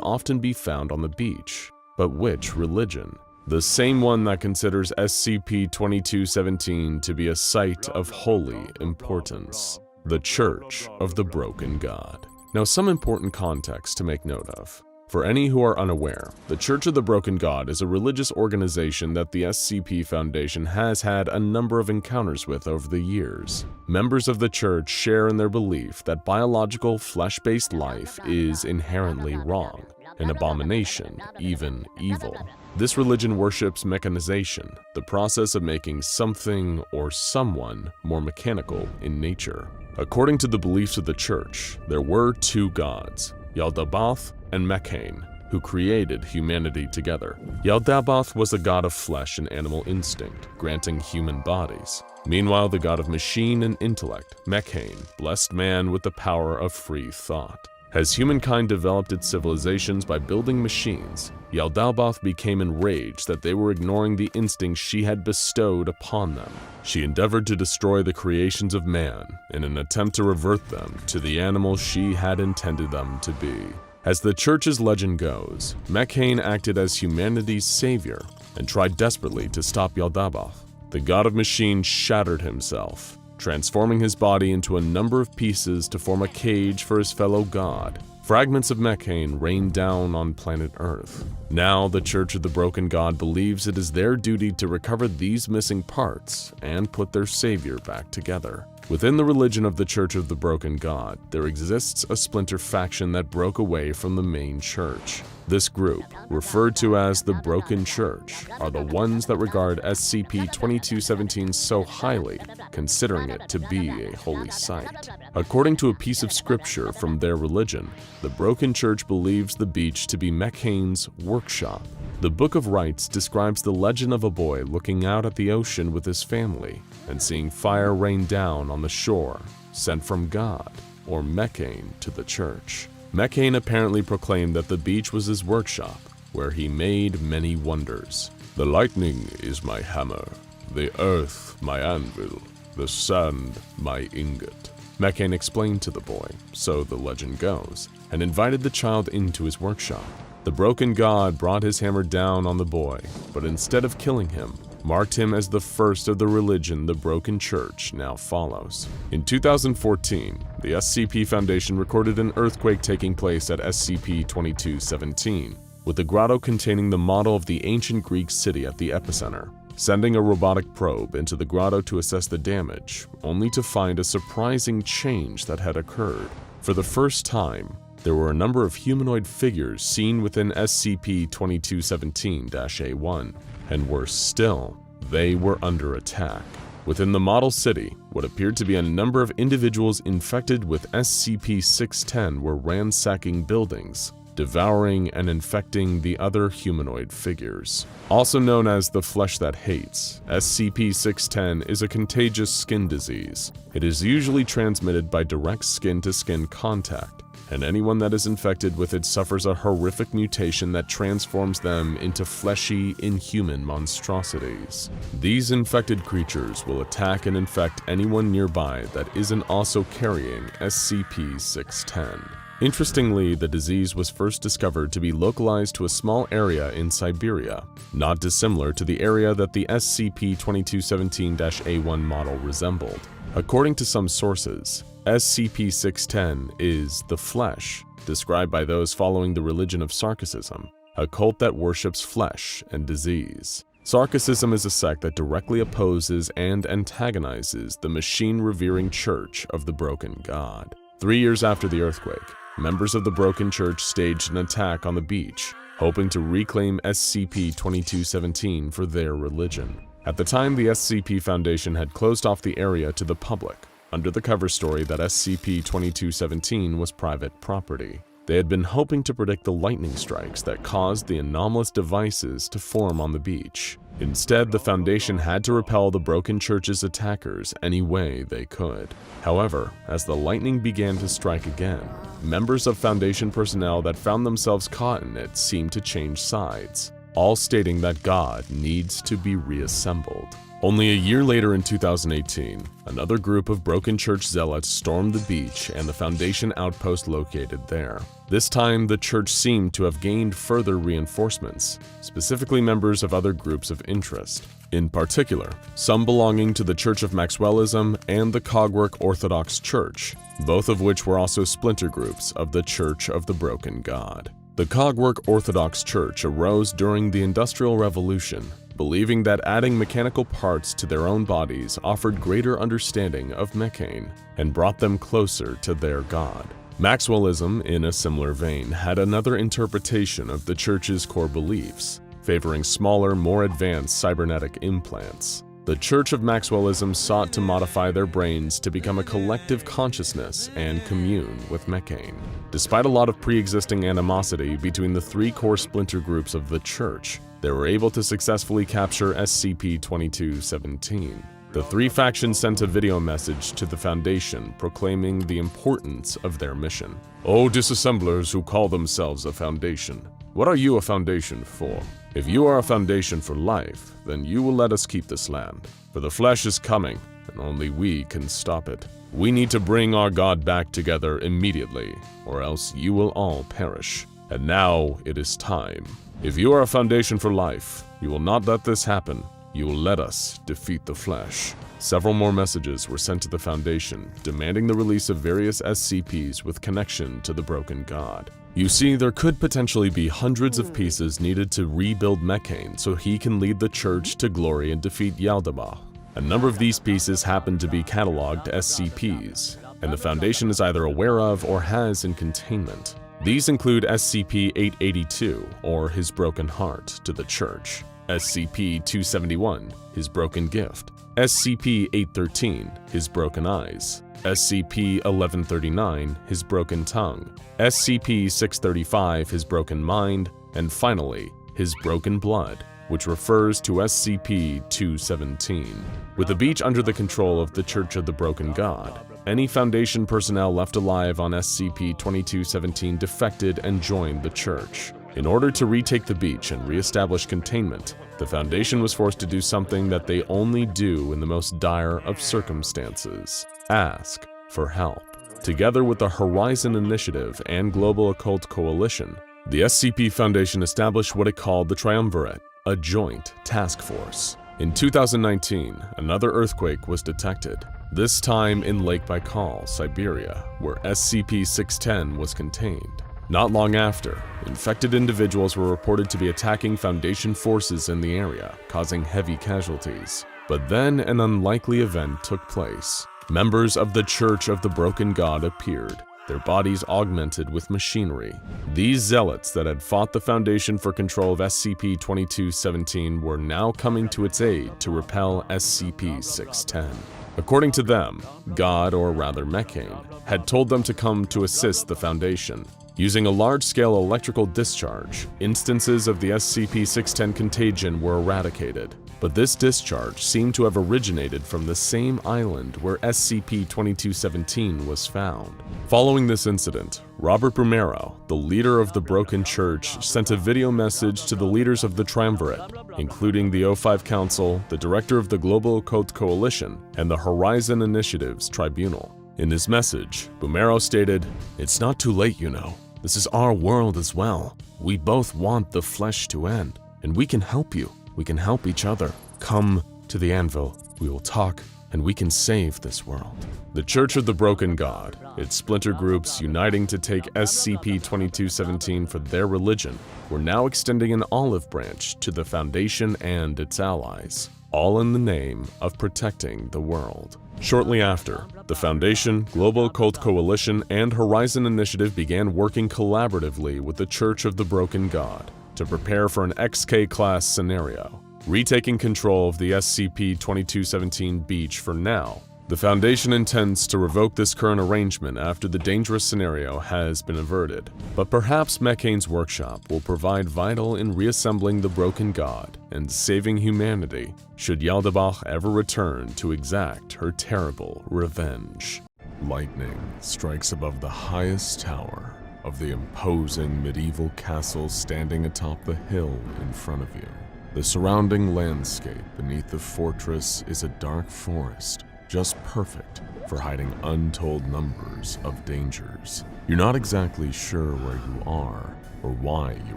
often be found on the beach. But which religion? The same one that considers SCP-2217 to be a site of holy importance. The Church of the Broken God. Now, some important context to make note of. For any who are unaware, the Church of the Broken God is a religious organization that the SCP Foundation has had a number of encounters with over the years. Members of the church share in their belief that biological, flesh-based life is inherently wrong, an abomination, even evil. This religion worships mechanization, the process of making something or someone more mechanical in nature. According to the beliefs of the church, there were two gods, Yaldabaoth and Mekhane, who created humanity together. Yaldabaoth was a god of flesh and animal instinct, granting human bodies. Meanwhile, the god of machine and intellect, Mekhane, blessed man with the power of free thought. As humankind developed its civilizations by building machines, Yaldabaoth became enraged that they were ignoring the instincts she had bestowed upon them. She endeavored to destroy the creations of man in an attempt to revert them to the animals she had intended them to be. As the church's legend goes, Mekhane acted as humanity's savior and tried desperately to stop Yaldabaoth. The god of machine shattered himself, transforming his body into a number of pieces to form a cage for his fellow god. Fragments of Mekhane rained down on planet Earth. Now, the Church of the Broken God believes it is their duty to recover these missing parts and put their savior back together. Within the religion of the Church of the Broken God, there exists a splinter faction that broke away from the main church. This group, referred to as the Broken Church, are the ones that regard SCP-2217 so highly, considering it to be a holy site. According to a piece of scripture from their religion, the Broken Church believes the beach to be Mekhane's workshop. The Book of Rites describes the legend of a boy looking out at the ocean with his family and seeing fire rain down on the shore, sent from God, or Mekhane, to the church. Mekhane apparently proclaimed that the beach was his workshop, where he made many wonders. The lightning is my hammer, the earth my anvil, the sand my ingot. Mekhane explained to the boy, so the legend goes, and invited the child into his workshop. The broken god brought his hammer down on the boy, but instead of killing him, marked him as the first of the religion the Broken Church now follows. In 2014, the SCP Foundation recorded an earthquake taking place at SCP-2217, with the grotto containing the model of the ancient Greek city at the epicenter. Sending a robotic probe into the grotto to assess the damage, only to find a surprising change that had occurred. For the first time, there were a number of humanoid figures seen within SCP-2217-A1, and worse still, they were under attack. Within the model city, what appeared to be a number of individuals infected with SCP-610 were ransacking buildings, devouring and infecting the other humanoid figures. Also known as the Flesh That Hates, SCP-610 is a contagious skin disease. It is usually transmitted by direct skin-to-skin contact, and anyone that is infected with it suffers a horrific mutation that transforms them into fleshy, inhuman monstrosities. These infected creatures will attack and infect anyone nearby that isn't also carrying SCP-610. Interestingly, the disease was first discovered to be localized to a small area in Siberia, not dissimilar to the area that the SCP-2217-A1 model resembled. According to some sources, SCP-610 is the flesh, described by those following the religion of Sarkicism, a cult that worships flesh and disease. Sarkicism is a sect that directly opposes and antagonizes the machine-revering Church of the Broken God. 3 years after the earthquake, members of the Broken Church staged an attack on the beach, hoping to reclaim SCP-2217 for their religion. At the time, the SCP Foundation had closed off the area to the public, under the cover story that SCP-2217 was private property. They had been hoping to predict the lightning strikes that caused the anomalous devices to form on the beach. Instead, the Foundation had to repel the Broken Church's attackers any way they could. However, as the lightning began to strike again, members of Foundation personnel that found themselves caught in it seemed to change sides. all stating that God needs to be reassembled. Only a year later in 2018, another group of broken church zealots stormed the beach and the Foundation outpost located there. This time, the church seemed to have gained further reinforcements, specifically members of other groups of interest. In particular, some belonging to the Church of Maxwellism and the Cogwork Orthodox Church, both of which were also splinter groups of the Church of the Broken God. The Cogwork Orthodox Church arose during the Industrial Revolution, believing that adding mechanical parts to their own bodies offered greater understanding of mechane and brought them closer to their God. Maxwellism, in a similar vein, had another interpretation of the church's core beliefs, favoring smaller, more advanced cybernetic implants. The Church of Maxwellism sought to modify their brains to become a collective consciousness and commune with mechane. Despite a lot of pre-existing animosity between the three core splinter groups of the church, they were able to successfully capture SCP-2217. The three factions sent a video message to the Foundation proclaiming the importance of their mission. "O disassemblers who call themselves a Foundation, what are you a Foundation for? If you are a Foundation for life, then you will let us keep this land. For the flesh is coming, and only we can stop it. We need to bring our God back together immediately, or else you will all perish. And now it is time. If you are a Foundation for life, you will not let this happen. You will let us defeat the flesh." Several more messages were sent to the Foundation, demanding the release of various SCPs with connection to the Broken God. You see, there could potentially be hundreds of pieces needed to rebuild mechane so he can lead the church to glory and defeat Yaldabaoth. A number of these pieces happen to be cataloged SCPs, and the Foundation is either aware of or has in containment. These include SCP-882, or His Broken Heart, to the Church, SCP-271, His Broken Gift, SCP-813, His Broken Eyes, SCP-1139, His Broken Tongue, SCP-635, His Broken Mind, and finally, His Broken Blood, which refers to SCP-217. With the beach under the control of the Church of the Broken God, any Foundation personnel left alive on SCP-2217 defected and joined the Church. In order to retake the beach and re-establish containment, the Foundation was forced to do something that they only do in the most dire of circumstances: ask for help. Together with the Horizon Initiative and Global Occult Coalition, the SCP Foundation established what it called the Triumvirate, a joint task force. In 2019, another earthquake was detected, this time in Lake Baikal, Siberia, where SCP-610 was contained. Not long after, infected individuals were reported to be attacking Foundation forces in the area, causing heavy casualties. But then an unlikely event took place. Members of the Church of the Broken God appeared, their bodies augmented with machinery. These zealots that had fought the Foundation for control of SCP-2217 were now coming to its aid to repel SCP-610. According to them, God, or rather mechane, had told them to come to assist the Foundation. Using a large-scale electrical discharge, instances of the SCP-610 contagion were eradicated, but this discharge seemed to have originated from the same island where SCP-2217 was found. Following this incident, Robert Brumero, the leader of the Broken Church, sent a video message to the leaders of the Triumvirate, including the O5 Council, the director of the Global Occult Coalition, and the Horizon Initiative's Tribunal. In his message, Brumero stated, "It's not too late, you know. This is our world as well. We both want the flesh to end, and we can help you. We can help each other. Come to the Anvil. We will talk, and we can save this world." The Church of the Broken God, its splinter groups uniting to take SCP-2217 for their religion, were now extending an olive branch to the Foundation and its allies, all in the name of protecting the world. Shortly after, the Foundation, Global Occult Coalition, and Horizon Initiative began working collaboratively with the Church of the Broken God to prepare for an XK-class scenario, retaking control of the SCP-2217 beach for now. The Foundation intends to revoke this current arrangement after the dangerous scenario has been averted, but perhaps Mechane's workshop will provide vital in reassembling the Broken God and saving humanity should Yaldabaoth ever return to exact her terrible revenge. Lightning strikes above the highest tower of the imposing medieval castle standing atop the hill in front of you. The surrounding landscape beneath the fortress is a dark forest, just perfect for hiding untold numbers of dangers. You're not exactly sure where you are or why you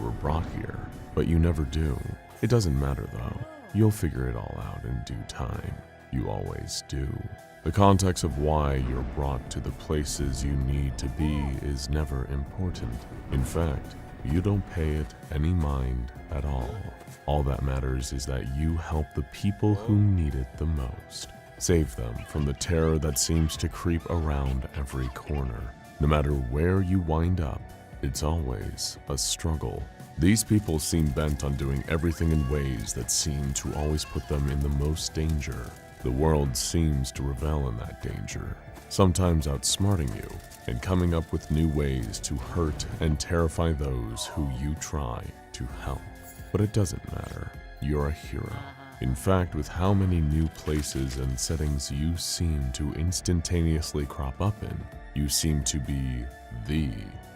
were brought here, but you never do. It doesn't matter though. You'll figure it all out in due time. You always do. The context of why you're brought to the places you need to be is never important. In fact, you don't pay it any mind at all. All that matters is that you help the people who need it the most. Save them from the terror that seems to creep around every corner. No matter where you wind up, it's always a struggle. These people seem bent on doing everything in ways that seem to always put them in the most danger. The world seems to revel in that danger, sometimes outsmarting you and coming up with new ways to hurt and terrify those who you try to help. But it doesn't matter. You're a hero. In fact, with how many new places and settings you seem to instantaneously crop up in, you seem to be the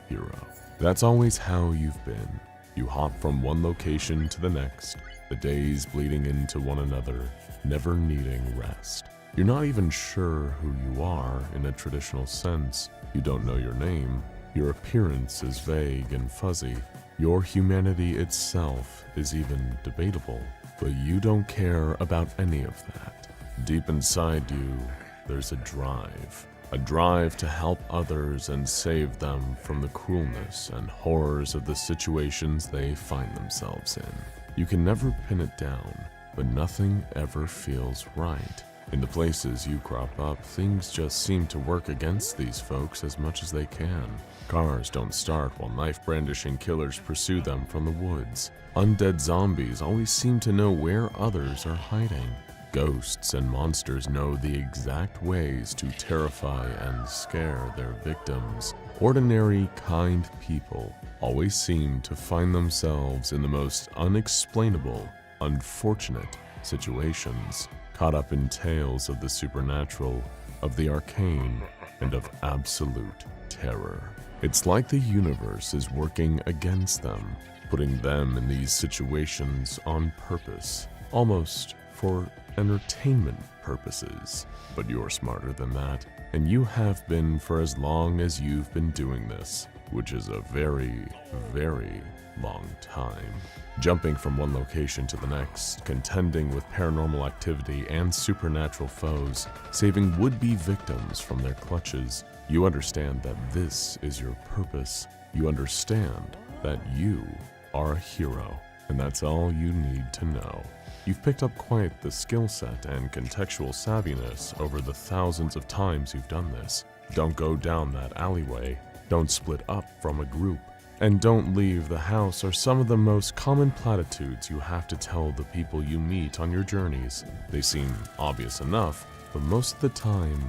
hero. That's always how you've been. You hop from one location to the next, the days bleeding into one another, never needing rest. You're not even sure who you are in a traditional sense. You don't know your name. Your appearance is vague and fuzzy. Your humanity itself is even debatable. But you don't care about any of that. Deep inside you, there's a drive to help others and save them from the cruelness and horrors of the situations they find themselves in. You can never pin it down, but nothing ever feels right. In the places you crop up, things just seem to work against these folks as much as they can. Cars don't start while knife-brandishing killers pursue them from the woods. Undead zombies always seem to know where others are hiding. Ghosts and monsters know the exact ways to terrify and scare their victims. Ordinary, kind people always seem to find themselves in the most unexplainable, unfortunate situations, caught up in tales of the supernatural, of the arcane, and of absolute terror. It's like the universe is working against them, putting them in these situations on purpose, almost for entertainment purposes. But you're smarter than that, and you have been for as long as you've been doing this, which is a very, very long time. Jumping from one location to the next, contending with paranormal activity and supernatural foes, saving would-be victims from their clutches. You understand that this is your purpose. You understand that you are a hero, and that's all you need to know. You've picked up quite the skill set and contextual savviness over the thousands of times you've done this. Don't go down that alleyway. Don't split up from a group. And don't leave the house are some of the most common platitudes you have to tell the people you meet on your journeys. They seem obvious enough, but most of the time,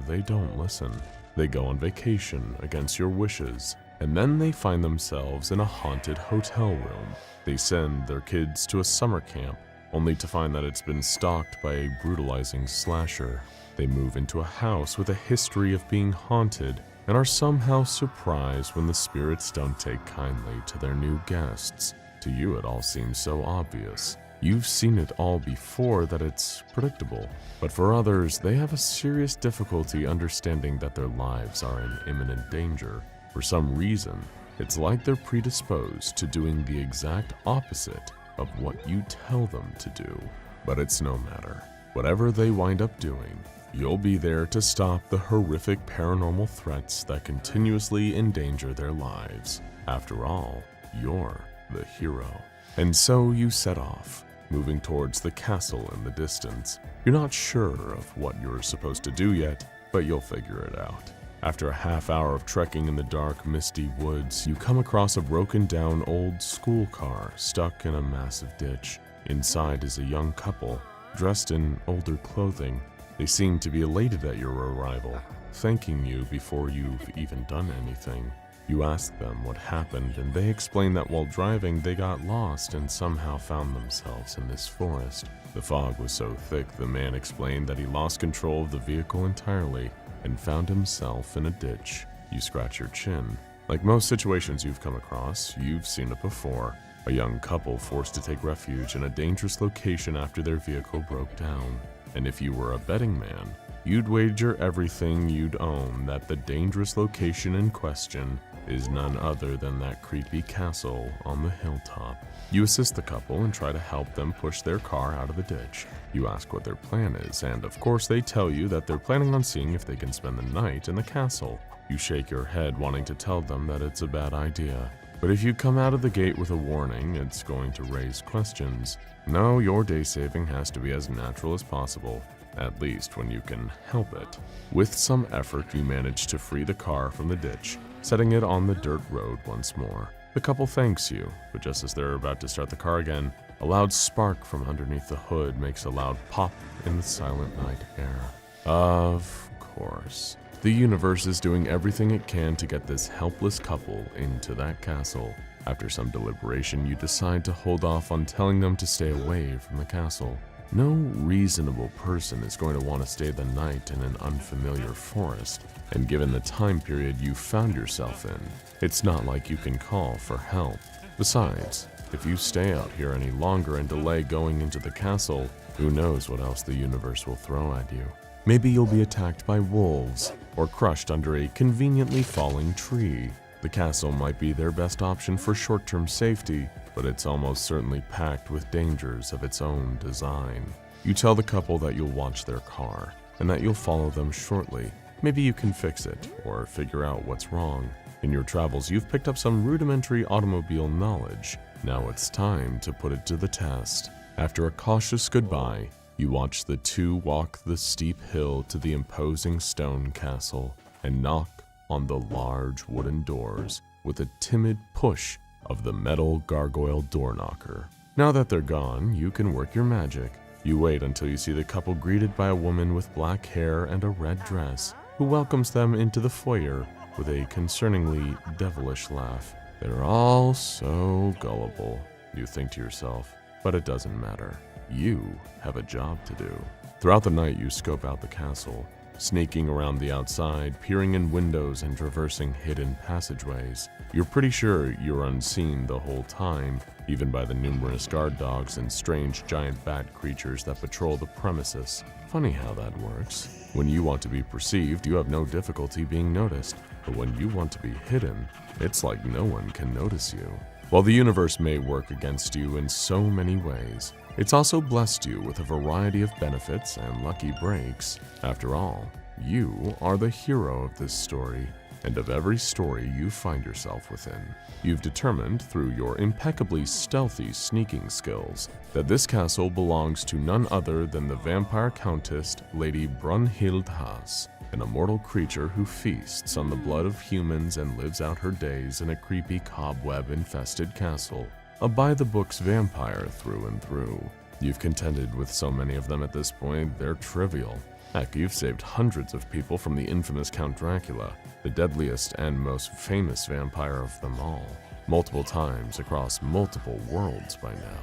they don't listen. They go on vacation against your wishes, and then they find themselves in a haunted hotel room. They send their kids to a summer camp, only to find that it's been stalked by a brutalizing slasher. They move into a house with a history of being haunted, and are somehow surprised when the spirits don't take kindly to their new guests. To you, it all seems so obvious. You've seen it all before that it's predictable. But for others, they have a serious difficulty understanding that their lives are in imminent danger. For some reason, it's like they're predisposed to doing the exact opposite of what you tell them to do. But it's no matter. Whatever they wind up doing, you'll be there to stop the horrific paranormal threats that continuously endanger their lives. After all, you're the hero. And so you set off, moving towards the castle in the distance. You're not sure of what you're supposed to do yet, but you'll figure it out. After a half hour of trekking in the dark, misty woods, you come across a broken-down old school car stuck in a massive ditch. Inside is a young couple, dressed in older clothing. They seem to be elated at your arrival, thanking you before you've even done anything. You ask them what happened, and they explain that while driving, they got lost and somehow found themselves in this forest. The fog was so thick, the man explained that he lost control of the vehicle entirely and found himself in a ditch. You scratch your chin. Like most situations you've come across, you've seen it before. A young couple forced to take refuge in a dangerous location after their vehicle broke down. And if you were a betting man, you'd wager everything you'd own that the dangerous location in question is none other than that creepy castle on the hilltop. You assist the couple and try to help them push their car out of the ditch. You ask what their plan is, and of course they tell you that they're planning on seeing if they can spend the night in the castle. You shake your head, wanting to tell them that it's a bad idea. But if you come out of the gate with a warning, it's going to raise questions. No, your day saving has to be as natural as possible, at least when you can help it. With some effort, you manage to free the car from the ditch, setting it on the dirt road once more. The couple thanks you, but just as they're about to start the car again, a loud spark from underneath the hood makes a loud pop in the silent night air. Of course. The universe is doing everything it can to get this helpless couple into that castle. After some deliberation, you decide to hold off on telling them to stay away from the castle. No reasonable person is going to want to stay the night in an unfamiliar forest, and given the time period you found yourself in, it's not like you can call for help. Besides, if you stay out here any longer and delay going into the castle, who knows what else the universe will throw at you. Maybe you'll be attacked by wolves, or crushed under a conveniently falling tree. The castle might be their best option for short-term safety, but it's almost certainly packed with dangers of its own design. You tell the couple that you'll watch their car, and that you'll follow them shortly. Maybe you can fix it, or figure out what's wrong. In your travels, you've picked up some rudimentary automobile knowledge. Now it's time to put it to the test. After a cautious goodbye, you watch the two walk the steep hill to the imposing stone castle and knock on the large wooden doors with a timid push of the metal gargoyle door knocker. Now that they're gone, you can work your magic. You wait until you see the couple greeted by a woman with black hair and a red dress, who welcomes them into the foyer with a concerningly devilish laugh. They're all so gullible, you think to yourself, but it doesn't matter. You have a job to do. Throughout the night, you scope out the castle, sneaking around the outside, peering in windows and traversing hidden passageways. You're pretty sure you're unseen the whole time, even by the numerous guard dogs and strange giant bat creatures that patrol the premises. Funny how that works. When you want to be perceived, you have no difficulty being noticed, but when you want to be hidden, it's like no one can notice you. While the universe may work against you in so many ways, it's also blessed you with a variety of benefits and lucky breaks. After all, you are the hero of this story, and of every story you find yourself within. You've determined, through your impeccably stealthy sneaking skills, that this castle belongs to none other than the vampire countess Lady Brunhild Haas, an immortal creature who feasts on the blood of humans and lives out her days in a creepy cobweb-infested castle. A by-the-books vampire through and through. You've contended with so many of them at this point, they're trivial. Heck, you've saved hundreds of people from the infamous Count Dracula, the deadliest and most famous vampire of them all, multiple times across multiple worlds by now.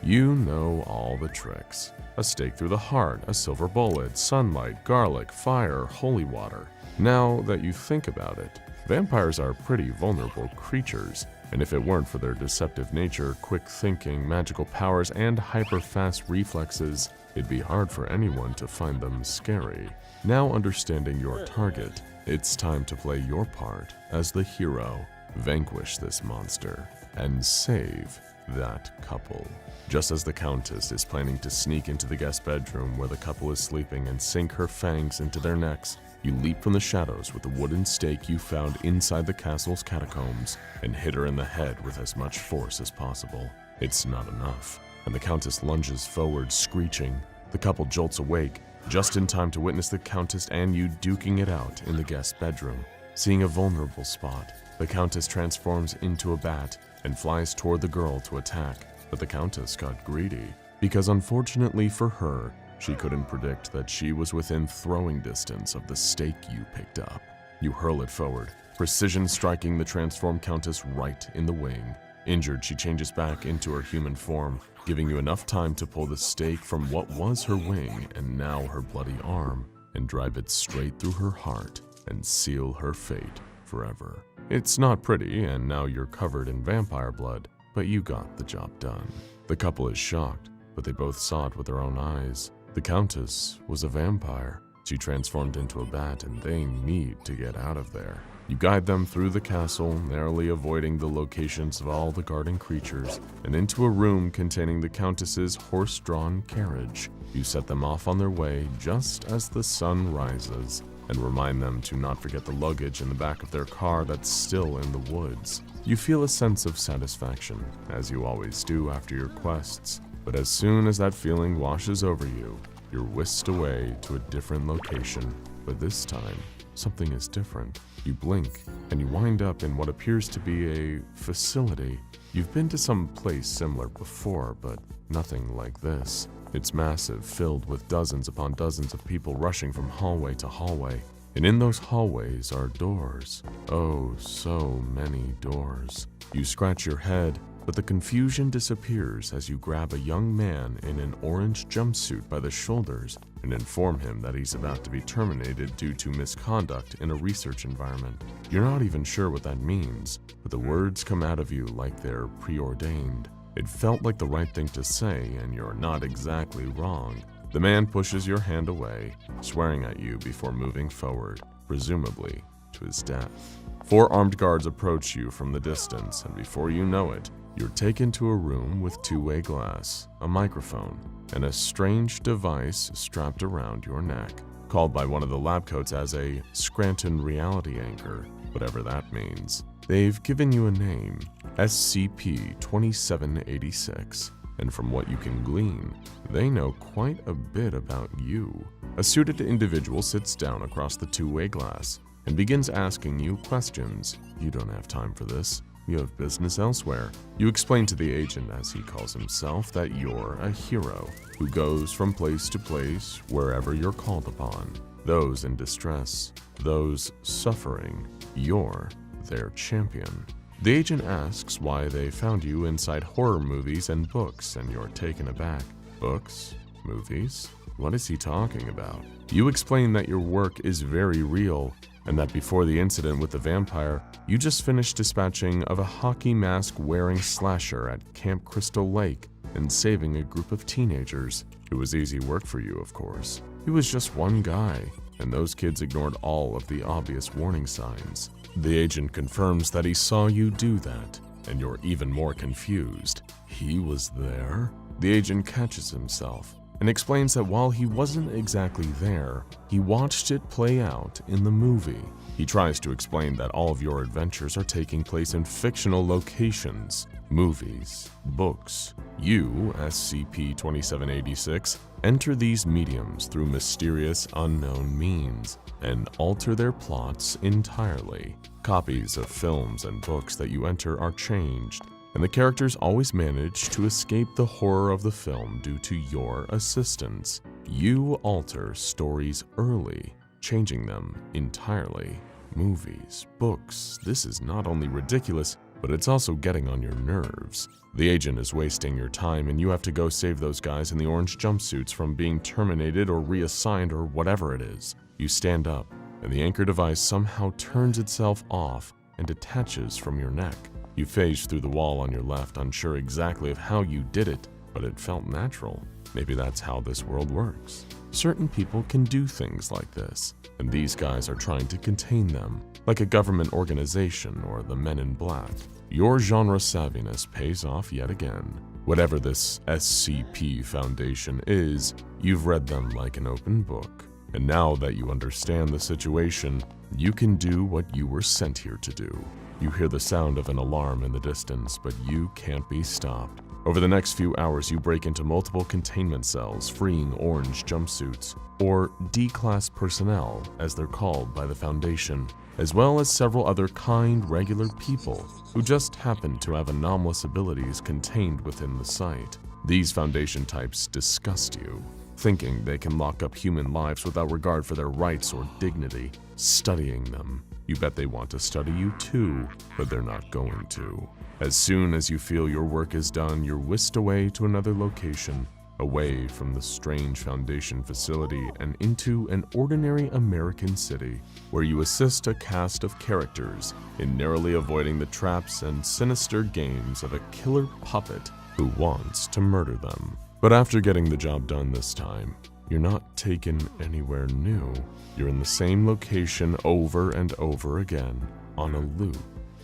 You know all the tricks. A stake through the heart, a silver bullet, sunlight, garlic, fire, holy water. Now that you think about it, vampires are pretty vulnerable creatures, and if it weren't for their deceptive nature, quick thinking, magical powers, and hyper-fast reflexes, it'd be hard for anyone to find them scary. Now understanding your target, it's time to play your part as the hero, vanquish this monster, and save that couple. Just as the Countess is planning to sneak into the guest bedroom where the couple is sleeping and sink her fangs into their necks, you leap from the shadows with the wooden stake you found inside the castle's catacombs and hit her in the head with as much force as possible. It's not enough, and the Countess lunges forward, screeching. The couple jolts awake, just in time to witness the Countess and you duking it out in the guest bedroom. Seeing a vulnerable spot, the Countess transforms into a bat and flies toward the girl to attack, but the Countess got greedy, because unfortunately for her, she couldn't predict that she was within throwing distance of the stake you picked up. You hurl it forward, precision striking the transformed Countess right in the wing. Injured, she changes back into her human form, giving you enough time to pull the stake from what was her wing and now her bloody arm, and drive it straight through her heart and seal her fate forever. It's not pretty, and now you're covered in vampire blood, but you got the job done. The couple is shocked, but they both saw it with their own eyes. The Countess was a vampire. She transformed into a bat, and they need to get out of there. You guide them through the castle, narrowly avoiding the locations of all the guarding creatures, and into a room containing the Countess's horse-drawn carriage. You set them off on their way just as the sun rises, and remind them to not forget the luggage in the back of their car that's still in the woods. You feel a sense of satisfaction, as you always do after your quests, but as soon as that feeling washes over you, you're whisked away to a different location, but this time, something is different. You blink, and you wind up in what appears to be a facility. You've been to some place similar before, but nothing like this. It's massive, filled with dozens upon dozens of people rushing from hallway to hallway. And in those hallways are doors. Oh, so many doors. You scratch your head, but the confusion disappears as you grab a young man in an orange jumpsuit by the shoulders and inform him that he's about to be terminated due to misconduct in a research environment. You're not even sure what that means, but the words come out of you like they're preordained. It felt like the right thing to say, and you're not exactly wrong. The man pushes your hand away, swearing at you before moving forward, presumably to his death. 4 armed guards approach you from the distance, and before you know it, you're taken to a room with two-way glass, a microphone, and a strange device strapped around your neck, called by one of the lab coats as a Scranton reality anchor, whatever that means. They've given you a name, SCP-2786, and from what you can glean, they know quite a bit about you. A suited individual sits down across the two-way glass and begins asking you questions. You don't have time for this. You have business elsewhere. You explain to the agent, as he calls himself, that you're a hero who goes from place to place wherever you're called upon. Those in distress, those suffering, you're their champion. The agent asks why they found you inside horror movies and books, and you're taken aback. Books? Movies? What is he talking about? You explain that your work is very real, and that before the incident with the vampire, you just finished dispatching of a hockey mask-wearing slasher at Camp Crystal Lake and saving a group of teenagers. It was easy work for you, of course. He was just one guy, and those kids ignored all of the obvious warning signs. The agent confirms that he saw you do that, and you're even more confused. He was there? The agent catches himself and explains that while he wasn't exactly there, he watched it play out in the movie. He tries to explain that all of your adventures are taking place in fictional locations, movies, books. You, SCP-2786, enter these mediums through mysterious unknown means and alter their plots entirely. Copies of films and books that you enter are changed, and the characters always manage to escape the horror of the film due to your assistance. You alter stories early, changing them entirely. Movies, books, this is not only ridiculous, but it's also getting on your nerves. The agent is wasting your time, and you have to go save those guys in the orange jumpsuits from being terminated or reassigned or whatever it is. You stand up, and the anchor device somehow turns itself off and detaches from your neck. You phase through the wall on your left, unsure exactly of how you did it, but it felt natural. Maybe that's how this world works. Certain people can do things like this, and these guys are trying to contain them, like a government organization or the Men in Black. Your genre savviness pays off yet again. Whatever this SCP Foundation is, you've read them like an open book. And now that you understand the situation, you can do what you were sent here to do. You hear the sound of an alarm in the distance, but you can't be stopped. Over the next few hours, you break into multiple containment cells, freeing orange jumpsuits, or D-Class personnel, as they're called by the Foundation, as well as several other kind, regular people who just happen to have anomalous abilities contained within the site. These Foundation types disgust you, thinking they can lock up human lives without regard for their rights or dignity. Studying them, you bet they want to study you too, but they're not going to. As soon as you feel your work is done, you're whisked away to another location, away from the strange Foundation facility and into an ordinary American city, where you assist a cast of characters in narrowly avoiding the traps and sinister games of a killer puppet who wants to murder them. But after getting the job done this time, you're not taken anywhere new. You're in the same location over and over again, on a loop.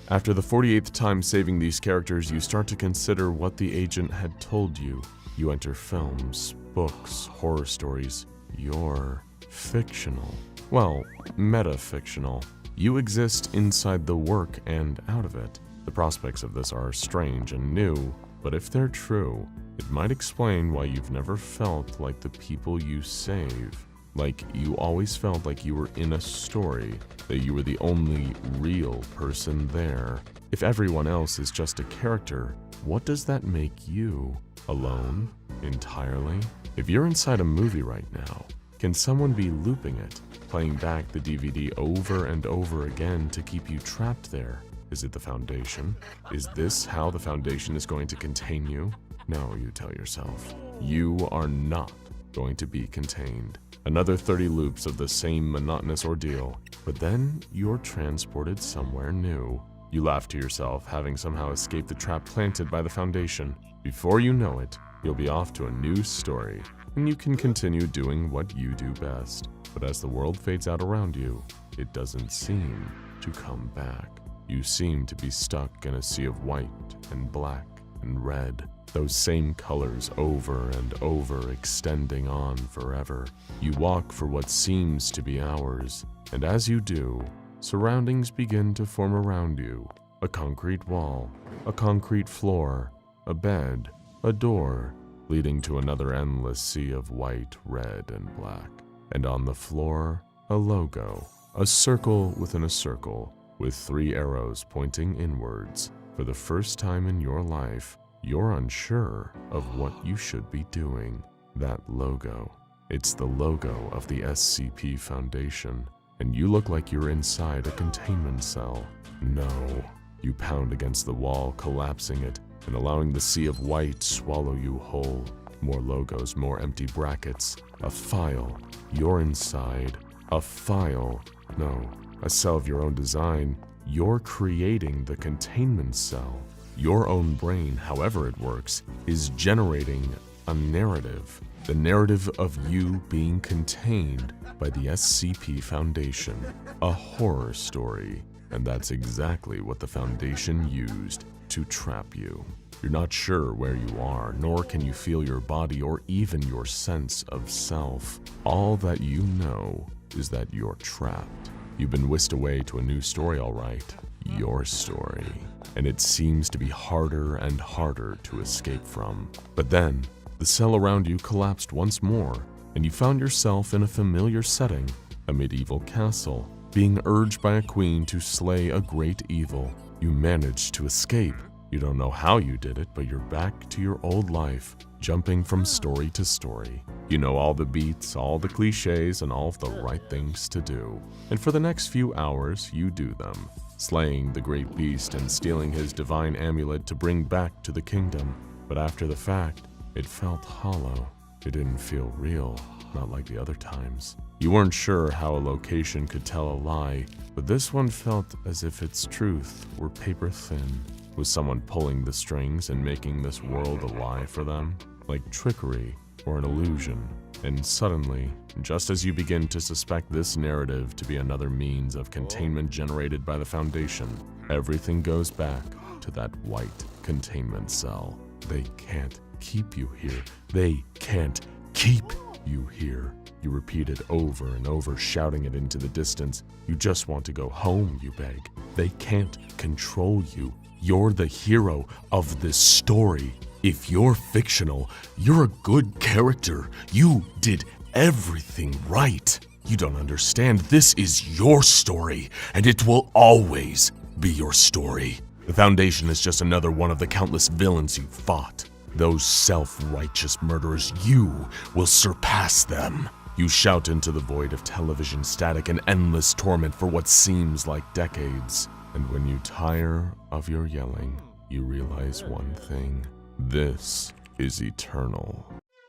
After the 48th time saving these characters, you start to consider what the agent had told you. You enter films, books, horror stories. You're fictional. Well, meta-fictional. You exist inside the work and out of it. The prospects of this are strange and new, but if they're true, it might explain why you've never felt like the people you save. Like you always felt like you were in a story, that you were the only real person there. If everyone else is just a character, what does that make you? Alone? Entirely? If you're inside a movie right now, can someone be looping it, playing back the DVD over and over again to keep you trapped there? Is it the Foundation? Is this how the Foundation is going to contain you? No, you tell yourself. You are not going to be contained. Another 30 loops of the same monotonous ordeal, but then you're transported somewhere new. You laugh to yourself, having somehow escaped the trap planted by the Foundation. Before you know it, you'll be off to a new story, and you can continue doing what you do best. But as the world fades out around you, it doesn't seem to come back. You seem to be stuck in a sea of white and black and red, those same colors over and over, extending on forever. You walk for what seems to be hours, and as you do, surroundings begin to form around you. A concrete wall, a concrete floor, a bed, a door, leading to another endless sea of white, red, and black. And on the floor, a logo, a circle within a circle, with 3 arrows pointing inwards. For the first time in your life, you're unsure of what you should be doing. That logo. It's the logo of the SCP Foundation, and you look like you're inside a containment cell. No. You pound against the wall, collapsing it, and allowing the sea of white swallow you whole. More logos, more empty brackets. A file. You're inside. A file. No. A cell of your own design. You're creating the containment cell. Your own brain, however it works, is generating a narrative. The narrative of you being contained by the SCP Foundation. A horror story. And that's exactly what the Foundation used to trap you. You're not sure where you are, nor can you feel your body or even your sense of self. All that you know is that you're trapped. You've been whisked away to a new story, all right. Your story. And it seems to be harder and harder to escape from. But then, the cell around you collapsed once more, and you found yourself in a familiar setting, a medieval castle, being urged by a queen to slay a great evil. You managed to escape. You don't know how you did it, but you're back to your old life, jumping from story to story. You know all the beats, all the cliches, and all of the right things to do. And for the next few hours, you do them, slaying the great beast and stealing his divine amulet to bring back to the kingdom. But after the fact, it felt hollow. It didn't feel real, not like the other times. You weren't sure how a location could tell a lie, but this one felt as if its truth were paper thin. Was someone pulling the strings and making this world a lie for them? Like trickery or an illusion. And suddenly, just as you begin to suspect this narrative to be another means of containment generated by the Foundation, everything goes back to that white containment cell. They can't keep you here. They can't keep you here. You repeat it over and over, shouting it into the distance. You just want to go home, you beg. They can't control you. You're the hero of this story. If you're fictional, you're a good character. You did everything right. You don't understand. This is your story, and it will always be your story. The Foundation is just another one of the countless villains you fought. Those self-righteous murderers, you will surpass them. You shout into the void of television static and endless torment for what seems like decades. And when you tire of your yelling, you realize one thing. This is eternal.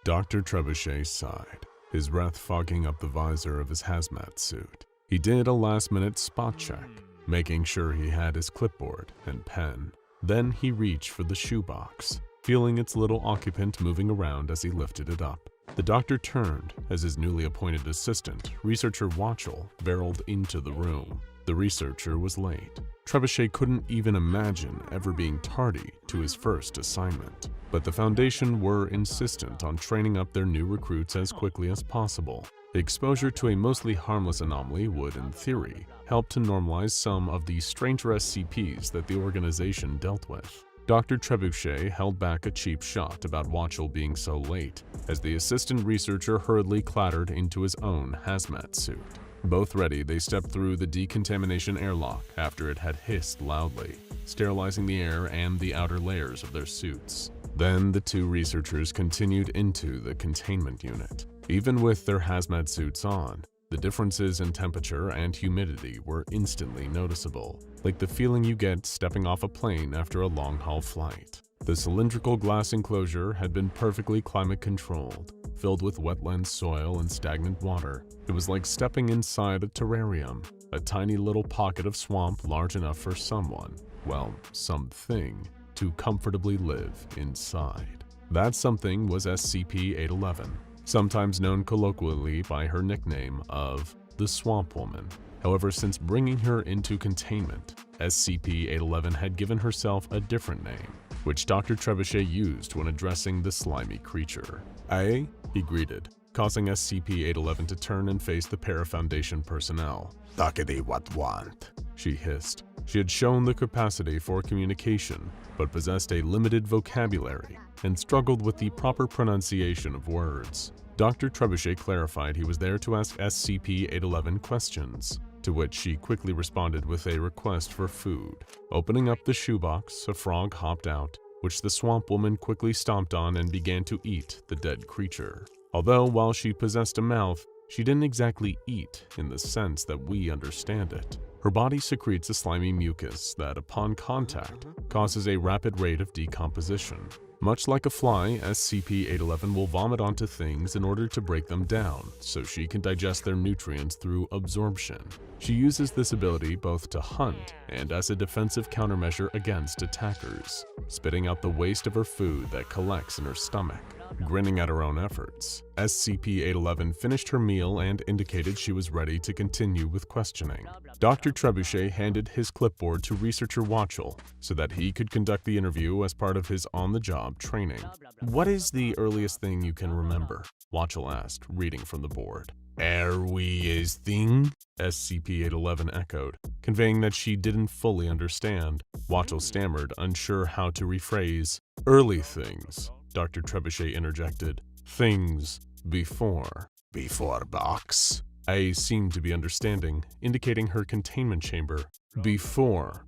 Dr. Trebuchet sighed, his breath fogging up the visor of his hazmat suit. He did a last-minute spot check, making sure he had his clipboard and pen. Then he reached for the shoebox, feeling its little occupant moving around as he lifted it up. The doctor turned as his newly appointed assistant, researcher Watchell, barreled into the room. The researcher was late. Trebuchet couldn't even imagine ever being tardy to his first assignment. But the Foundation were insistent on training up their new recruits as quickly as possible. Exposure to a mostly harmless anomaly would, in theory, help to normalize some of the stranger SCPs that the organization dealt with. Dr. Trebuchet held back a cheap shot about Watchell being so late, as the assistant researcher hurriedly clattered into his own hazmat suit. Both ready, they stepped through the decontamination airlock after it had hissed loudly, sterilizing the air and the outer layers of their suits. Then the two researchers continued into the containment unit. Even with their hazmat suits on, the differences in temperature and humidity were instantly noticeable, like the feeling you get stepping off a plane after a long-haul flight. The cylindrical glass enclosure had been perfectly climate-controlled, filled with wetland soil and stagnant water. It was like stepping inside a terrarium, a tiny little pocket of swamp large enough for someone, well, something, to comfortably live inside. That something was SCP-811, sometimes known colloquially by her nickname of the Swamp Woman. However, since bringing her into containment, SCP-811 had given herself a different name, which Dr. Trebuchet used when addressing the slimy creature. "Aye?" he greeted, causing SCP-811 to turn and face the Para-Foundation personnel. "Talkity what want?" she hissed. She had shown the capacity for communication, but possessed a limited vocabulary and struggled with the proper pronunciation of words. Dr. Trebuchet clarified he was there to ask SCP-811 questions, to which she quickly responded with a request for food. Opening up the shoebox, a frog hopped out, which the Swamp Woman quickly stomped on and began to eat the dead creature. Although, while she possessed a mouth, she didn't exactly eat in the sense that we understand it. Her body secretes a slimy mucus that, upon contact, causes a rapid rate of decomposition. Much like a fly, SCP-811 will vomit onto things in order to break them down, so she can digest their nutrients through absorption. She uses this ability both to hunt and as a defensive countermeasure against attackers, spitting out the waste of her food that collects in her stomach. Grinning at her own efforts, SCP-811 finished her meal and indicated she was ready to continue with questioning. Dr. Trebuchet handed his clipboard to researcher Watchell so that he could conduct the interview as part of his on-the-job training. "What is the earliest thing you can remember?" Watchell asked, reading from the board. "Earliest thing?" SCP-811 echoed, conveying that she didn't fully understand. Watchell stammered, unsure how to rephrase. "Early things," Dr. Trebuchet interjected. "Things before." "Before box?" A seemed to be understanding, indicating her containment chamber. Before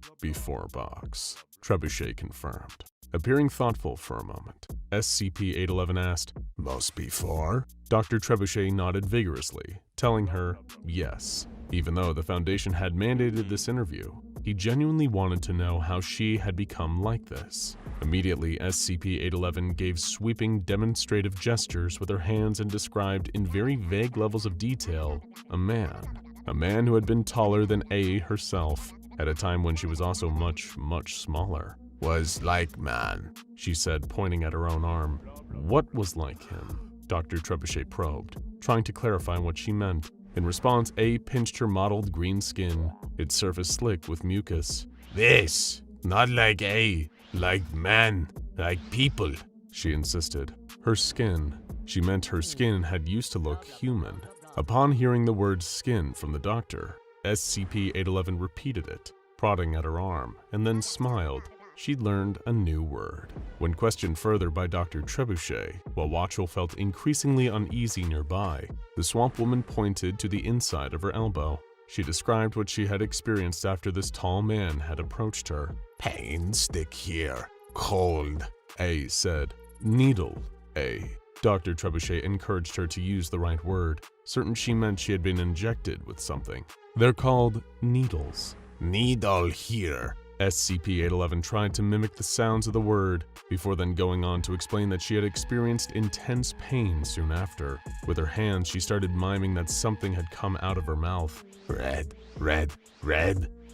box," Trebuchet confirmed. Appearing thoughtful for a moment, SCP-811 asked, "Most before?" Dr. Trebuchet nodded vigorously, telling her yes. Even though the Foundation had mandated this interview, he genuinely wanted to know how she had become like this. Immediately, SCP-811 gave sweeping demonstrative gestures with her hands and described in very vague levels of detail a man who had been taller than A herself, at a time when she was also much, much smaller. "Was like man," she said, pointing at her own arm. What was like him? Dr. Trebuchet probed, trying to clarify what she meant. In response, A pinched her mottled green skin, its surface slick with mucus. "This, not like A, like man, like people," she insisted. Her skin. She meant her skin had used to look human. Upon hearing the word skin from the doctor, SCP-811 repeated it, prodding at her arm, and then smiled. She'd learned a new word. When questioned further by Dr. Trebuchet, while Watchell felt increasingly uneasy nearby, the Swamp Woman pointed to the inside of her elbow. She described what she had experienced after this tall man had approached her. "Pain stick here, cold," A said. "Needle, A." Dr. Trebuchet encouraged her to use the right word, certain she meant she had been injected with something. "They're called needles." "Needle here, SCP-811 tried to mimic the sounds of the word, before then going on to explain that she had experienced intense pain soon after. With her hands, she started miming that something had come out of her mouth. Red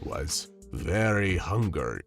was very hungry.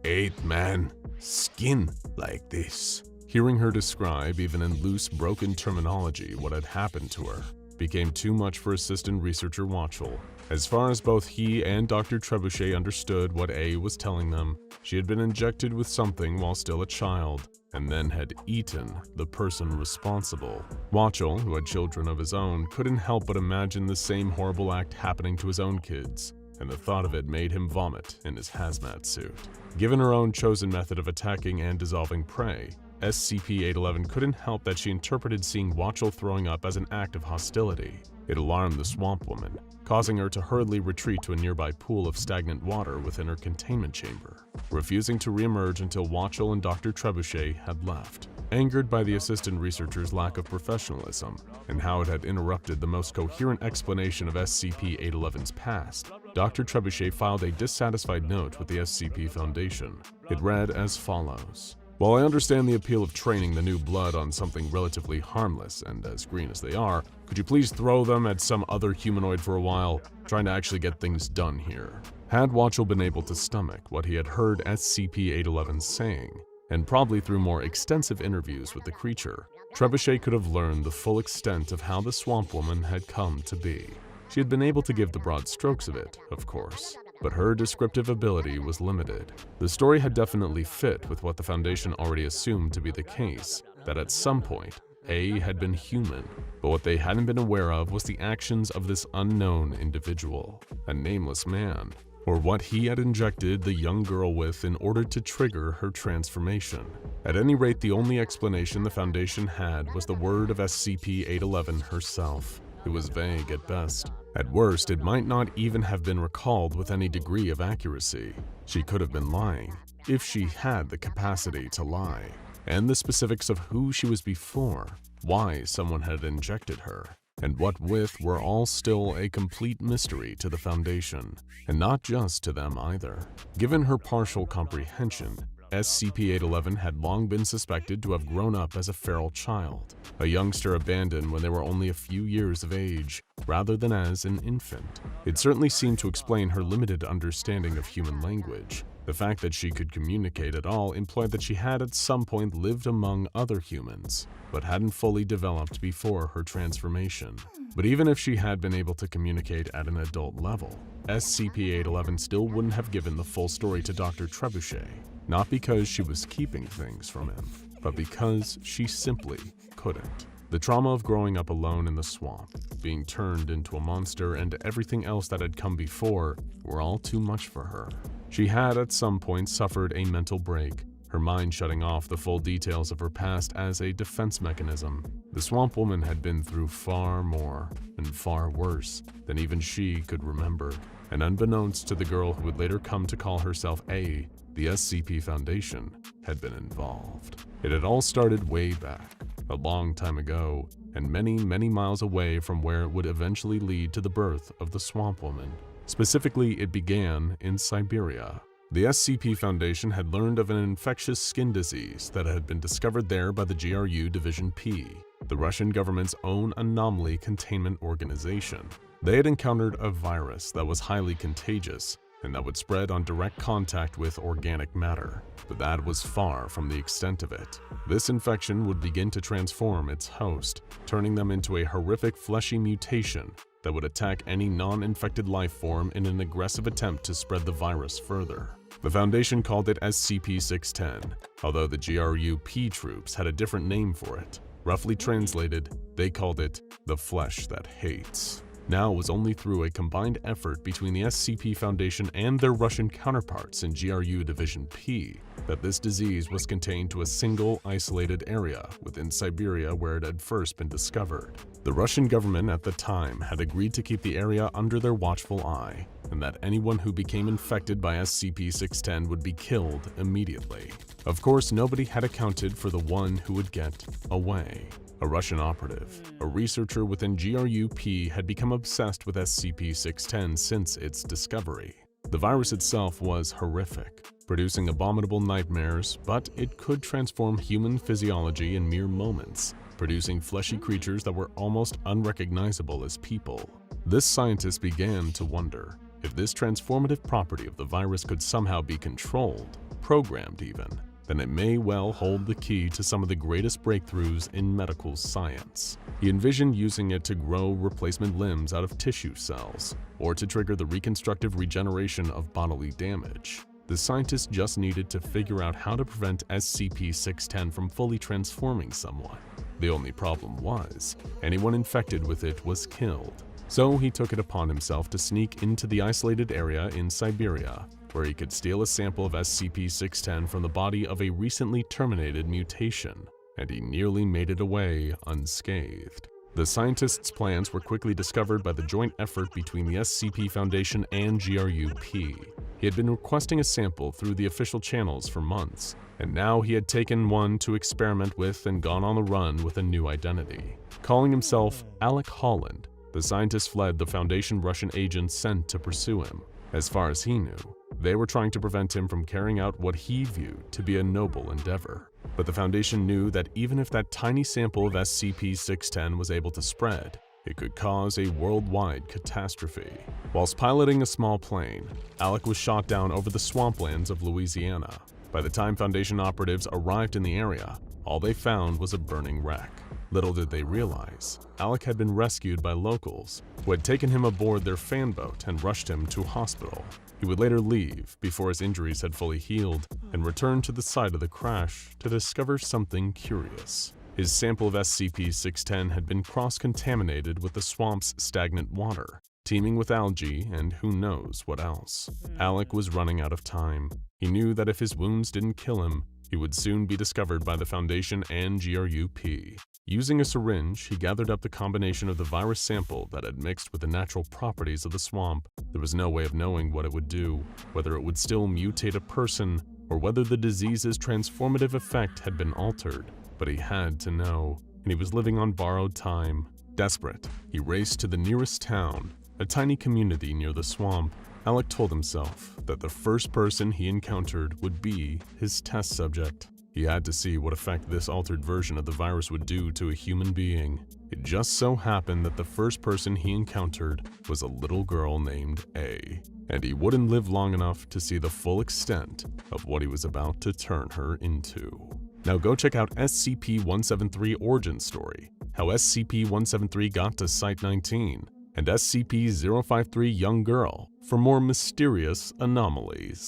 Ate man skin like this. Hearing her describe, even in loose, broken terminology, what had happened to her became too much for assistant researcher Watchell. As far as both he and Dr. Trebuchet understood what A was telling them, she had been injected with something while still a child, and then had eaten the person responsible. Watchell, who had children of his own, couldn't help but imagine the same horrible act happening to his own kids, and the thought of it made him vomit in his hazmat suit. Given her own chosen method of attacking and dissolving prey, SCP-811 couldn't help that she interpreted seeing Watchell throwing up as an act of hostility. It alarmed the Swamp Woman, causing her to hurriedly retreat to a nearby pool of stagnant water within her containment chamber, refusing to reemerge until Watchell and Dr. Trebuchet had left. Angered by the assistant researcher's lack of professionalism and how it had interrupted the most coherent explanation of SCP-811's past, Dr. Trebuchet filed a dissatisfied note with the SCP Foundation. It read as follows. While I understand the appeal of training the new blood on something relatively harmless and as green as they are, could you please throw them at some other humanoid for a while, trying to actually get things done here? Had Watchell been able to stomach what he had heard SCP-811 saying, and probably through more extensive interviews with the creature, Trebuchet could have learned the full extent of how the Swamp Woman had come to be. She had been able to give the broad strokes of it, of course, but her descriptive ability was limited. The story had definitely fit with what the Foundation already assumed to be the case, that at some point, A had been human, but what they hadn't been aware of was the actions of this unknown individual, a nameless man, or what he had injected the young girl with in order to trigger her transformation. At any rate, the only explanation the Foundation had was the word of SCP-811 herself. It was vague at best. At worst, it might not even have been recalled with any degree of accuracy. She could have been lying, if she had the capacity to lie, and the specifics of who she was before, why someone had injected her, and what with were all still a complete mystery to the Foundation, and not just to them either. Given her partial comprehension, SCP-811 had long been suspected to have grown up as a feral child, a youngster abandoned when they were only a few years of age, rather than as an infant. It certainly seemed to explain her limited understanding of human language. The fact that she could communicate at all implied that she had at some point lived among other humans, but hadn't fully developed before her transformation. But even if she had been able to communicate at an adult level, SCP-811 still wouldn't have given the full story to Dr. Trebuchet, not because she was keeping things from him, but because she simply couldn't. The trauma of growing up alone in the swamp, being turned into a monster, and everything else that had come before were all too much for her. She had at some point suffered a mental break, her mind shutting off the full details of her past as a defense mechanism. The Swamp Woman had been through far more and far worse than even she could remember, and unbeknownst to the girl who would later come to call herself A, the SCP Foundation had been involved. It had all started way back, a long time ago, and many, many miles away from where it would eventually lead to the birth of the Swamp Woman. Specifically, it began in Siberia. The SCP Foundation had learned of an infectious skin disease that had been discovered there by the GRU Division P, the Russian government's own anomaly containment organization. They had encountered a virus that was highly contagious and that would spread on direct contact with organic matter, but that was far from the extent of it. This infection would begin to transform its host, turning them into a horrific fleshy mutation that would attack any non-infected life form in an aggressive attempt to spread the virus further. The Foundation called it SCP-610, although the GRU-P troops had a different name for it. Roughly translated, they called it the Flesh That Hates. Now it was only through a combined effort between the SCP Foundation and their Russian counterparts in GRU Division P that this disease was contained to a single isolated area within Siberia where it had first been discovered. The Russian government at the time had agreed to keep the area under their watchful eye, and that anyone who became infected by SCP-610 would be killed immediately. Of course, nobody had accounted for the one who would get away. A Russian operative, a researcher within GRU-P, had become obsessed with SCP-610 since its discovery. The virus itself was horrific, producing abominable nightmares, but it could transform human physiology in mere moments, producing fleshy creatures that were almost unrecognizable as people. This scientist began to wonder if this transformative property of the virus could somehow be controlled, programmed even, then it may well hold the key to some of the greatest breakthroughs in medical science. He envisioned using it to grow replacement limbs out of tissue cells, or to trigger the reconstructive regeneration of bodily damage. The scientist just needed to figure out how to prevent SCP-610 from fully transforming someone. The only problem was, anyone infected with it was killed. So he took it upon himself to sneak into the isolated area in Siberia, where he could steal a sample of SCP-610 from the body of a recently terminated mutation, and he nearly made it away unscathed. The scientist's plans were quickly discovered by the joint effort between the SCP Foundation and GRUP. He had been requesting a sample through the official channels for months, and now he had taken one to experiment with and gone on the run with a new identity. Calling himself Alec Holland, the scientist fled the Foundation Russian agents sent to pursue him. As far as he knew, they were trying to prevent him from carrying out what he viewed to be a noble endeavor. But the Foundation knew that even if that tiny sample of SCP-610 was able to spread, it could cause a worldwide catastrophe. Whilst piloting a small plane, Alec was shot down over the swamplands of Louisiana. By the time Foundation operatives arrived in the area, all they found was a burning wreck. Little did they realize, Alec had been rescued by locals, who had taken him aboard their fan boat and rushed him to a hospital. He would later leave before his injuries had fully healed and return to the site of the crash to discover something curious. His sample of SCP-610 had been cross-contaminated with the swamp's stagnant water, teeming with algae and who knows what else. Alec was running out of time. He knew that if his wounds didn't kill him, he would soon be discovered by the Foundation and GRUP. Using a syringe, he gathered up the combination of the virus sample that had mixed with the natural properties of the swamp. There was no way of knowing what it would do, whether it would still mutate a person, or whether the disease's transformative effect had been altered. But he had to know, and he was living on borrowed time. Desperate, he raced to the nearest town, a tiny community near the swamp. Alec told himself that the first person he encountered would be his test subject. He had to see what effect this altered version of the virus would do to a human being. It just so happened that the first person he encountered was a little girl named A, and he wouldn't live long enough to see the full extent of what he was about to turn her into. Now go check out SCP-173 Origin Story, how SCP-173 got to Site-19, and SCP-053 Young Girl for more mysterious anomalies.